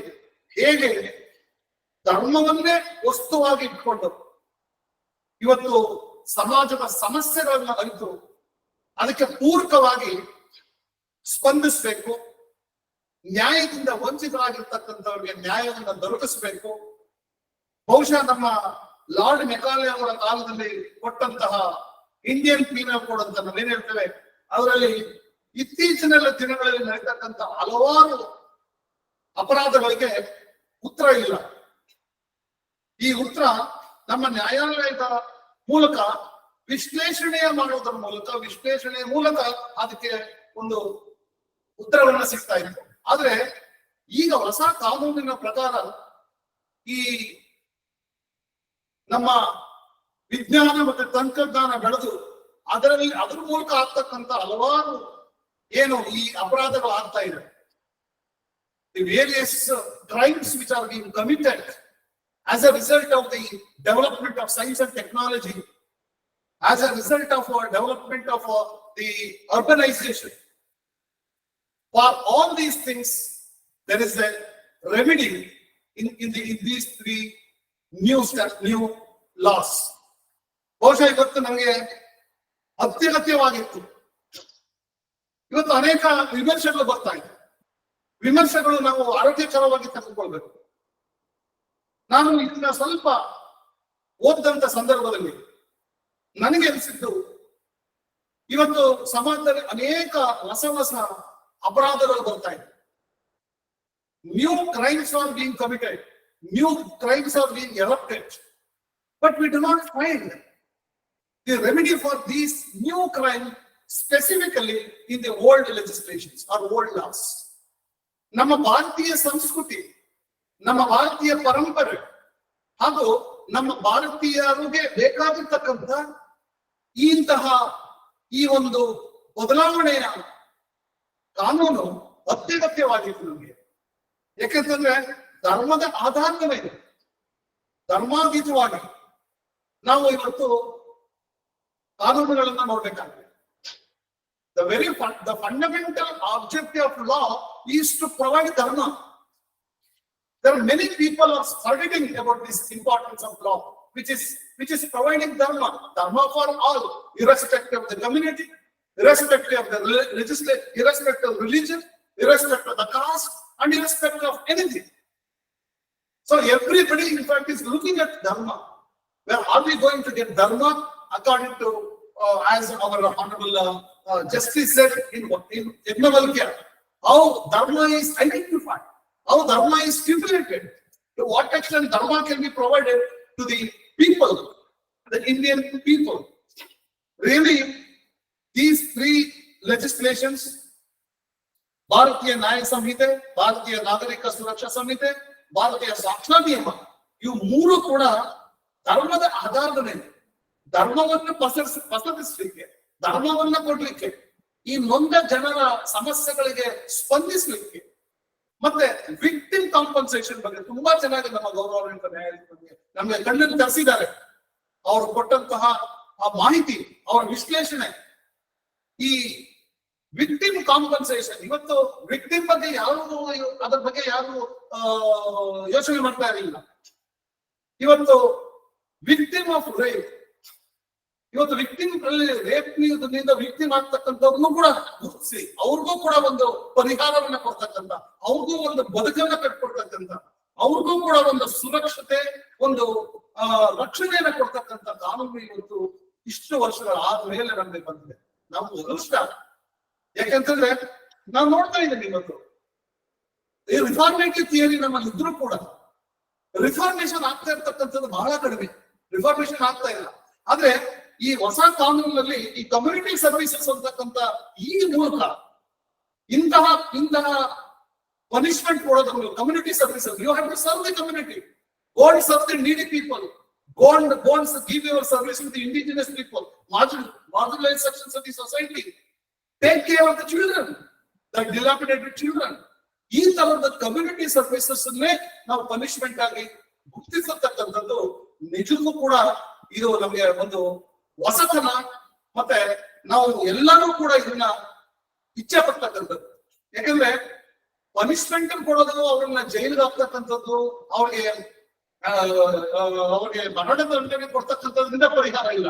ಹೇಗೆ ಧರ್ಮವನ್ನೇ ವಸ್ತುವಾಗಿ ಇಟ್ಕೊಂಡು ಇವತ್ತು ಸಮಾಜದ ಸಮಸ್ಯೆಗಳನ್ನ ಅರಿತು ಅದಕ್ಕೆ ಪೂರಕವಾಗಿ ಸ್ಪಂದಿಸಬೇಕು, ನ್ಯಾಯದಿಂದ ವಂಚಿತರಾಗಿರ್ತಕ್ಕಂಥವ್ರಿಗೆ ನ್ಯಾಯವನ್ನು ದೊರಕಿಸಬೇಕು. ಬಹುಶಃ ನಮ್ಮ ಲಾರ್ಡ್ ಮೆಕಾಲೆ ಅವರ ಕಾಲದಲ್ಲಿ ಕೊಟ್ಟಂತಹ ಇಂಡಿಯನ್ ಪೀನಲ್ ಕೋಡ್ ಅಂತ ನಾವೇನ್ ಹೇಳ್ತೇವೆ, ಅದರಲ್ಲಿ ಇತ್ತೀಚಿನ ದಿನಗಳಲ್ಲಿ ನಡೀತಕ್ಕಂಥ ಹಲವಾರು ಅಪರಾಧಗಳಿಗೆ ಉತ್ತರ ಇಲ್ಲ. ಈ ಉತ್ತರ ನಮ್ಮ ನ್ಯಾಯಾಲಯದ ಮೂಲಕ ವಿಶ್ಲೇಷಣೆಯ ಮೂಲಕ ಅದಕ್ಕೆ ಒಂದು ಉತ್ತರವನ್ನ ಸಿಗ್ತಾ ಇತ್ತು. ಆದ್ರೆ ಈಗ ಹೊಸ ಕಾನೂನಿನ ಪ್ರಕಾರ ಈ ನಮ್ಮ ವಿಜ್ಞಾನ ಮತ್ತು ತಂತ್ರಜ್ಞಾನ ಬೆಳೆದು ಅದ್ರ ಮೂಲಕ ಆಗ್ತಕ್ಕಂಥ ಹಲವಾರು ಏನು ಈ ಅಪರಾಧಗಳು ಆಗ್ತಾ ಇದೆ. The various crimes which are being committed as a result of the development of science and technology, as a result of our development of the urbanization. For all these things, there is a remedy in these 3 new laws. ಬಹುಶಃ ಇವತ್ತು ನಮಗೆ ಅತ್ಯಗತ್ಯವಾಗಿತ್ತು. ಇವತ್ತು ಅನೇಕ ವಿಮರ್ಶೆಗಳು ಬರ್ತಾ ಇದೆ. ವಿಮರ್ಶೆಗಳು ನಾವು ಆರೋಗ್ಯಕರವಾಗಿ ತೆಗೆದುಕೊಳ್ಬೇಕು. ನಾನು ಇದನ್ನ ಸ್ವಲ್ಪ ಓದಿದಂತ ಸಂದರ್ಭದಲ್ಲಿ ನನಗೆ ಅನಿಸಿದ್ದು, ಇವತ್ತು ಸಮಾಜದಲ್ಲಿ ಅನೇಕ ಹೊಸ ಅಪರಾಧಗಳು ಬರ್ತಾ ಇದೆ. New crimes are being committed, new crimes are being erupted, but we do not find the remedy for these new crime specifically in the old legislations or old laws. ನಮ್ಮ ಭಾರತೀಯ ಸಂಸ್ಕೃತಿ, ನಮ್ಮ ಭಾರತೀಯ ಪರಂಪರೆ ಹಾಗೂ ನಮ್ಮ ಭಾರತೀಯರಿಗೆ ಬೇಕಾಗಿರ್ತಕ್ಕಂಥ ಇಂತಹ ಈ ಒಂದು ಬದಲಾವಣೆಯ ಕಾನೂನು ಅತ್ಯಗತ್ಯವಾಗಿತ್ತು ನಮಗೆ. ಯಾಕೆಂತಂದ್ರೆ ಧರ್ಮದ ಆಧಾರದ ಮೇಲೆ ಧರ್ಮಾತೀತವಾಗಿ ನಾವು ಇವತ್ತು ಕಾನೂನುಗಳನ್ನ ನೋಡ್ಬೇಕಾಗಿದೆ. The fundamental objective of law is to provide dharma. There are many people are forgetting about this importance of law, which is providing dharma for all, irrespective of the community, irrespective of the irrespective of religion, irrespective of the caste, and irrespective of anything. So everybody, in fact, is looking at dharma. Where are we going to get dharma? According to as our honorable justice said in Yagnavalkya, how dharma is identified, how dharma is stipulated, to what extent dharma can be provided to the people, the Indian people. Really, these 3 legislations, Bharatiya Nyaya Samhite, Bharatiya Nagarika Suraksha Samhite, Bharatiya Saksha Niyama, ಇವು 3 ಕೂಡ ಧರ್ಮದ ಆಧಾರದ ಮೇಲೆ, ಧರ್ಮವನ್ನು ಪಸರಿಸಲಿಕ್ಕೆ, ಧರ್ಮವನ್ನ ಕೊಡ್ಲಿಕ್ಕೆ, ಈ ನೊಂದ ಜನರ ಸಮಸ್ಯೆಗಳಿಗೆ ಸ್ಪಂದಿಸ್ಲಿಕ್ಕೆ, ಮತ್ತೆ ವಿಕ್ಟಿಮ್ ಕಾಂಪನ್ಸೇಷನ್ ಬಗ್ಗೆ ತುಂಬಾ ಚೆನ್ನಾಗಿ ನಮ್ಮ ಗೌರವಾನ್ವಿತ ನ್ಯಾಯಾಧೀಶರಿಗೆ ನಮಗೆ ಕಣ್ಣನ್ನು ತರಿಸಿದ್ದಾರೆ. ಅವರು ಕೊಟ್ಟಂತಹ ಆ ಮಾಹಿತಿ, ಅವರ ವಿಶ್ಲೇಷಣೆ, ಈ ವಿಕ್ಟಿಮ್ ಕಾಂಪನ್ಸೇಷನ್, ಇವತ್ತು ವಿಕ್ಟಿಮ್ ಬಗ್ಗೆ ಯಾರು ಅದರ ಬಗ್ಗೆ ಯಾರು ಯೋಚನೆ ಮಾಡ್ತಾ ಇರಲಿಲ್ಲ. ಇವತ್ತು ವಿಕ್ಟಿಮ್ ಆಫ್ ರೇಪ್, ಇವತ್ತು ವಿಕ್ಟಿಮ್ ರೇಪ್ ನಿಂದ ವಿಕ್ಟಿಮ್ ಆಗ್ತಕ್ಕಂಥವ್ರನ್ನು ಕೂಡ ಗುರುತಿಸಿ ಅವ್ರಿಗೂ ಕೂಡ ಒಂದು ಪರಿಹಾರವನ್ನ ಕೊಡ್ತಕ್ಕಂಥ, ಅವ್ರಿಗೂ ಒಂದು ಬದುಕನ್ನ ಕಟ್ಕೊಡ್ತಕ್ಕಂಥ, ಅವ್ರಿಗೂ ಕೂಡ ಒಂದು ಸುರಕ್ಷತೆ, ಒಂದು ರಕ್ಷಣೆಯನ್ನ ಕೊಡ್ತಕ್ಕಂಥ ಕಾನೂನು ಇವತ್ತು ಇಷ್ಟು ವರ್ಷಗಳ ಆದ್ಮೇಲೆ ನಮಗೆ ಬಂದಿದೆ. ನಾವು ಅದೃಷ್ಟ. ಯಾಕಂತಂದ್ರೆ ನಾವು ನೋಡ್ತಾ ಇದ್ದೇವೆ ಇವತ್ತು ಈ ರಿಫಾರ್ಮೇಟಿವ್ ಥಿಯರಿ ನಮ್ಮಲ್ಲಿ ಇದ್ರೂ ಕೂಡ ರಿಫಾರ್ಮೇಶನ್ ಆಗ್ತಾ ಇರ್ತಕ್ಕಂಥದ್ದು ಬಹಳ ಕಡಿಮೆ, ರಿಫಾರ್ಮೇಶನ್ ಆಗ್ತಾ ಇಲ್ಲ. ಆದ್ರೆ ಈ ಹೊಸ ಕಾನೂನಿನಲ್ಲಿ ಈ ಕಮ್ಯುನಿಟಿ ಸರ್ವಿಸಸ್ ಅಂತಕ್ಕಂಥ ಈ ಮೂಲಕ ಇಂತಹ ಪನಿಷ್ಮೆಂಟ್ ಕೊಡೋದ್ರ ಮೂಲಕ community services, you have to serve the community, go and serve the needy people, go and give your service to the indigenous people, marginalized sections of the society, take care of the children, the dilapidated children. ಈ ತರದ community services ಅನ್ನೇ ನಾವು punishment ಆಗಿ ಗುರುತಿಸತಕ್ಕಂಥದ್ದು ನಿಜಕ್ಕೂ ಕೂಡ ಇದು ನಮಗೆ ಒಂದು ಹೊಸತನ. ಮತ್ತೆ ನಾವು ಎಲ್ಲರೂ ಕೂಡ ಇದನ್ನ ಇಚ್ಛೆ ಪಡ್ತಕ್ಕಂಥದ್ದು. ಯಾಕಂದ್ರೆ ಪನಿಷ್ಮೆಂಟ್ ಕೊಡೋದು, ಅವ್ರನ್ನ ಜೈಲಿಗೆ ಹಾಕ್ತಕ್ಕಂಥದ್ದು, ಅವ್ರಿಗೆ ಮರಣದ ದಂಡನೆ ಕೊಡ್ತಕ್ಕಂಥದ್ರಿಂದ ಪರಿಹಾರ ಇಲ್ಲ.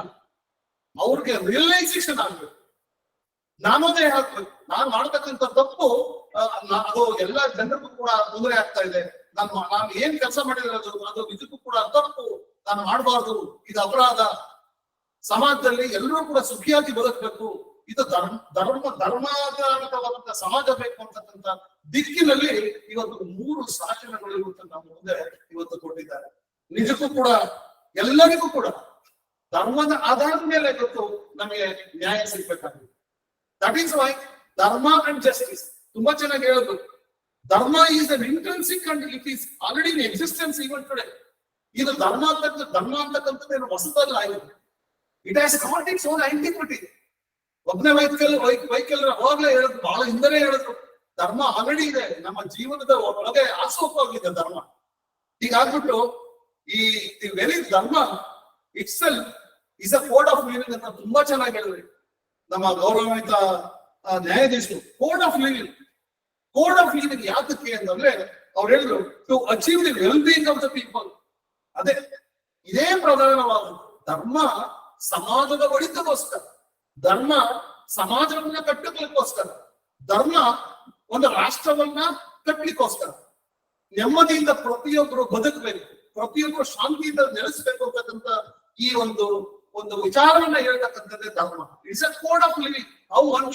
ಅವ್ರಿಗೆ ರಿಯಲೈಸೇಷನ್ ಆಗ್ಬೇಕು, ನಾನೋದೇ ಹಾಕ್ಬೇಕು, ನಾನ್ ಮಾಡ್ತಕ್ಕಂಥ ತಪ್ಪು ಅದು ಎಲ್ಲ ಜನರಿಗೂ ಕೂಡ ತೊಂದರೆ ಆಗ್ತಾ ಇದೆ, ನಾನು ಏನ್ ಕೆಲಸ ಮಾಡಿರೋದು ಅದು ಇದಕ್ಕೂ ಕೂಡ ತಪ್ಪು, ನಾನು ಮಾಡಬಾರ್ದು, ಇದು ಅಪರಾಧ, ಸಮಾಜದಲ್ಲಿ ಎಲ್ಲರೂ ಕೂಡ ಸುಖಿಯಾಗಿ ಬದುಕಬೇಕು, ಇದು ಧರ್ಮಾಧಾರಿತವಾದಂತಹ ಸಮಾಜ ಬೇಕು ಅಂತಕ್ಕಂಥ ದಿಕ್ಕಿನಲ್ಲಿ ಇವತ್ತು 3 ಶಾಸನಗಳು ಇವತ್ತು ನಮ್ಮ ಮುಂದೆ ಇವತ್ತು ಕೊಟ್ಟಿದ್ದಾರೆ. ನಿಜಕ್ಕೂ ಕೂಡ ಎಲ್ಲರಿಗೂ ಕೂಡ ಧರ್ಮದ ಆಧಾರದ ಮೇಲೆ ಇವತ್ತು ನಮಗೆ ನ್ಯಾಯ ಸಿಗ್ಬೇಕಾಗಿದೆ. That is why dharma and justice ತುಂಬಾ ಚೆನ್ನಾಗಿ ಹೇಳೋದು. Dharma is an intrinsic and it is already in existence even today. ಇದು ಧರ್ಮ ಅಂತಕ್ಕಂಥದ್ದು ಹೊಸದಲ್ಲ, it has got its own antiquity. ಒಬ್ಬನೇ ವೈಕಲ್ಯರ ಅವಾಗಲೇ ಹೇಳಿದ್ರು, ಬಹಳ ಹಿಂದನೇ ಹೇಳಿದ್ರು, ಧರ್ಮ ಆಲ್ರೆಡಿ ಇದೆ, ನಮ್ಮ ಜೀವನದ ಒಳಗೆ ಆಸೋಪಾಗಿದೆ ಧರ್ಮ. ಹೀಗಾಗ್ಬಿಟ್ಟು ಈ ವೆರಿ ಧರ್ಮ it's self is a code of living ಅಂತ ತುಂಬಾ ಚೆನ್ನಾಗಿ ಹೇಳಿದ್ರಿ ನಮ್ಮ ಗೌರವಾನ್ವಿತ ನ್ಯಾಯಾಧೀಶರು. ಕೋಡ್ ಆಫ್ ಲಿವಿಂಗ್ ಯಾತಕ್ಕೆ ಅಂತಂದ್ರೆ ಅವ್ರು ಹೇಳಿದ್ರು to achieve the well being of the people. ಅದೇ ಇದೇ ಪ್ರಧಾನವಾದ ಧರ್ಮ ಸಮಾಜದ ಒಳಿತಕ್ಕೋಸ್ಕರ, ಧರ್ಮ ಸಮಾಜವನ್ನ ಕಟ್ಟಲಿಕ್ಕೋಸ್ಕರ, ಧರ್ಮ ಒಂದು ರಾಷ್ಟ್ರವನ್ನ ಕಟ್ಟಲಿಕ್ಕೋಸ್ಕರ, ನೆಮ್ಮದಿಯಿಂದ ಪ್ರತಿಯೊಬ್ಬರು ಬದುಕಬೇಕು, ಪ್ರತಿಯೊಬ್ಬರು ಶಾಂತಿಯಿಂದ ನೆಲೆಸಬೇಕು ಅಂತಕ್ಕಂಥ ಈ ಒಂದು ವಿಚಾರವನ್ನ ಹೇಳ್ತಕ್ಕಂಥದ್ದೇ ಧರ್ಮ. It's a code of living, how one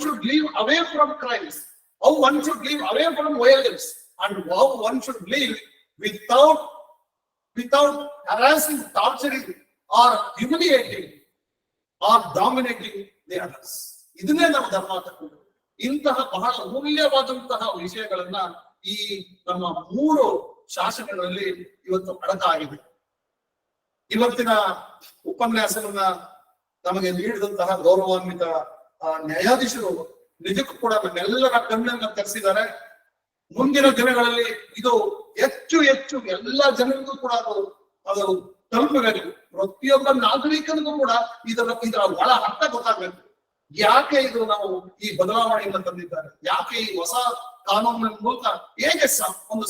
should live away from crimes, how one should live away from violence, and how one should live without harassing, torturing or humiliating or dominating the others. ಇದನ್ನೇ ನಾವು ಧರ್ಮ ತಗೊಂಡು ಇಂತಹ ಬಹಳ ಅಮೂಲ್ಯವಾದಂತಹ ವಿಷಯಗಳನ್ನ ಈ ನಮ್ಮ 3 ಶಾಸನಗಳಲ್ಲಿ ಇವತ್ತು ಅಡಕಾಗಿದೆ. ಇವತ್ತಿನ ಉಪನ್ಯಾಸವನ್ನ ನಮಗೆ ನೀಡಿದಂತಹ ಗೌರವಾನ್ವಿತ ನ್ಯಾಯಾಧೀಶರು ನಿಜಕ್ಕೂ ಕೂಡ ನಮ್ಮೆಲ್ಲರ ಕಣ್ಣನ್ನ ತೆರೆಸಿದ್ದಾರೆ. ಮುಂದಿನ ದಿನಗಳಲ್ಲಿ ಇದು ಹೆಚ್ಚು ಎಲ್ಲ ಜನರಿಗೂ ಕೂಡ ಅದು ತಲುಪಬೇಕು. ಪ್ರತಿಯೊಬ್ಬ ನಾಗರಿಕನಿಗೂ ಕೂಡ ಇದರ ಒಳ ಅರ್ಥ ಗೊತ್ತಾಗಬೇಕು. ಯಾಕೆ ಇದು ನಾವು ಈ ಬದಲಾವಣೆಯನ್ನು ತಂದಿದ್ದಾರೆ, ಯಾಕೆ ಈ ಹೊಸ ಕಾನೂನಿನ ಮೂಲಕ ಹೇಗೆ ಒಂದು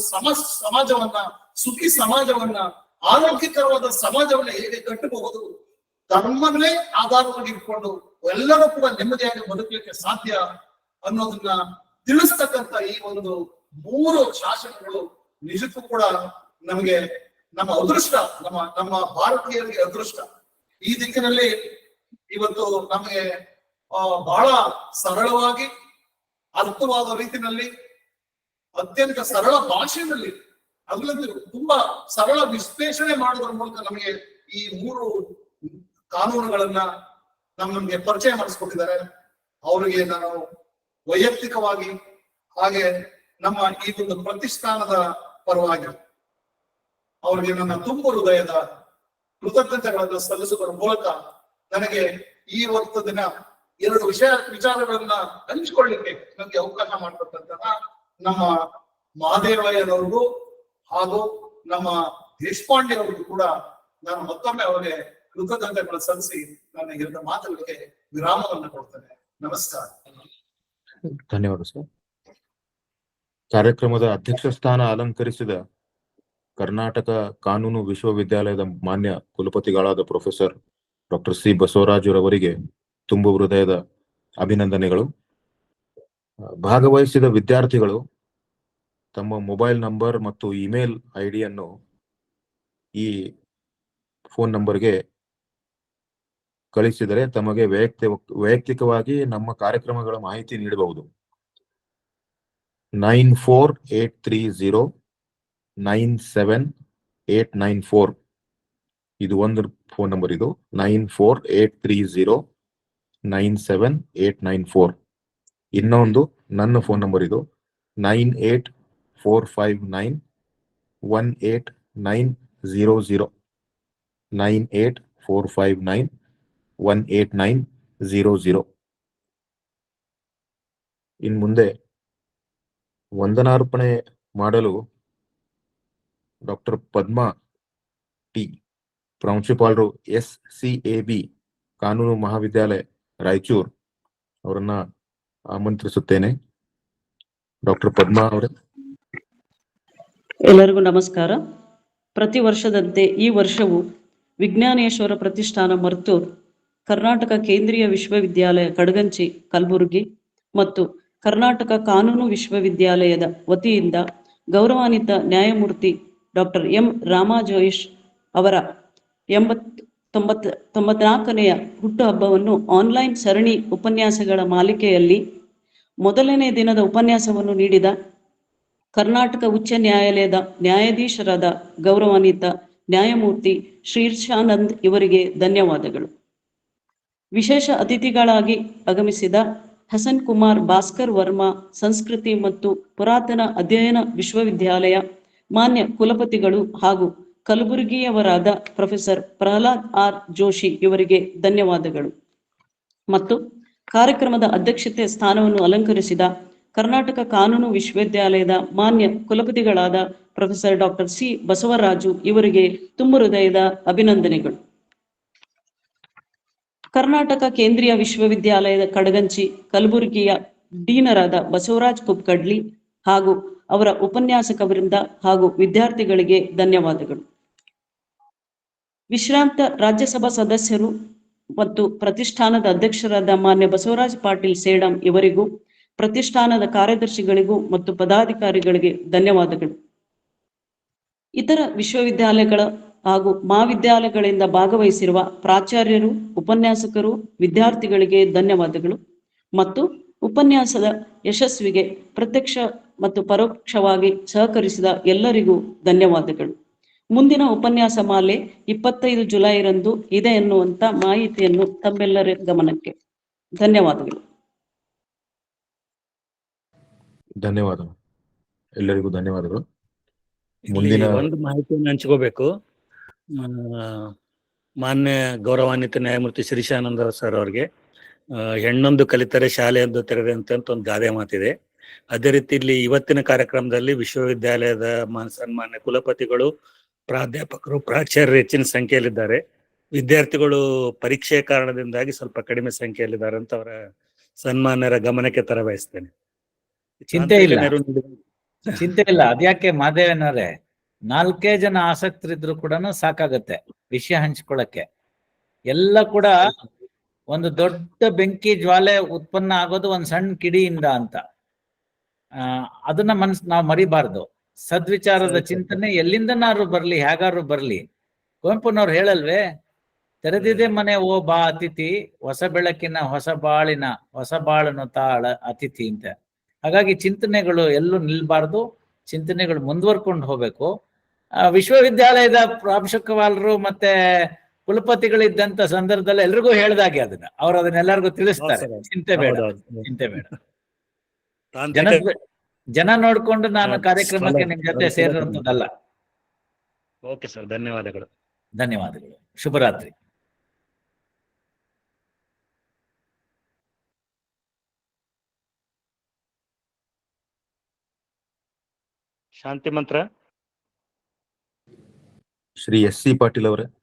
ಸಮಾಜವನ್ನ, ಸುಖಿ ಸಮಾಜವನ್ನ, ಆರೋಗ್ಯಕರವಾದ ಸಮಾಜವನ್ನ ಹೇಗೆ ಕಟ್ಟಬಹುದು, ಧರ್ಮವನ್ನೇ ಆಧಾರವಾಗಿ ಇಟ್ಕೊಂಡು ಎಲ್ಲರೂ ಕೂಡ ನೆಮ್ಮದಿಯಾಗಿ ಬದುಕಲಿಕ್ಕೆ ಸಾಧ್ಯ ಅನ್ನೋದನ್ನ ತಿಳಿಸ್ತಕ್ಕಂಥ ಈ ಒಂದು 3 ಶಾಸನಗಳು ನಿಜಕ್ಕೂ ಕೂಡ ನಮಗೆ ನಮ್ಮ ಅದೃಷ್ಟ, ನಮ್ಮ ಭಾರತೀಯರಿಗೆ ಅದೃಷ್ಟ. ಈ ದಿಕ್ಕಿನಲ್ಲಿ ಇವತ್ತು ನಮಗೆ ಬಹಳ ಸರಳವಾಗಿ ಅರ್ಥವಾದ ರೀತಿಯಲ್ಲಿ ಅತ್ಯಂತ ಸರಳ ಭಾಷೆಯಲ್ಲಿ ಅದರಲ್ಲಿ ತುಂಬಾ ಸರಳ ವಿಶ್ಲೇಷಣೆ ಮಾಡೋದ್ರ ಮೂಲಕ ನಮಗೆ ಈ 3 ಕಾನೂನುಗಳನ್ನ ನಮಗೆ ಪರಿಚಯ ಮಾಡಿಸ್ಕೊಟ್ಟಿದ್ದಾರೆ. ಅವರಿಗೆ ನಾನು ವೈಯಕ್ತಿಕವಾಗಿ ಹಾಗೆ ನಮ್ಮ ಈ ಒಂದು ಪ್ರತಿಷ್ಠಾನದ ಪರವಾಗಿ ಅವರಿಗೆ ನನ್ನ ತುಂಬು ಹೃದಯದ ಕೃತಜ್ಞತೆಗಳನ್ನು ಸಲ್ಲಿಸುವುದರ ಮೂಲಕ ನನಗೆ ಈ ಒಂದು ದಿನ ಎರಡು ವಿಚಾರಗಳನ್ನ ಹಂಚಿಕೊಳ್ಳಿಕ್ಕೆ ನನಗೆ ಅವಕಾಶ ಮಾಡಿಕೊಟ್ಟಂತಹ ನಮ್ಮ ಮಹಾದೇವಯ್ಯನವ್ರಿಗೂ ಹಾಗೂ ನಮ್ಮ ದೇಶಪಾಂಡೆ ಅವರಿಗೂ ಕೂಡ ನಾನು ಮತ್ತೊಮ್ಮೆ ಅವರಿಗೆ ಕೃತಜ್ಞತೆಗಳನ್ನು ಸಲ್ಲಿಸಿ ನನ್ನ ಎರಡು ಮಾತುಗಳಿಗೆ ವಿರಾಮವನ್ನು ಕೊಡ್ತೇನೆ. ನಮಸ್ಕಾರ. ಧನ್ಯವಾದ ಸರ್. ಕಾರ್ಯಕ್ರಮದ ಅಧ್ಯಕ್ಷ ಸ್ಥಾನ ಅಲಂಕರಿಸಿದ ಕರ್ನಾಟಕ ಕಾನೂನು ವಿಶ್ವವಿದ್ಯಾಲಯದ ಮಾನ್ಯ ಕುಲಪತಿಗಳಾದ ಪ್ರೊಫೆಸರ್ ಡಾಕ್ಟರ್ ಸಿ ಬಸವರಾಜುರವರಿಗೆ ತುಂಬು ಹೃದಯದ ಅಭಿನಂದನೆಗಳು. ಭಾಗವಹಿಸಿದ ವಿದ್ಯಾರ್ಥಿಗಳು ತಮ್ಮ ಮೊಬೈಲ್ ನಂಬರ್ ಮತ್ತು ಇಮೇಲ್ ಐಡಿಯನ್ನು ಈ ಫೋನ್ ನಂಬರ್ಗೆ ಕಳಿಸಿದರೆ ತಮಗೆ ವೈಯಕ್ತಿಕವಾಗಿ ನಮ್ಮ ಕಾರ್ಯಕ್ರಮಗಳ ಮಾಹಿತಿ ನೀಡಬಹುದು. 9483097894 ಇದು ಒಂದು ಫೋನ್ ನಂಬರ್. ಇದು 9483097894. ಇನ್ನೊಂದು ನನ್ನ ಫೋನ್ ನಂಬರ್ ಇದು 9845918900 9845918900. ಇನ್ ಮುಂದೆ ವಂದನಾರ್ಪಣೆ ಮಾಡಲು ಡಾಕ್ಟರ್ ಪದ್ಮಾ ಟಿ, ಪ್ರಾಂಶುಪಾಲರು SCAB ಕಾನೂನು ಮಹಾವಿದ್ಯಾಲಯ ರಾಯಚೂರು ಅವರನ್ನ ಆಮಂತ್ರಿಸುತ್ತೇನೆ. ಡಾಕ್ಟರ್ ಪದ್ಮಾ ಅವರೇ. ಎಲ್ಲರಿಗೂ ನಮಸ್ಕಾರ. ಪ್ರತಿ ವರ್ಷದಂತೆ ಈ ವರ್ಷವೂ ವಿಜ್ಞಾನೇಶ್ವರ ಪ್ರತಿಷ್ಠಾನ ಮರ್ತೂರ್, ಕರ್ನಾಟಕ ಕೇಂದ್ರೀಯ ವಿಶ್ವವಿದ್ಯಾಲಯ ಕಡಗಂಚಿ ಕಲಬುರಗಿ ಮತ್ತು ಕರ್ನಾಟಕ ಕಾನೂನು ವಿಶ್ವವಿದ್ಯಾಲಯದ ವತಿಯಿಂದ ಗೌರವಾನ್ವಿತ ನ್ಯಾಯಮೂರ್ತಿ ಡಾಕ್ಟರ್ ಎಂ ರಾಮಾಜೋಯಿಶ್ ಅವರ 94ನೆಯ ಹುಟ್ಟುಹಬ್ಬವನ್ನು ಆನ್ಲೈನ್ ಸರಣಿ ಉಪನ್ಯಾಸಗಳ ಮಾಲಿಕೆಯಲ್ಲಿ ಮೊದಲನೇ ದಿನದ ಉಪನ್ಯಾಸವನ್ನು ನೀಡಿದ ಕರ್ನಾಟಕ ಉಚ್ಚ ನ್ಯಾಯಾಲಯದ ನ್ಯಾಯಾಧೀಶರಾದ ಗೌರವಾನ್ವಿತ ನ್ಯಾಯಮೂರ್ತಿ ಶೀರ್ಷಾನಂದ್ ಇವರಿಗೆ ಧನ್ಯವಾದಗಳು. ವಿಶೇಷ ಅತಿಥಿಗಳಾಗಿ ಆಗಮಿಸಿದ ಹಸನ್ ಕುಮಾರ್ ಭಾಸ್ಕರ್ ವರ್ಮಾ, ಸಂಸ್ಕೃತಿ ಮತ್ತು ಪುರಾತನ ಅಧ್ಯಯನ ವಿಶ್ವವಿದ್ಯಾಲಯ ಮಾನ್ಯ ಕುಲಪತಿಗಳು ಹಾಗೂ ಕಲಬುರಗಿಯವರಾದ ಪ್ರೊಫೆಸರ್ ಪ್ರಹ್ಲಾದ್ ಆರ್ ಜೋಶಿ ಇವರಿಗೆ ಧನ್ಯವಾದಗಳು. ಮತ್ತು ಕಾರ್ಯಕ್ರಮದ ಅಧ್ಯಕ್ಷತೆ ಸ್ಥಾನವನ್ನು ಅಲಂಕರಿಸಿದ ಕರ್ನಾಟಕ ಕಾನೂನು ವಿಶ್ವವಿದ್ಯಾಲಯದ ಮಾನ್ಯ ಕುಲಪತಿಗಳಾದ ಪ್ರೊಫೆಸರ್ ಡಾಕ್ಟರ್ ಸಿ ಬಸವರಾಜು ಇವರಿಗೆ ತುಂಬ ಹೃದಯದ ಅಭಿನಂದನೆಗಳು. ಕರ್ನಾಟಕ ಕೇಂದ್ರೀಯ ವಿಶ್ವವಿದ್ಯಾಲಯದ ಕಡಗಂಚಿ ಕಲಬುರಗಿಯ ಡೀನರಾದ ಬಸವರಾಜ್ ಕುಬ್ಕಡ್ಲಿ ಹಾಗೂ ಅವರ ಉಪನ್ಯಾಸಕವರಿಂದ ಹಾಗೂ ವಿದ್ಯಾರ್ಥಿಗಳಿಗೆ ಧನ್ಯವಾದಗಳು. ವಿಶ್ರಾಂತ ರಾಜ್ಯಸಭಾ ಸದಸ್ಯರು ಮತ್ತು ಪ್ರತಿಷ್ಠಾನದ ಅಧ್ಯಕ್ಷರಾದ ಮಾನ್ಯ ಬಸವರಾಜ್ ಪಾಟೀಲ್ ಸೇಡಂ ಇವರಿಗೂ, ಪ್ರತಿಷ್ಠಾನದ ಕಾರ್ಯದರ್ಶಿಗಳಿಗೂ ಮತ್ತು ಪದಾಧಿಕಾರಿಗಳಿಗೆ ಧನ್ಯವಾದಗಳು. ಇತರ ವಿಶ್ವವಿದ್ಯಾಲಯಗಳ ಹಾಗೂ ಮಹಾವಿದ್ಯಾಲಯಗಳಿಂದ ಭಾಗವಹಿಸಿರುವ ಪ್ರಾಚಾರ್ಯರು, ಉಪನ್ಯಾಸಕರು, ವಿದ್ಯಾರ್ಥಿಗಳಿಗೆ ಧನ್ಯವಾದಗಳು. ಮತ್ತು ಉಪನ್ಯಾಸದ ಯಶಸ್ವಿಗೆ ಪ್ರತ್ಯಕ್ಷ ಮತ್ತು ಪರೋಕ್ಷವಾಗಿ ಸಹಕರಿಸಿದ ಎಲ್ಲರಿಗೂ ಧನ್ಯವಾದಗಳು. ಮುಂದಿನ ಉಪನ್ಯಾಸ ಮಾಲೆ 25 ಜುಲೈರಂದು ಇದೆ ಎನ್ನುವಂತ ಮಾಹಿತಿಯನ್ನು ತಮ್ಮೆಲ್ಲರ ಗಮನಕ್ಕೆ. ಧನ್ಯವಾದಗಳು. ಧನ್ಯವಾದ. ಎಲ್ಲರಿಗೂ ಧನ್ಯವಾದಗಳು. ಮುಂದಿನ ಒಂದು ಮಾಹಿತಿಯನ್ನು ಹಂಚ್ಕೋಬೇಕು. ಮಾನ್ಯ ಗೌರವಾನ್ವಿತ ನ್ಯಾಯಮೂರ್ತಿ ಶಿರೀಷಾನಂದ ಸರ್ ಅವ್ರಿಗೆ ಹೆಣ್ಣೊಂದು ಕಲಿತರೆ ಶಾಲೆಯೊಂದು ತೆರೆದೆ ಅಂತ ಒಂದು ಗಾದೆ ಮಾತಿದೆ. ಅದೇ ರೀತಿ ಇಲ್ಲಿ ಇವತ್ತಿನ ಕಾರ್ಯಕ್ರಮದಲ್ಲಿ ವಿಶ್ವವಿದ್ಯಾಲಯದ ಸನ್ಮಾನ್ಯ ಕುಲಪತಿಗಳು, ಪ್ರಾಧ್ಯಾಪಕರು, ಪ್ರಾಚಾರ್ಯರು ಹೆಚ್ಚಿನ ಸಂಖ್ಯೆಯಲ್ಲಿದ್ದಾರೆ. ವಿದ್ಯಾರ್ಥಿಗಳು ಪರೀಕ್ಷೆ ಕಾರಣದಿಂದಾಗಿ ಸ್ವಲ್ಪ ಕಡಿಮೆ ಸಂಖ್ಯೆಯಲ್ಲಿದ್ದಾರೆ ಅಂತ ಅವರ ಸನ್ಮಾನ್ಯರ ಗಮನಕ್ಕೆ ತರಬಯಸ್ತೇನೆ. ಚಿಂತೆ ಇಲ್ಲ. ಅದ್ಯಾಕೆ ಮಾದೇವನವರೇ, 4 ಜನ ಆಸಕ್ತರಿದ್ರು ಕೂಡ ಸಾಕಾಗತ್ತೆ ವಿಷಯ ಹಂಚ್ಕೊಳ್ಳಕ್ಕೆ. ಎಲ್ಲ ಕೂಡ ಒಂದು ದೊಡ್ಡ ಬೆಂಕಿ ಜ್ವಾಲೆ ಉತ್ಪನ್ನ ಆಗೋದು ಒಂದ್ ಸಣ್ಣ ಕಿಡಿಯಿಂದ ಅಂತ. ಅದನ್ನ ನಾವು ಮರಿಬಾರ್ದು. ಸದ್ವಿಚಾರದ ಚಿಂತನೆ ಎಲ್ಲಿಂದನಾರು ಬರ್ಲಿ, ಹೇಗಾರು ಬರ್ಲಿ. ಕುವೆಂಪುನವ್ರು ಹೇಳಲ್ವೇ, ತೆರೆದಿದೆ ಮನೆ ಓ ಬಾ ಅತಿಥಿ, ಹೊಸ ಬೆಳಕಿನ ಹೊಸ ಬಾಳಿನ ಹೊಸ ಬಾಳನು ತಾಳ ಅತಿಥಿ ಅಂತ. ಹಾಗಾಗಿ ಚಿಂತನೆಗಳು ಎಲ್ಲೂ ನಿಲ್ಬಾರ್ದು, ಚಿಂತನೆಗಳು ಮುಂದುವರ್ಕೊಂಡು ಹೋಗ್ಬೇಕು. ವಿಶ್ವವಿದ್ಯಾಲಯದ ಪ್ರಾಂಶುಪಾಲರು ಮತ್ತೆ ಕುಲಪತಿಗಳಿದ್ದಂತ ಸಂದರ್ಭದಲ್ಲಿ ಎಲ್ರಿಗೂ ಹೇಳ್ದಾಗೆ ಅವ್ರು ಅದನ್ನೆಲ್ಲರಿಗೂ ತಿಳಿಸ್ತಾರೆ. ಚಿಂತೆ ಬೇಡ. ಜನ ನೋಡ್ಕೊಂಡು ನಾನು ಕಾರ್ಯಕ್ರಮಕ್ಕೆ ನಿಮ್ ಜೊತೆ ಸೇರುವಂತದ್ದಲ್ಲ. ಓಕೆ ಸರ್, ಧನ್ಯವಾದಗಳು. ಧನ್ಯವಾದಗಳು. ಶುಭರಾತ್ರಿ. ಶಾಂತಿ ಮಂತ್ರ. ಶ್ರೀ ಎಸ್ ಸಿ ಪಾಟೀಲ್ ಅವರೇ.